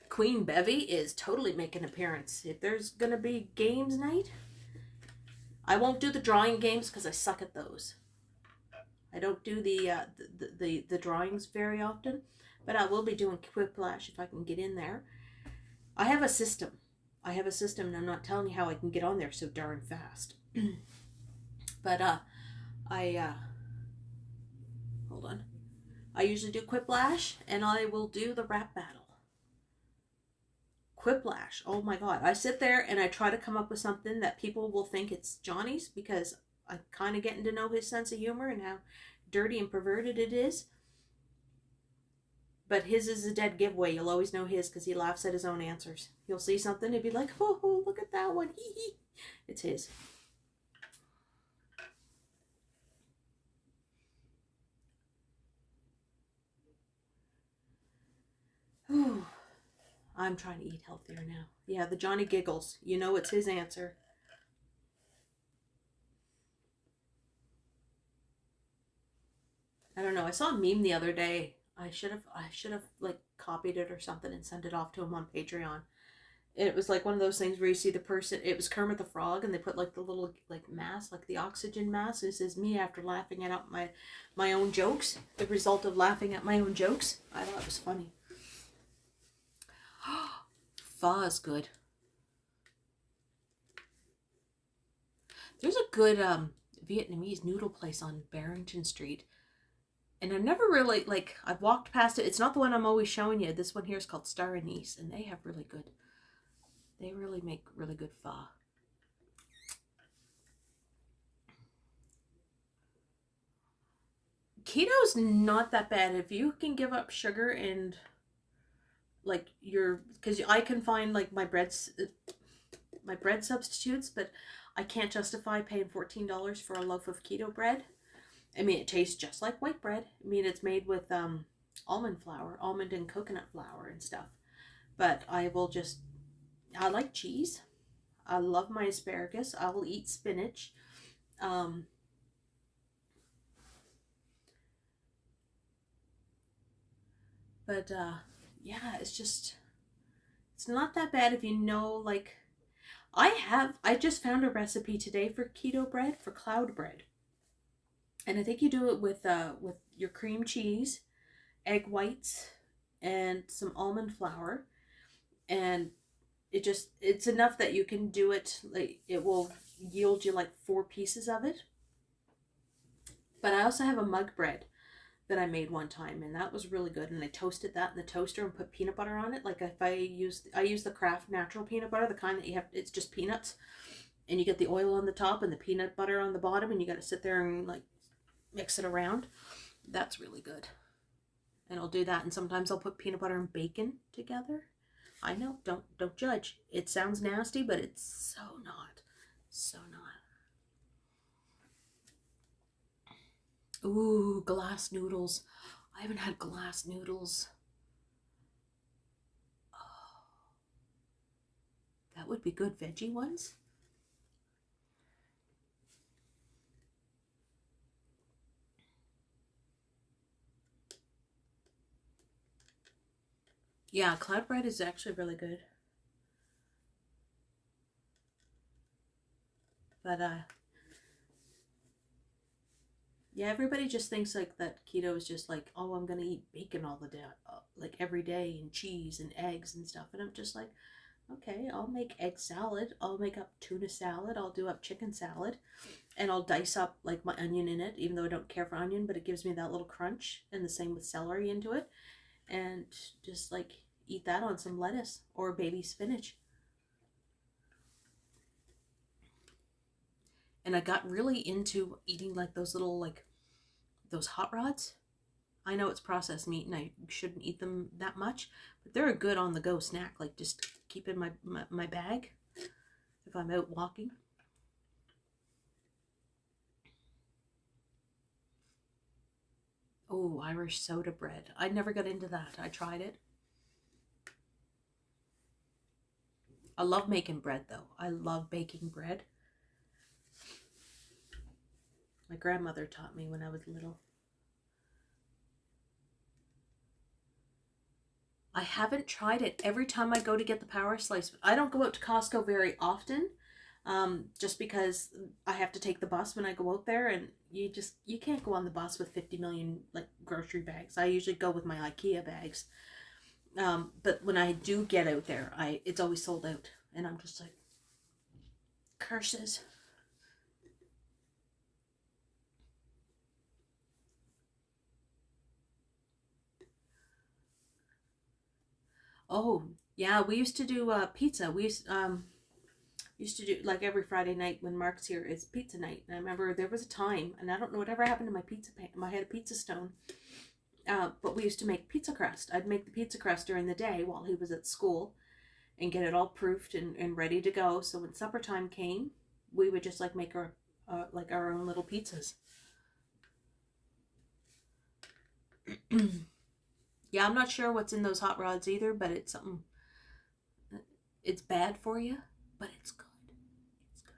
A: Queen Bevy is totally making an appearance. If there's going to be games night, I won't do the drawing games because I suck at those. I don't do the drawings very often, but I will be doing Quiplash if I can get in there. I have a system. And I'm not telling you how I can get on there so darn fast. But hold on. I usually do Quiplash, and I will do the rap battle. Quiplash, oh my god. I sit there and I try to come up with something that people will think it's Johnny's, because I'm kind of getting to know his sense of humor and how dirty and perverted it is. But his is a dead giveaway. You'll always know his because he laughs at his own answers. You'll see something and be like, oh, look at that one. Hee hee. It's his. Whew. I'm trying to eat healthier now. Yeah, the Johnny giggles. You know it's his answer. I don't know. I saw a meme the other day. I should have like copied it or something and sent it off to him on Patreon. It was like one of those things where you see the person. It was Kermit the Frog, and they put like the little like mask, like the oxygen mask. It says, "Me after laughing at my own jokes." The result of laughing at my own jokes. I thought it was funny. Pho is good. There's a good Vietnamese noodle place on Barrington Street. And I've never really, like, I've walked past it. It's not the one I'm always showing you. This one here is called Star Anise. And they have really good, they really make really good pho. Keto's not that bad. If you can give up sugar and like because I can find like my bread substitutes, but I can't justify paying $14 for a loaf of keto bread. I mean, it tastes just like white bread. I mean, it's made with almond flour, almond and coconut flour and stuff. But I like cheese. I love my asparagus. I will eat spinach. Yeah, it's not that bad if you know, like, I just found a recipe today for keto bread, for cloud bread. And I think you do it with your cream cheese, egg whites, and some almond flour. And it's enough that you can do it, like, it will yield you like 4 pieces of it. But I also have a mug bread that I made one time, and that was really good. And I toasted that in the toaster and put peanut butter on it. Like, if I use the Kraft natural peanut butter, the kind that you have, it's just peanuts, and you get the oil on the top and the peanut butter on the bottom, and you got to sit there and like mix it around. That's really good. And I'll do that, and sometimes I'll put peanut butter and bacon together. I know, don't judge. It sounds nasty, but it's so not. So not. Ooh, glass noodles. I haven't had glass noodles. Oh, that would be good. Veggie ones. Yeah, cloud bread is actually really good. But yeah, everybody just thinks like that keto is just like, oh, I'm gonna eat bacon all the day, like every day, and cheese and eggs and stuff. And I'm just like, okay, I'll make egg salad, I'll make up tuna salad, I'll do up chicken salad, and I'll dice up like my onion in it, even though I don't care for onion, but it gives me that little crunch. And the same with celery into it, and just like eat that on some lettuce or baby spinach. And I got really into eating like those little, like those hot rods. I know it's processed meat and I shouldn't eat them that much, but they're a good on the go snack. Like, just keep in my bag if I'm out walking. Oh, Irish soda bread. I never got into that. I tried it. I love making bread though. I love baking bread. My grandmother taught me when I was little. I haven't tried it. Every time I go to get the power slice, I don't go out to Costco very often, just because I have to take the bus when I go out there, and you can't go on the bus with 50 million like grocery bags. I usually go with my IKEA bags. But when I do get out there, it's always sold out, and I'm just like, curses. Oh, yeah, we used to do pizza. We used to do, like, every Friday night when Mark's here, it's pizza night. And I remember there was a time, and I don't know whatever happened to my pizza pan. I had a pizza stone. But we used to make pizza crust. I'd make the pizza crust during the day while he was at school and get it all proofed and ready to go. So when supper time came, we would just like make our own little pizzas. Yeah, I'm not sure what's in those hot rods either, but it's something, it's bad for you, but it's good. It's good.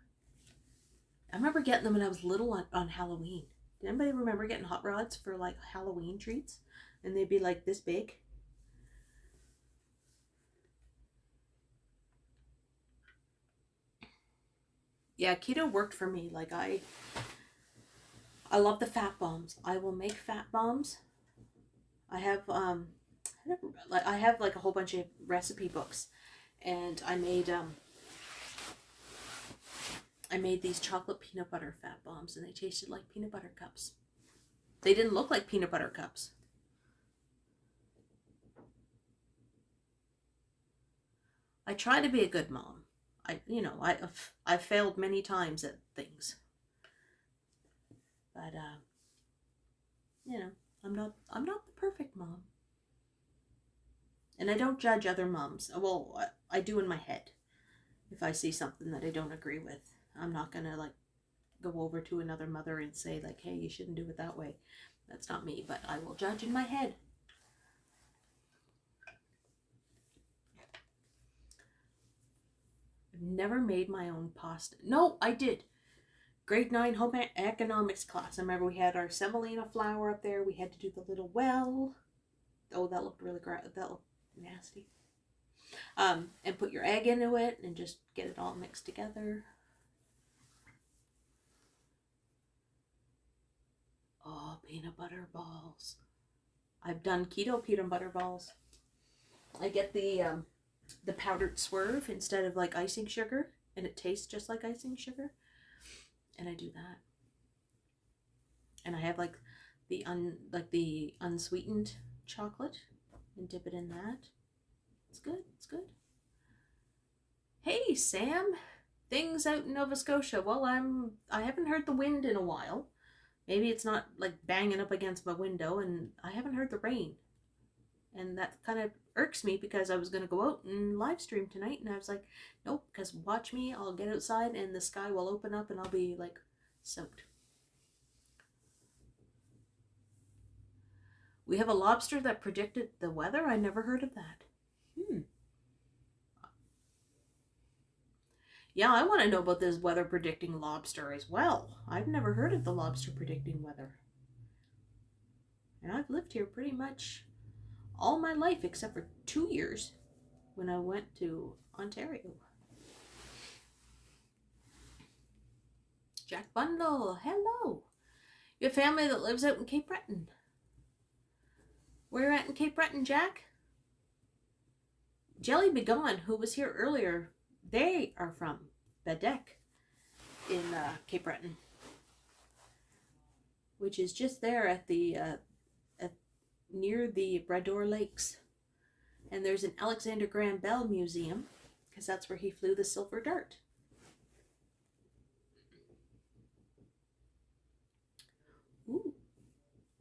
A: I remember getting them when I was little on Halloween. Did anybody remember getting hot rods for like Halloween treats? And they'd be like this big. Yeah, keto worked for me. Like I love the fat bombs. I will make fat bombs. I have like a whole bunch of recipe books, and I made these chocolate peanut butter fat bombs, and they tasted like peanut butter cups. They didn't look like peanut butter cups. I try to be a good mom. I failed many times at things, but I'm not the perfect mom, and I don't judge other moms. Well, I do in my head. If I see something that I don't agree with, I'm not gonna like go over to another mother and say like, hey, you shouldn't do it that way. That's not me, but I will judge in my head. I've never made my own pasta. No, I did. Grade 9 home economics class. I remember we had our semolina flour up there. We had to do the little well. Oh, that looked really great. That looked nasty. And put your egg into it and just get it all mixed together. Oh, peanut butter balls. I've done keto peanut butter balls. I get the powdered swerve instead of like icing sugar, and it tastes just like icing sugar. And I do that. And I have like the unsweetened chocolate and dip it in that. It's good. It's good. Hey, Sam. Things out in Nova Scotia. Well, I haven't heard the wind in a while. Maybe it's not like banging up against my window, and I haven't heard the rain. And that kind of irks me because I was going to go out and live stream tonight, and I was like, nope, because watch me, I'll get outside and the sky will open up and I'll be like soaked. We have a lobster that predicted the weather? I never heard of that. Yeah, I want to know about this weather predicting lobster as well. I've never heard of the lobster predicting weather. And I've lived here pretty much all my life except for 2 years when I went to Ontario. Jack Bundle, hello. You have family that lives out in Cape Breton. Where you at in Cape Breton, Jack? Jelly Begone, who was here earlier, they are from Bedeck in Cape Breton, which is just there at the near the Brador Lakes. And there's an Alexander Graham Bell Museum, because that's where he flew the silver dart. Ooh.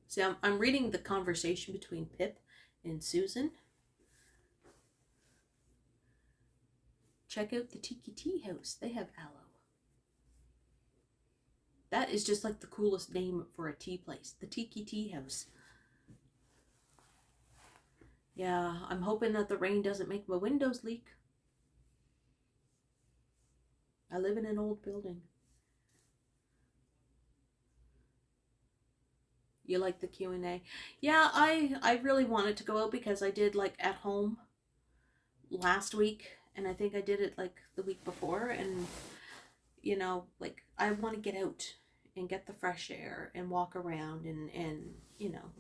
A: So I'm reading the conversation between Pip and Susan. Check out the Tiki Tea House. They have aloe. That is just like the coolest name for a tea place. The Tiki Tea House. Yeah, I'm hoping that the rain doesn't make my windows leak. I live in an old building. You like the Q&A? Yeah, I really wanted to go out because I did like at home last week, and I think I did it like the week before, and you know, like I want to get out and get the fresh air and walk around and you know,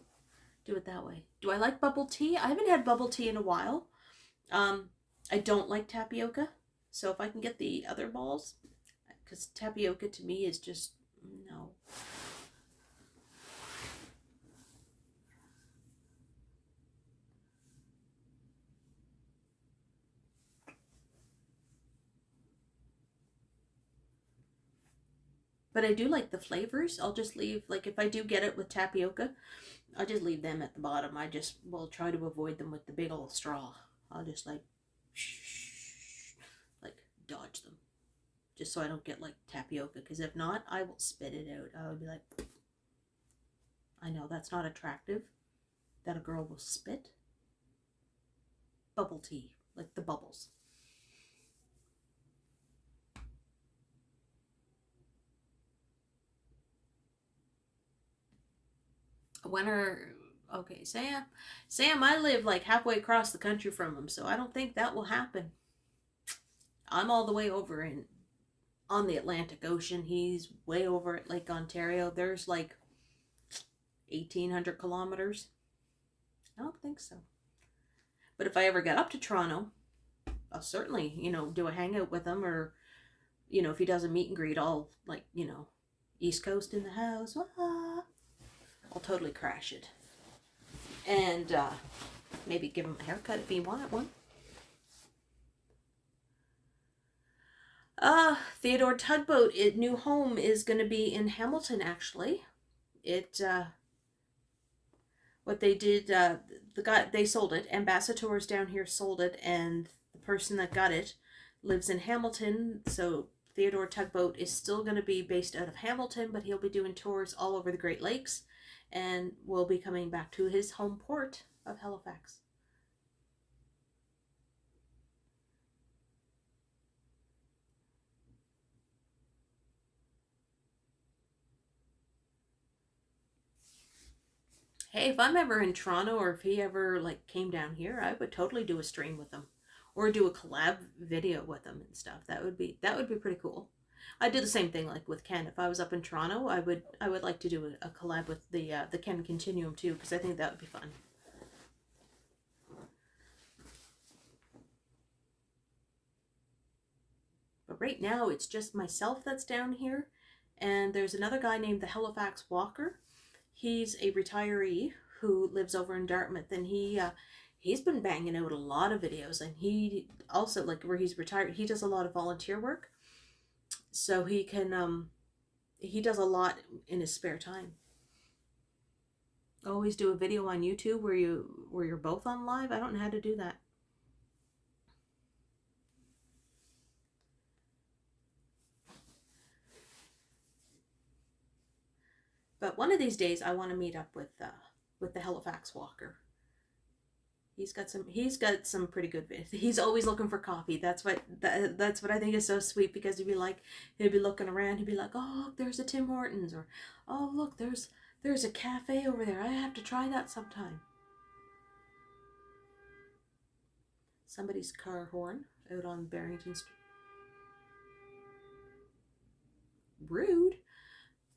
A: do it that way. Do I like bubble tea? I haven't had bubble tea in a while. I don't like tapioca, so if I can get the other balls, because tapioca to me is just no. But I do like the flavors. I'll just leave, like if I do get it with tapioca, I'll just leave them at the bottom. I just will try to avoid them with the big old straw. I'll just like dodge them. Just so I don't get like tapioca. Because if not, I will spit it out. I would be like, I know that's not attractive. That a girl will spit. Bubble tea. Like the bubbles. When are... Okay, Sam, I live like halfway across the country from him, so I don't think that will happen. I'm all the way over on the Atlantic Ocean. He's way over at Lake Ontario. There's like 1,800 kilometers. I don't think so. But if I ever get up to Toronto, I'll certainly, you know, do a hangout with him, or, you know, if he does a meet and greet, I'll like, you know, East Coast in the house. Ah. I'll totally crash it. And maybe give him a haircut if he wanted one. Theodore Tugboat, new home is going to be in Hamilton, actually. What they did, the guy, they sold it. Ambassadors down here sold it, and the person that got it lives in Hamilton, so Theodore Tugboat is still going to be based out of Hamilton, but he'll be doing tours all over the Great Lakes, and will be coming back to his home port of Halifax. Hey, if I'm ever in Toronto, or if he ever like came down here, I would totally do a stream with him, or do a collab video with him and stuff. That would be pretty cool. I'd do the same thing like with Ken. If I was up in Toronto, I would like to do a collab with the Ken Continuum too, because I think that would be fun. But right now it's just myself that's down here, and there's another guy named the Halifax Walker. He's a retiree who lives over in Dartmouth, and he's been banging out a lot of videos, and he also, like where he's retired, he does a lot of volunteer work. So he can, he does a lot in his spare time. Always do a video on YouTube where you're both on live. I don't know how to do that. But one of these days I want to meet up with the Halifax Walker. He's got some pretty good videos. He's always looking for coffee. That's what I think is so sweet, because he'd be looking around. He'd be like, oh, look, there's a Tim Hortons, or oh, look, there's a cafe over there. I have to try that sometime. Somebody's car horn out on Barrington Street. Rude.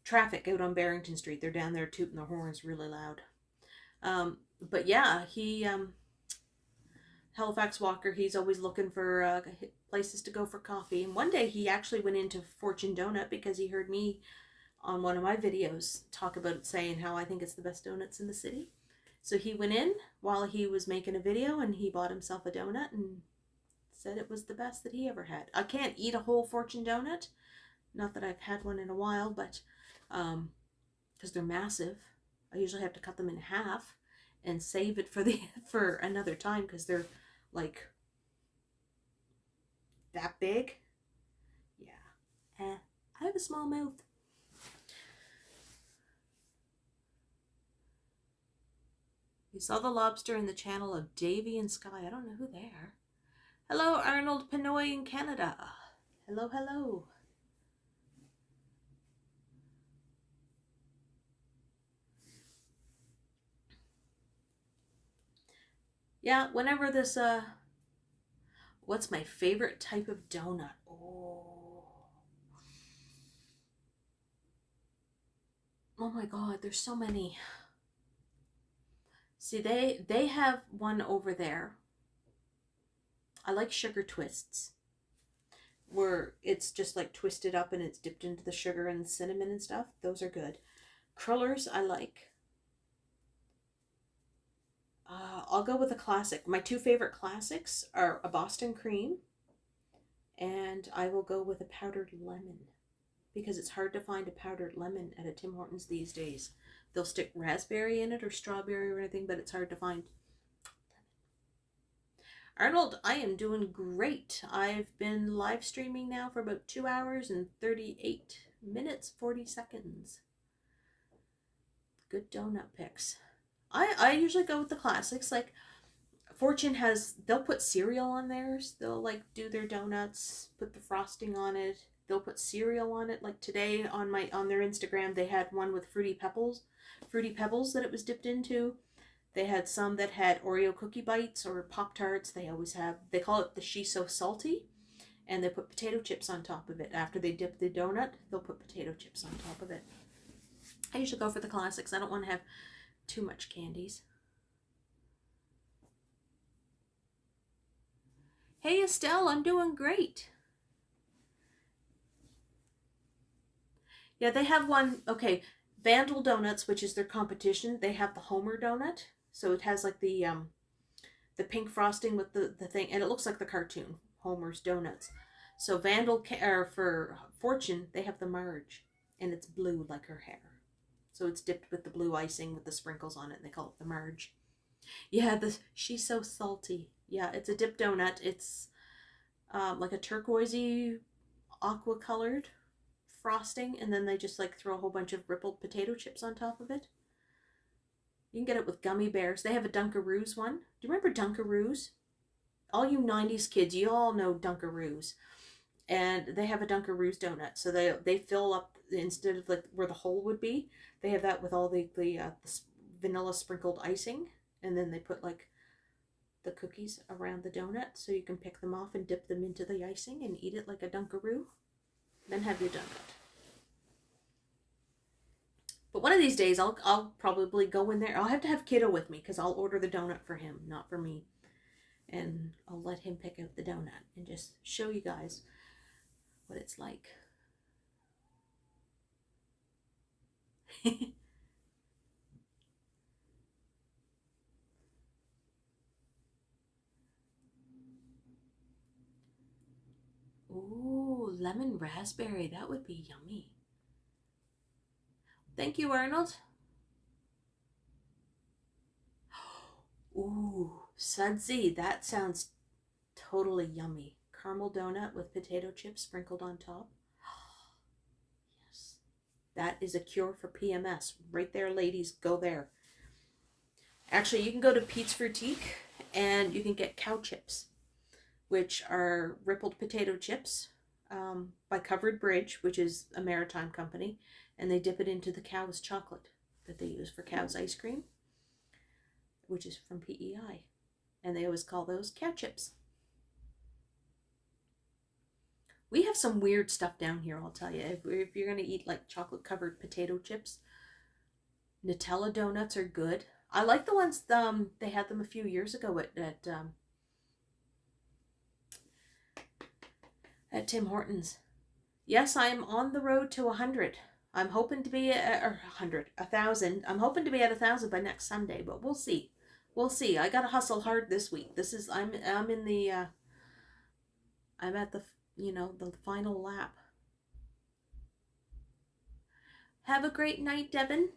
A: Traffic out on Barrington Street. They're down there tooting their horns really loud. But yeah, he Halifax Walker, he's always looking for places to go for coffee. And one day he actually went into Fortune Donut because he heard me on one of my videos talk about it, saying how I think it's the best donuts in the city. So he went in while he was making a video, and he bought himself a donut and said it was the best that he ever had. I can't eat a whole Fortune Donut. Not that I've had one in a while, but because they're massive. I usually have to cut them in half and save it for another time, because they're like that big. Yeah. I have a small mouth. You saw the lobster in the channel of Davy and Sky. I don't know who they are. Hello, Arnold Pinoy in Canada. Hello, hello. Yeah, whenever this, what's my favorite type of donut? Oh my God, there's so many. See, they have one over there. I like sugar twists, where it's just like twisted up and it's dipped into the sugar and cinnamon and stuff. Those are good. Crullers, I like. I'll go with a classic. My two favorite classics are a Boston cream, and I will go with a powdered lemon, because it's hard to find a powdered lemon at a Tim Hortons these days. They'll stick raspberry in it or strawberry or anything, but it's hard to find. Arnold, I am doing great. I've been live streaming now for about 2 hours and 38 minutes, 40 seconds. Good donut picks. I usually go with the classics. Like Fortune has, they'll put cereal on theirs. They'll like do their donuts, put the frosting on it. They'll put cereal on it. Like today on their Instagram, they had one with fruity pebbles that it was dipped into. They had some that had Oreo cookie bites or Pop-Tarts. They always have, they call it the She's So Salty. And they put potato chips on top of it. After they dip the donut, they'll put potato chips on top of it. I usually go for the classics. I don't want to have too much candies. Hey Estelle, I'm doing great. Yeah, they have one, okay, Vandal Donuts, which is their competition, they have the Homer donut. So it has like the pink frosting with the thing, and it looks like the cartoon, Homer's Donuts. So Vandal, or for Fortune, they have the Marge, and it's blue like her hair. So it's dipped with the blue icing with the sprinkles on it, and they call it the Marge. Yeah, She's So Salty. Yeah, it's a dip donut. It's like a turquoisey, aqua colored frosting, and then they just like throw a whole bunch of rippled potato chips on top of it. You can get it with gummy bears. They have a Dunkaroos one. Do you remember Dunkaroos? All you 90s kids, you all know Dunkaroos. And they have a Dunkaroos donut. So they fill up, instead of like where the hole would be, they have that with all the vanilla sprinkled icing. And then they put like the cookies around the donut so you can pick them off and dip them into the icing and eat it like a Dunkaroo. Then have your donut. But one of these days, I'll probably go in there. I'll have to have Kiddo with me because I'll order the donut for him, not for me. And I'll let him pick out the donut and just show you guys what it's like. Ooh, lemon raspberry. That would be yummy. Thank you, Arnold. Ooh, sudsy. That sounds totally yummy. Caramel donut with potato chips sprinkled on top. Yes. That is a cure for PMS. Right there, ladies. Go there. Actually, you can go to Pete's Frutique and you can get cow chips, which are rippled potato chips by Covered Bridge, which is a maritime company. And they dip it into the cow's chocolate that they use for cow's ice cream, which is from PEI. And they always call those cow chips. We have some weird stuff down here, I'll tell you. If you're going to eat like chocolate covered potato chips, Nutella donuts are good. I like the ones, they had them a few years ago at Tim Hortons. Yes, I'm on the road to 100. I'm hoping to be at 1,000. I'm hoping to be at 1,000 by next Sunday, but we'll see. We'll see. I gotta hustle hard this week. I'm in the I'm at the the final lap. Have a great night, Devin.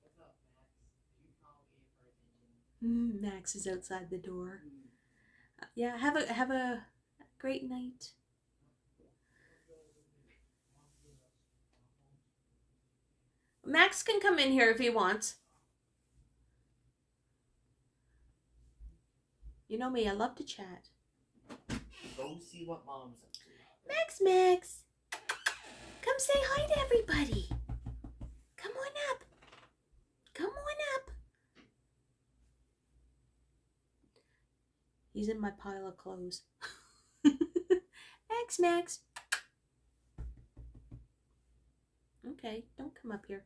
B: What's up, Max? You call me for attention.
A: Max is outside the door. Yeah, have a great night. Max can come in here if he wants. You know me, I love to chat.
B: Go see what mom's up to.
A: Max. Come say hi to everybody. Come on up. Come on up. He's in my pile of clothes. Max. Okay, don't come up here.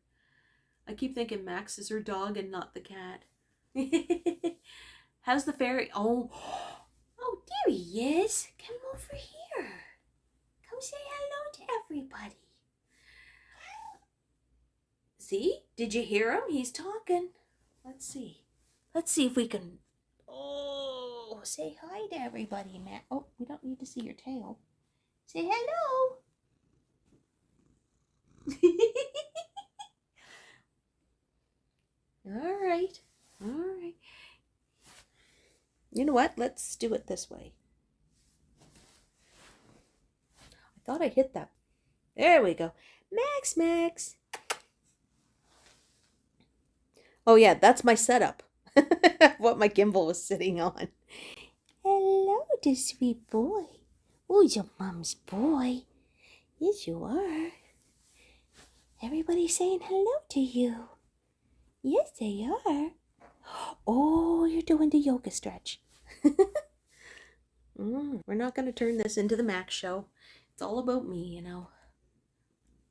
A: I keep thinking Max is her dog and not the cat. How's the fairy? Oh, there he is. Come over here. Come say hello to everybody. See? Did you hear him? He's talking. Let's see. Let's see if we can... Oh, say hi to everybody, Matt. Oh, we don't need to see your tail. Say hello. All right. You know what? Let's do it this way. I thought I hit that. There we go. Max. Oh yeah, that's my setup. What my gimbal was sitting on. Hello, the sweet boy. Oh, your mom's boy. Yes, you are. Everybody's saying hello to you. Yes, they are. Oh, you're doing the yoga stretch. We're not going to turn this into the Max show. It's all about me, you know.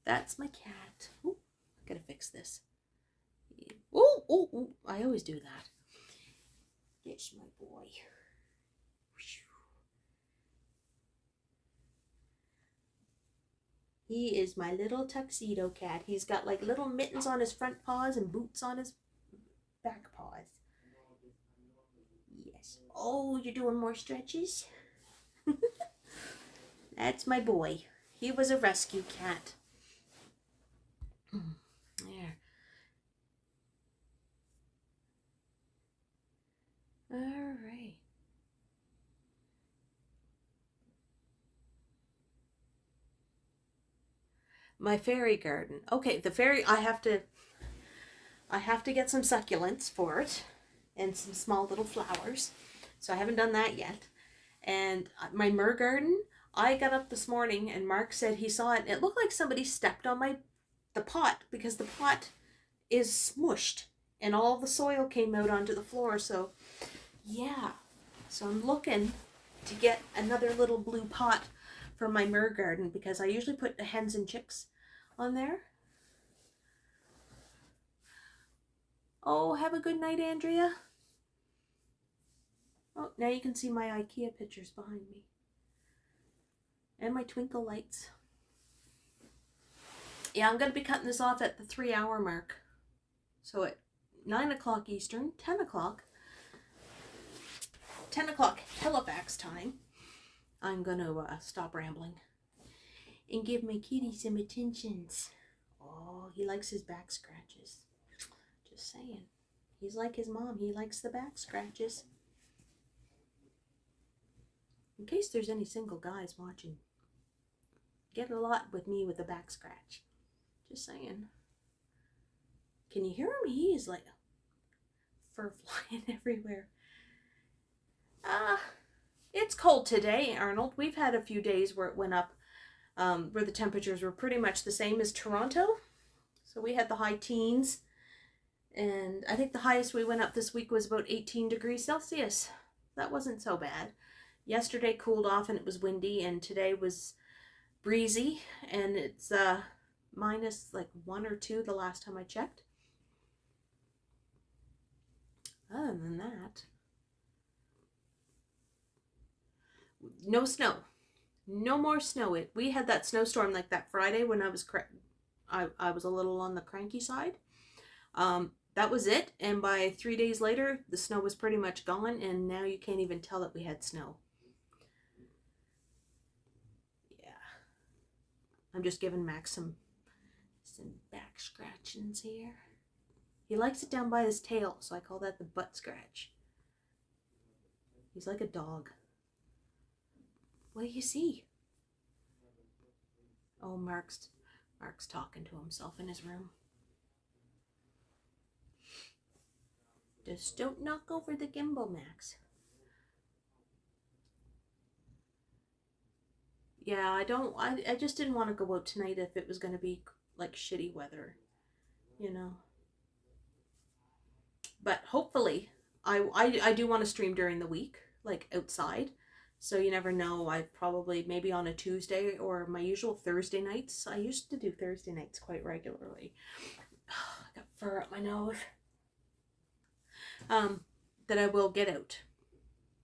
A: That's my cat. Ooh, I gotta fix this. Oh, I always do that. Yes, my boy. He is my little tuxedo cat. He's got like little mittens on his front paws and boots on his back paws. Yes. Oh, you're doing more stretches? That's my boy. He was a rescue cat. There. All right. My fairy garden. Okay, the fairy, I have to get some succulents for it and some small little flowers. So I haven't done that yet. And my myrrh garden, I got up this morning and Mark said he saw it. And it looked like somebody stepped on the pot because the pot is smushed and all the soil came out onto the floor. So yeah, so I'm looking to get another little blue pot for my myrrh garden because I usually put the hens and chicks on there. Oh, have a good night, Andrea. Oh, now you can see my IKEA pictures behind me. And my twinkle lights. Yeah, I'm going to be cutting this off at the 3-hour mark. So at 9 o'clock Eastern, 10 o'clock Halifax time, I'm going to stop rambling and give my kitty some attentions. Oh, he likes his back scratches. Just saying. He's like his mom. He likes the back scratches. In case there's any single guys watching, get a lot with me with the back scratch. Just saying. Can you hear him? He is like fur flying everywhere. It's cold today, Arnold. We've had a few days where it went up, where the temperatures were pretty much the same as Toronto. So we had the high teens. And I think the highest we went up this week was about 18 degrees Celsius. That wasn't so bad. Yesterday cooled off and it was windy, and today was breezy, and it's minus like 1 or 2 the last time I checked. Other than that, no snow. No more snow. We had that snowstorm like that Friday when I was a little on the cranky side. That was it, and by 3 days later, the snow was pretty much gone, and now you can't even tell that we had snow. Yeah. I'm just giving Max some back scratchings here. He likes it down by his tail, so I call that the butt scratch. He's like a dog. What do you see? Oh, Mark's talking to himself in his room. Just don't knock over the gimbal, Max. Yeah, I just didn't want to go out tonight if it was going to be like shitty weather, you know. But hopefully, I do want to stream during the week, like outside. So you never know. I probably maybe on a Tuesday or my usual Thursday nights. I used to do Thursday nights quite regularly. I got fur up my nose. That I will get out,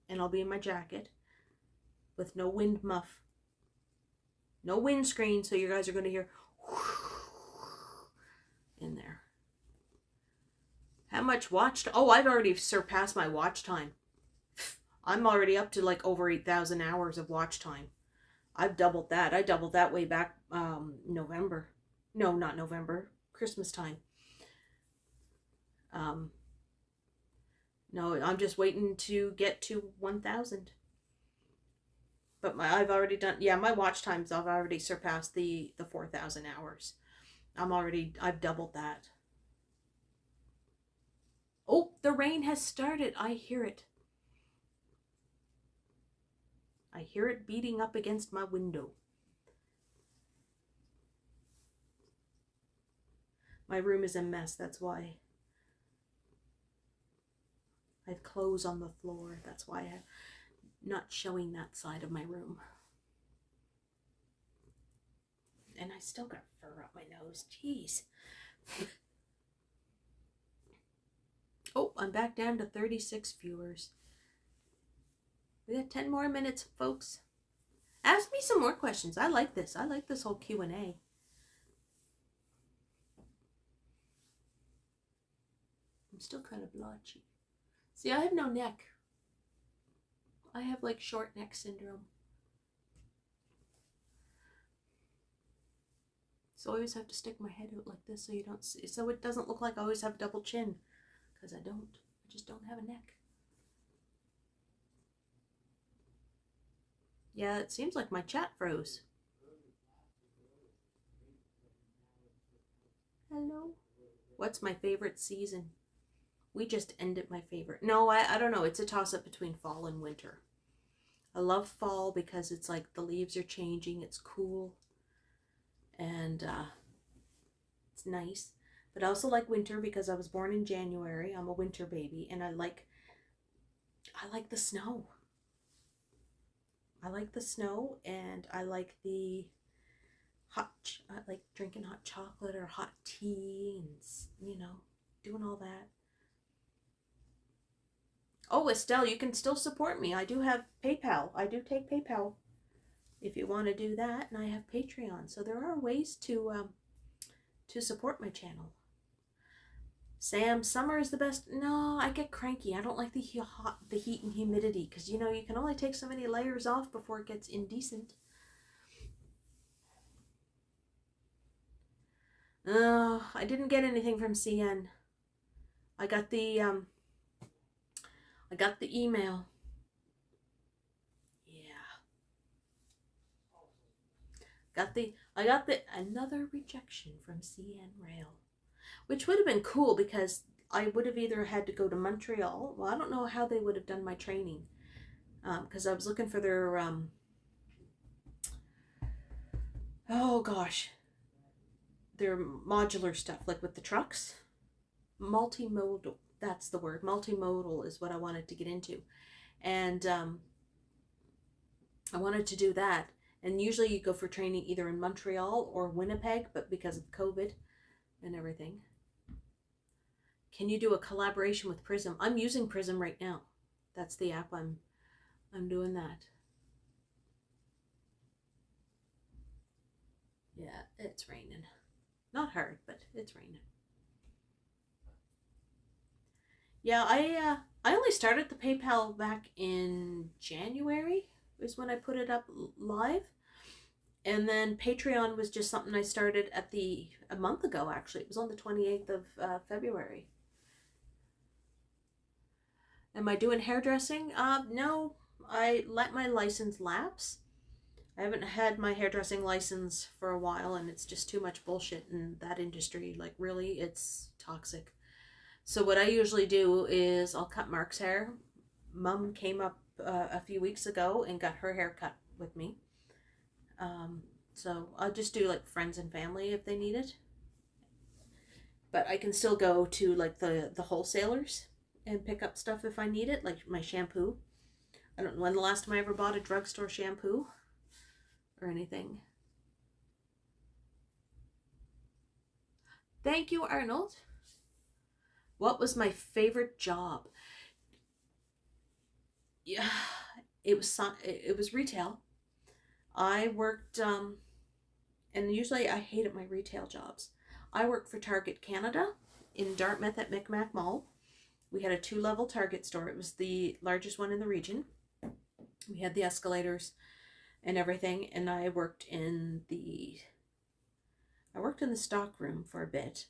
A: and I'll be in my jacket with no wind muff, no windscreen. So you guys are going to hear in there. How much watch? Oh, I've already surpassed my watch time. I'm already up to like over 8,000 hours of watch time. I've doubled that. I doubled that way back November. No, not November. Christmas time. No, I'm just waiting to get to 1,000. But I've already done, yeah, my watch times, I've already surpassed the 4,000 hours. I've doubled that. Oh, the rain has started. I hear it. I hear it beating up against my window. My room is a mess, that's why. I have clothes on the floor. That's why I'm not showing that side of my room. And I still got fur up my nose. Jeez. Oh, I'm back down to 36 viewers. We got 10 more minutes, folks. Ask me some more questions. I like this. I like this whole Q&A. I'm still kind of blotchy. See, I have no neck. I have like short neck syndrome. So I always have to stick my head out like this so you don't see, so it doesn't look like I always have a double chin. Because I don't. I just don't have a neck. Yeah, it seems like my chat froze. Hello? What's my favorite season? We just ended my favorite. No, I don't know. It's a toss-up between fall and winter. I love fall because it's like the leaves are changing. It's cool. And it's nice. But I also like winter because I was born in January. I'm a winter baby. And I like the snow. I like the snow. And I like the I like drinking hot chocolate or hot tea. And, you know, doing all that. Oh, Estelle, you can still support me. I do have PayPal. I do take PayPal if you want to do that. And I have Patreon. So there are ways to support my channel. Sam, summer is the best. No, I get cranky. I don't like the heat and humidity. Because, you know, you can only take so many layers off before it gets indecent. I didn't get anything from CN. I got the email. Yeah. I got the another rejection from CN Rail, which would have been cool because I would have either had to go to Montreal. Well, I don't know how they would have done my training because I was looking for their oh gosh, their modular stuff, like with the trucks. Multimodal, that's the word. Multimodal is what I wanted to get into. And I wanted to do that. And usually you go for training either in Montreal or Winnipeg, but because of COVID and everything. Can you do a collaboration with Prism? I'm using Prism right now. That's the app I'm doing that. Yeah, it's raining. Not hard, but it's raining. Yeah, I only started the PayPal back in January is when I put it up live. And then Patreon was just something I started at a month ago, actually. It was on the 28th of February. Am I doing hairdressing? No, I let my license lapse. I haven't had my hairdressing license for a while, and it's just too much bullshit in that industry. Like, really, it's toxic. So what I usually do is I'll cut Mark's hair. Mom came up a few weeks ago and got her hair cut with me. So I'll just do like friends and family if they need it. But I can still go to like the wholesalers and pick up stuff if I need it, like my shampoo. I don't know when the last time I ever bought a drugstore shampoo or anything. Thank you, Arnold. What was my favorite job? Yeah, it was retail. I worked, and usually I hated my retail jobs. I worked for Target Canada in Dartmouth at Micmac Mall. We had a 2-level Target store. It was the largest one in the region. We had the escalators and everything, and I worked in the stock room for a bit.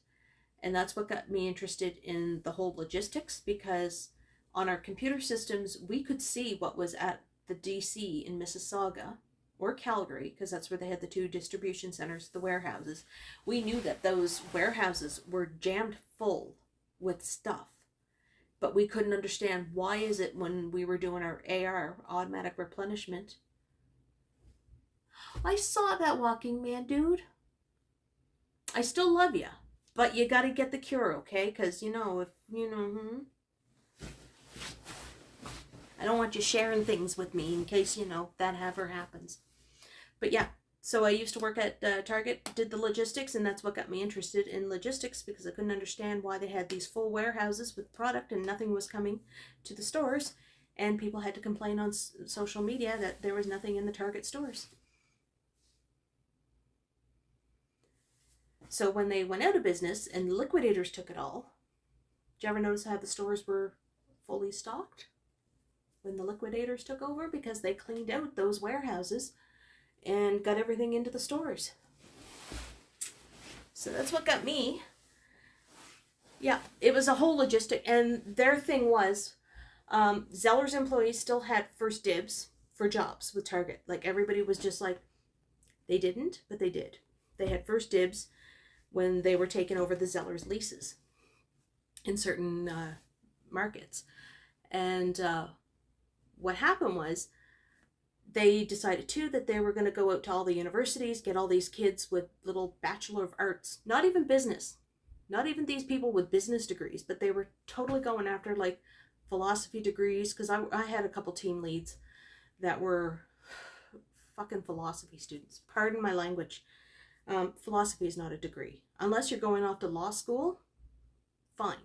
A: And that's what got me interested in the whole logistics, because on our computer systems, we could see what was at the DC in Mississauga or Calgary, because that's where they had the 2 distribution centers, the warehouses. We knew that those warehouses were jammed full with stuff, but we couldn't understand why is it when we were doing our AR, automatic replenishment. I saw that walking man, dude. I still love you. But you got to get the cure, okay? Because, you know, if, you know, I don't want you sharing things with me in case, you know, that ever happens. But yeah, so I used to work at Target, did the logistics, and that's what got me interested in logistics, because I couldn't understand why they had these full warehouses with product and nothing was coming to the stores. And people had to complain on social media that there was nothing in the Target stores. So when they went out of business and the liquidators took it all, did you ever notice how the stores were fully stocked when the liquidators took over? Because they cleaned out those warehouses and got everything into the stores. So that's what got me. Yeah, it was a whole logistic. And their thing was, Zeller's employees still had first dibs for jobs with Target. Like everybody was just like, they didn't, but they did. They had first dibs when they were taking over the Zeller's leases in certain markets. And what happened was they decided too that they were going to go out to all the universities, get all these kids with little Bachelor of Arts, not even business, not even these people with business degrees, but they were totally going after like philosophy degrees, because I had a couple team leads that were fucking philosophy students. Pardon my language. Philosophy is not a degree. Unless you're going off to law school, fine.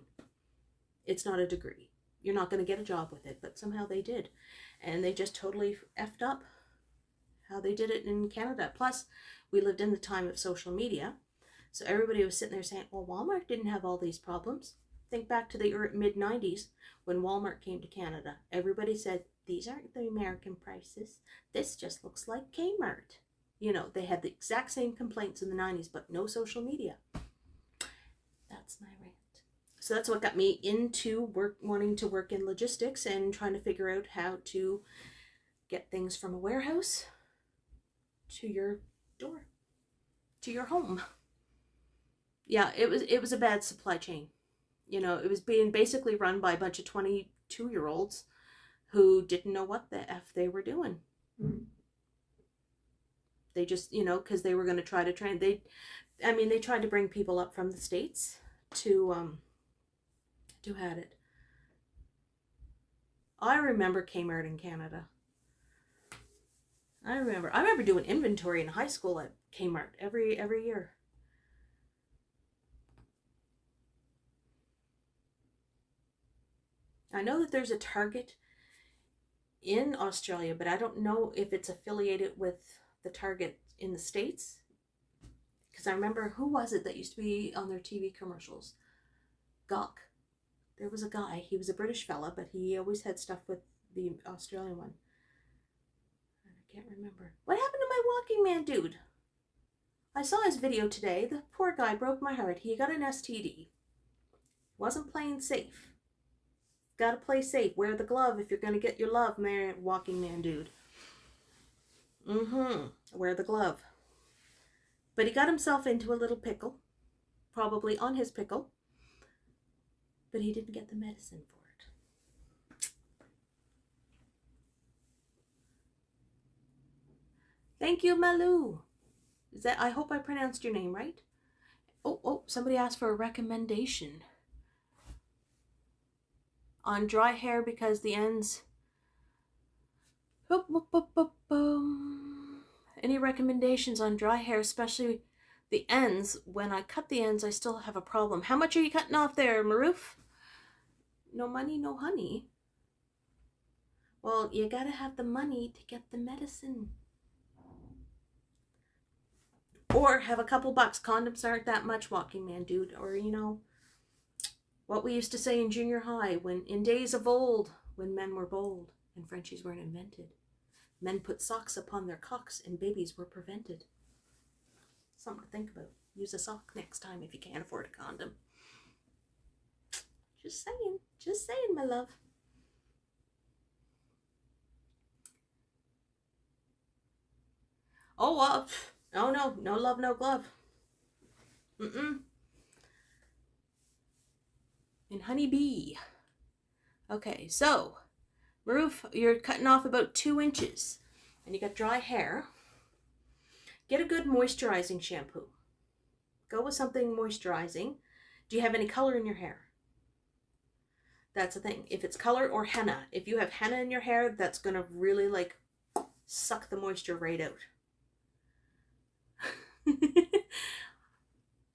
A: It's not a degree. You're not going to get a job with it, but somehow they did. And they just totally effed up how they did it in Canada. Plus, we lived in the time of social media. So everybody was sitting there saying, well, Walmart didn't have all these problems. Think back to the mid-90s when Walmart came to Canada. Everybody said, these aren't the American prices. This just looks like Kmart. You know, they had the exact same complaints in the 90s, but no social media. That's my rant. So that's what got me into wanting to work in logistics and trying to figure out how to get things from a warehouse to your door, to your home. Yeah, it was a bad supply chain. You know, it was being basically run by a bunch of 22-year-olds who didn't know what the F they were doing. Mm-hmm. They just, you know, because they were going to try to train. They tried to bring people up from the States to had it. I remember Kmart in Canada. I remember doing inventory in high school at Kmart every year. I know that there's a Target in Australia, but I don't know if it's affiliated with the Target in the States. Because I remember, who was it that used to be on their TV commercials? Gawk. There was a guy, he was a British fella, but he always had stuff with the Australian one. I can't remember. What happened to my walking man dude? I saw his video today. The poor guy broke my heart. He got an STD. Wasn't playing safe. Gotta play safe. Wear the glove if you're gonna get your love, man, walking man dude. Wear the glove. But he got himself into a little pickle. Probably on his pickle. But he didn't get the medicine for it. Thank you, Malou. Is that, I hope I pronounced your name right. Oh, somebody asked for a recommendation on dry hair because the ends. Any recommendations on dry hair, especially the ends? When I cut the ends, I still have a problem. How much are you cutting off there, Maroof? No money, no honey. Well, you gotta have the money to get the medicine. Or have a couple bucks. Condoms aren't that much, walking man, dude. Or, you know, what we used to say in junior high, when in days of old, when men were bold and Frenchies weren't invented, men put socks upon their cocks and babies were prevented. Something to think about. Use a sock next time if you can't afford a condom. Just saying, my love. Oh, well, oh no, no love, no glove. And honeybee. Okay, so, Maroof, you're cutting off about 2 inches. And you got dry hair. Get a good moisturizing shampoo. Go with something moisturizing. Do you have any color in your hair? That's the thing. If it's color or henna. If you have henna in your hair, that's going to really like suck the moisture right out.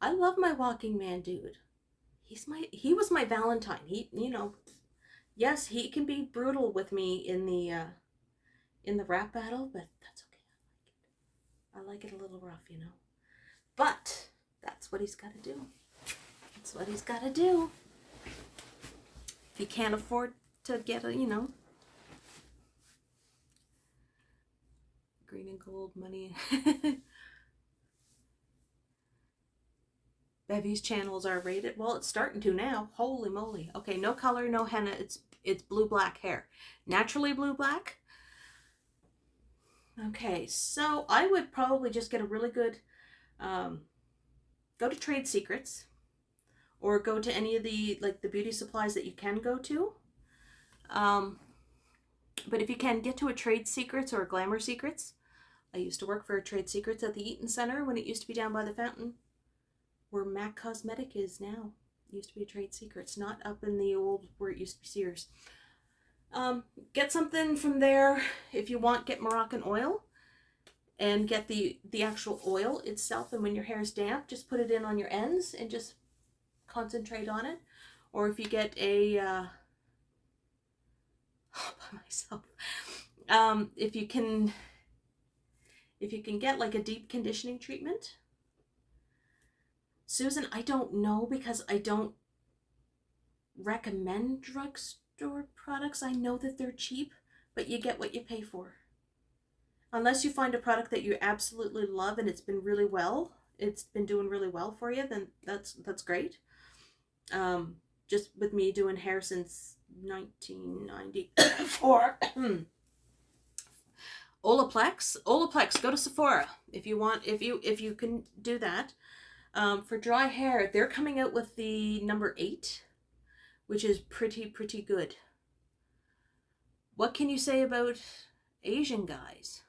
A: I love my walking man, dude. He was my Valentine. He, you know, yes, he can be brutal with me in the rap battle, but that's okay. I like it a little rough, you know. But that's what he's got to do. That's what he's got to do. If he can't afford to get a, you know, green and gold money. Bevy's channels are rated. Well, it's starting to now. Holy moly. Okay, no color, no henna. It's blue-black hair. Naturally blue-black. Okay, so I would probably just get a really good, go to Trade Secrets or go to any of the, like the beauty supplies that you can go to. But if you can, get to a Trade Secrets or a Glamour Secrets. I used to work for a Trade Secrets at the Eaton Center when it used to be down by the fountain. Where MAC Cosmetic is now. It used to be a Trade Secrets, not up in the old where it used to be Sears. Get something from there. If you want, get Moroccan oil and get the actual oil itself. And when your hair is damp, just put it in on your ends and just concentrate on it. Or if you get a by myself, if you can get like a deep conditioning treatment. Susan, I don't know because I don't recommend drugstore products. I know that they're cheap, but you get what you pay for. Unless you find a product that you absolutely love and it's been doing really well for you, then that's great. Just with me doing hair since 1994. Olaplex, go to Sephora if you want, if you can do that. For dry hair, they're coming out with the number 8, which is pretty good. What can you say about Asian guys?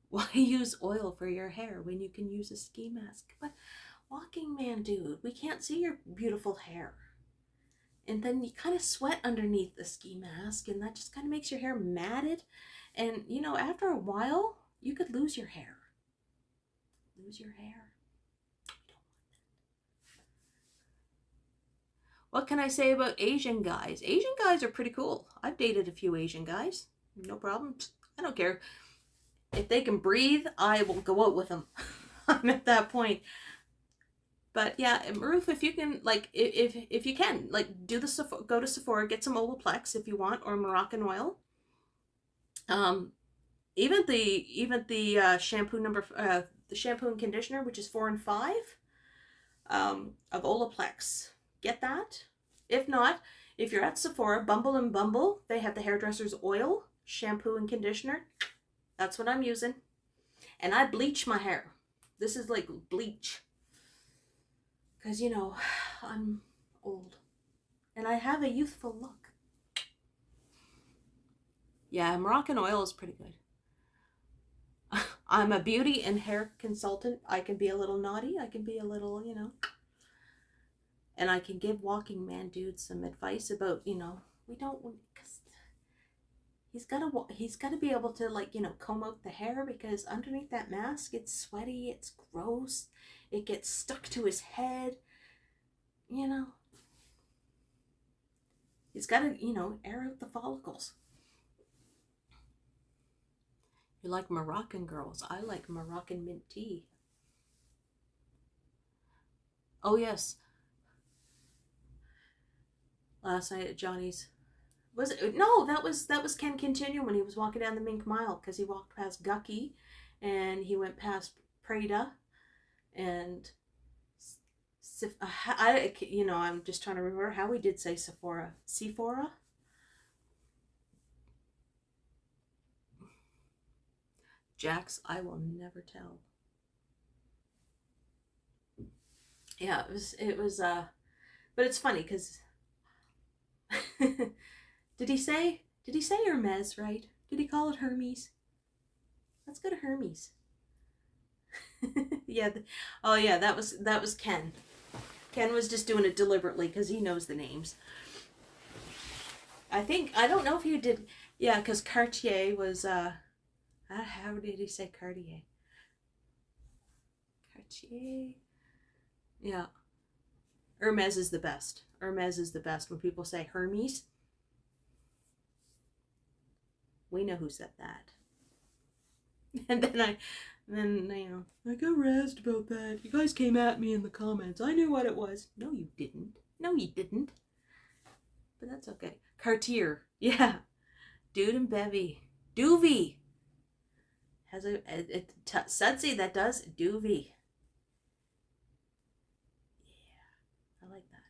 A: Why use oil for your hair when you can use a ski mask? But walking man, dude, we can't see your beautiful hair. And then you kind of sweat underneath the ski mask, and that just kind of makes your hair matted. And, you know, after a while, you could lose your hair. Lose your hair. What can I say about Asian guys? Asian guys are pretty cool. I've dated a few Asian guys. No problem. I don't care. If they can breathe, I will go out with them. I'm at that point. But yeah, Ruth, if you can, like, if you can, like, go to Sephora, get some Olaplex if you want, or Moroccan oil. Even the shampoo the shampoo and conditioner, which is 4 and 5, of Olaplex. Get that. If not, if you're at Sephora, Bumble and Bumble, they have the hairdresser's oil, shampoo and conditioner. That's what I'm using. And I bleach my hair. This is like bleach. Because, you know, I'm old. And I have a youthful look. Yeah, Moroccan oil is pretty good. I'm a beauty and hair consultant. I can be a little naughty. I can be a little, you know, and I can give walking man dudes some advice about, you know, we don't, because he's got to be able to, like, you know, comb out the hair, because underneath that mask it's sweaty, it's gross, it gets stuck to his head, you know. He's got to, you know, air out the follicles. You like Moroccan girls. I like Moroccan mint tea. Oh yes. Last night at Johnny's. Was it? No, that was Ken Continue when he was walking down the Mink Mile, because he walked past Gucky and he went past Prada and you know, I'm just trying to remember how we did say Sephora. Sephora? Jax, I will never tell. Yeah, it was but it's funny because did he say Hermes, right? Did he call it Hermes? Let's go to Hermes. Yeah. Oh yeah, that was Ken. Ken was just doing it deliberately because he knows the names. I don't know if he did. Yeah, because Cartier was how did he say Cartier? Cartier. Yeah. Hermes is the best. Hermes is the best. When people say Hermes, we know who said that. And then you know, I got razzed about that. You guys came at me in the comments. I knew what it was. No, you didn't. No, you didn't. But that's okay. Cartier. Yeah. Dude and Bevy. Doovie. Has a sudsy that does Doovie. Yeah. I like that.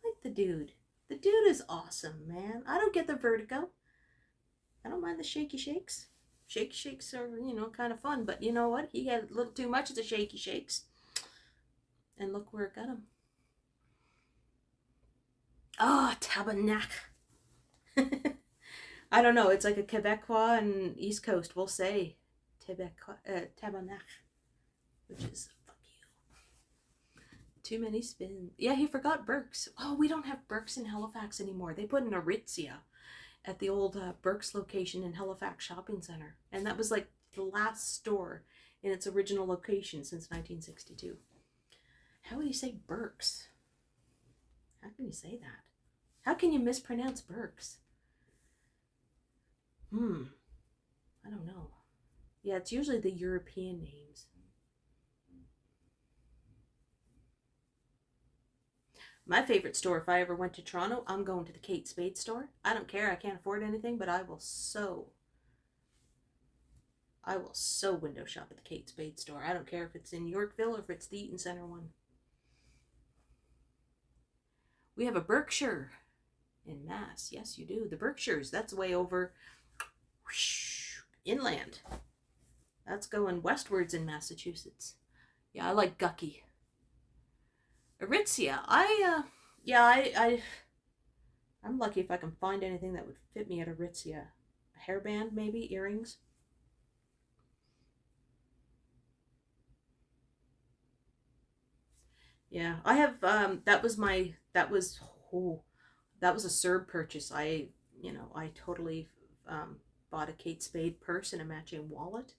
A: I like the dude. The dude is awesome, man. I don't get the vertigo. I don't mind the shaky shakes. Shaky shakes are, you know, kind of fun, but you know what? He had a little too much of the shaky shakes. And look where it got him. Oh, tabernacle. I don't know. It's like a Quebecois and East Coast. We'll say tabernacle, which is fuck you. Too many spins. Yeah, he forgot Burke's. Oh, we don't have Burke's in Halifax anymore. They put in Aritzia at the old Burke's location in Halifax Shopping Center. And that was like the last store in its original location since 1962. How would you say Burke's? How can you say that? How can you mispronounce Burke's? I don't know. Yeah, it's usually the European names. My favorite store, if I ever went to Toronto, I'm going to the Kate Spade store. I don't care. I can't afford anything, but I will sew window shop at the Kate Spade store. I don't care if it's in Yorkville or if it's the Eaton Center one. We have a Berkshire in Mass. Yes, you do. The Berkshires. That's way over inland. That's going westwards in Massachusetts. Yeah, I like Gucky. Aritzia. I'm lucky if I can find anything that would fit me at Aritzia. A hairband, maybe, earrings. Yeah, I have. That was a CERB purchase. I totally bought a Kate Spade purse and a matching wallet,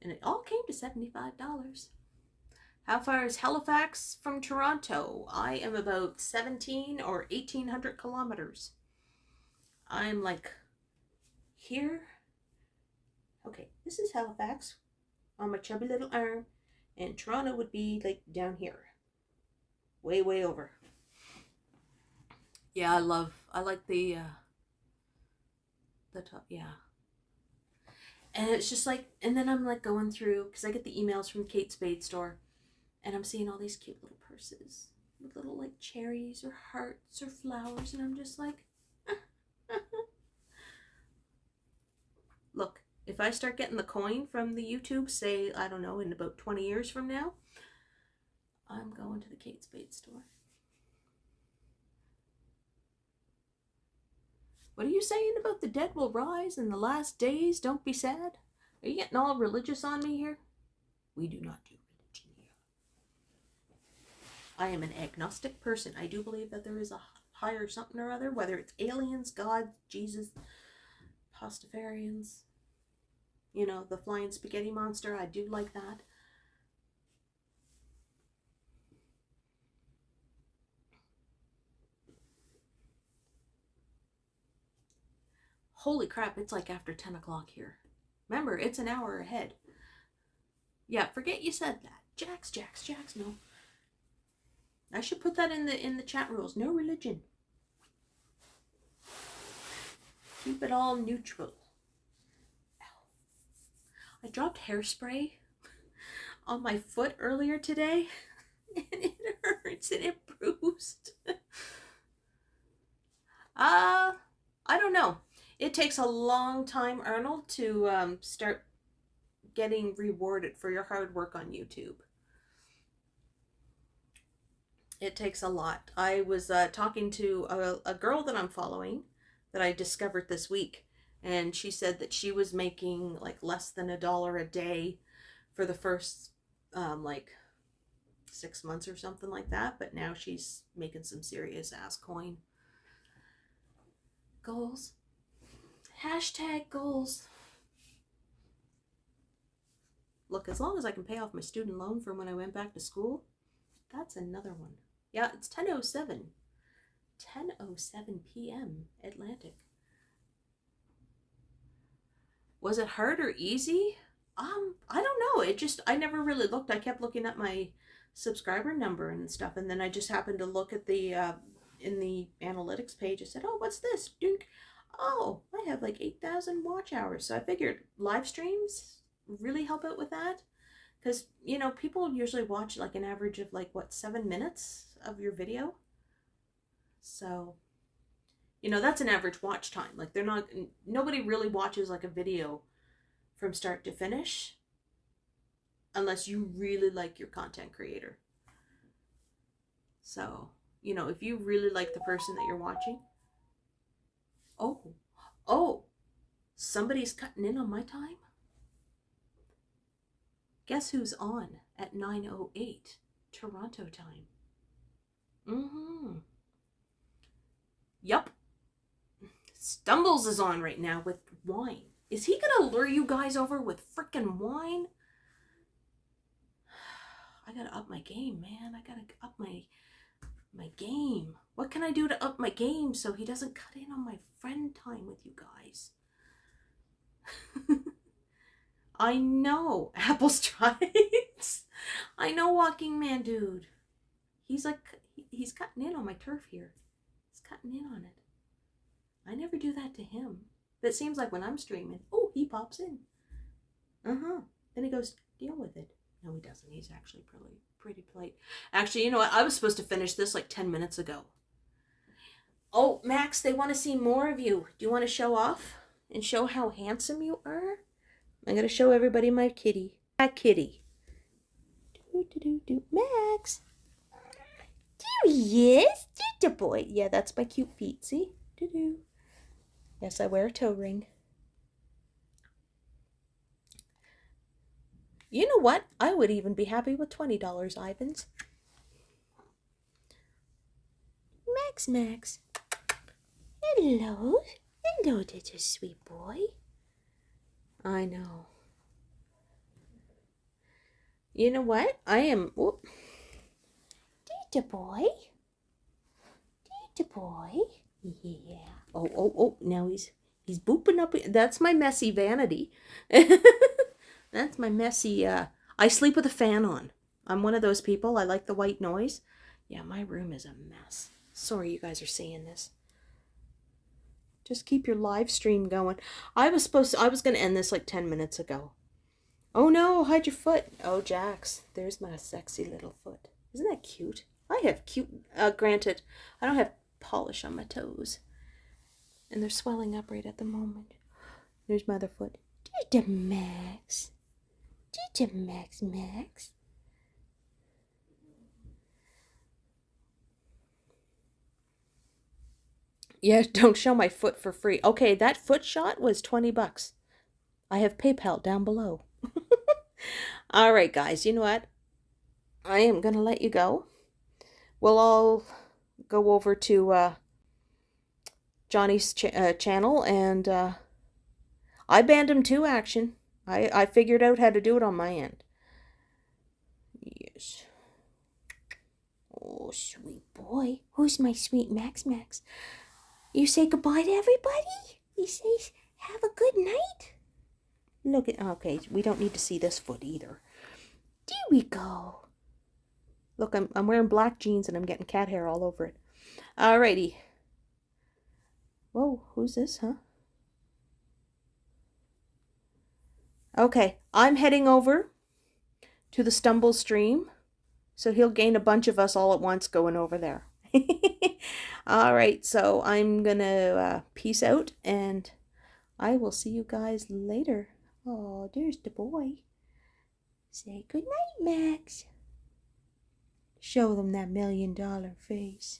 A: and it all came to $75. How far is Halifax from Toronto? I am about 17 or 1800 kilometers. I'm like here. Okay, this is Halifax on my chubby little arm, and Toronto would be like down here. Way, way over. Yeah, I like the top, yeah. And it's just like, and then I'm like going through, because I get the emails from the Kate Spade store, and I'm seeing all these cute little purses with little like cherries or hearts or flowers, and I'm just like, look, if I start getting the coin from the YouTube, say, I don't know, in about 20 years from now, I'm going to the Kate Spade store. What are you saying about the dead will rise in the last days? Don't be sad. Are you getting all religious on me here? We do not do religion here. I am an agnostic person. I do believe that there is a higher something or other, whether it's aliens, God, Jesus, Pastafarians, you know, the flying spaghetti monster. I do like that. Holy crap, it's like after 10 o'clock here. Remember, it's an hour ahead. Yeah, forget you said that. Jax, no. I should put that in the chat rules. No religion. Keep it all neutral. Ow. I dropped hairspray on my foot earlier today, and it hurts and it bruised. I don't know. It takes a long time, Arnold, to start getting rewarded for your hard work on YouTube. It takes a lot. I was talking to a girl that I'm following that I discovered this week, and she said that she was making like less than $1 a day for the first like 6 months or something like that, but now she's making some serious ass coin. Goals. Hashtag goals. Look, as long as I can pay off my student loan from when I went back to school, that's another one. Yeah, it's 10:07. 10:07 p.m. Atlantic. Was it hard or easy? I don't know. I never really looked. I kept looking at my subscriber number and stuff, and then I just happened to look at the in the analytics page. I said, oh, what's this? Dink. Oh, I have like 8,000 watch hours. So I figured live streams really help out with that, because, you know, people usually watch like an average of like, what, 7 minutes of your video. So, you know, that's an average watch time. Like, nobody really watches like a video from start to finish unless you really like your content creator. So, you know, if you really like the person that you're watching, oh, somebody's cutting in on my time. Guess who's on at 9:08 Toronto time? Yup. Stumbles is on right now with wine. Is he gonna lure you guys over with frickin' wine? I gotta up my game, man. I gotta up my game. What can I do to up my game so he doesn't cut in on my friend time with you guys? I know, Apple Strides. I know, Walking Man Dude. He's like, he's cutting in on my turf here. He's cutting in on it. I never do that to him. But it seems like when I'm streaming, oh, he pops in. Then he goes, deal with it. No, he doesn't. He's actually pretty polite. Actually, you know what? I was supposed to finish this like 10 minutes ago. Oh, Max, they want to see more of you. Do you want to show off and show how handsome you are? I'm going to show everybody my kitty. My kitty. Max. There he is. The boy. Yeah, that's my cute feet. See? Yes, I wear a toe ring. You know what? I would even be happy with $20, Ivans. Max. Hello. Hello, little sweet boy. I know. You know what? I am... Whoop. Little boy. Yeah. Oh. Now he's booping up. That's my messy vanity. That's my messy... I sleep with a fan on. I'm one of those people. I like the white noise. Yeah, my room is a mess. Sorry you guys are seeing this. Just keep your live stream going. I was going to end this like 10 minutes ago. Oh no, hide your foot. Oh, Jax, there's my sexy little foot. Isn't that cute? I have cute, granted, I don't have polish on my toes. And they're swelling up right at the moment. There's my other foot. Max. Max. Yeah, don't show my foot for free. Okay, that foot shot was $20. I have PayPal down below. All right, guys, you know what? I am going to let you go. We'll all go over to Johnny's channel, and I banned him too, action. I figured out how to do it on my end. Yes. Oh, sweet boy. Who's my sweet Max Max? You say goodbye to everybody? You say have a good night? Look at, okay, we don't need to see this foot either. There we go. Look, I'm wearing black jeans and I'm getting cat hair all over it. Alrighty. Whoa, who's this, huh? Okay, I'm heading over to the Stumble stream, so he'll gain a bunch of us all at once going over there. Alright, so I'm gonna peace out, and I will see you guys later. Oh, there's the boy. Say good night, Max. Show them that $1 million face.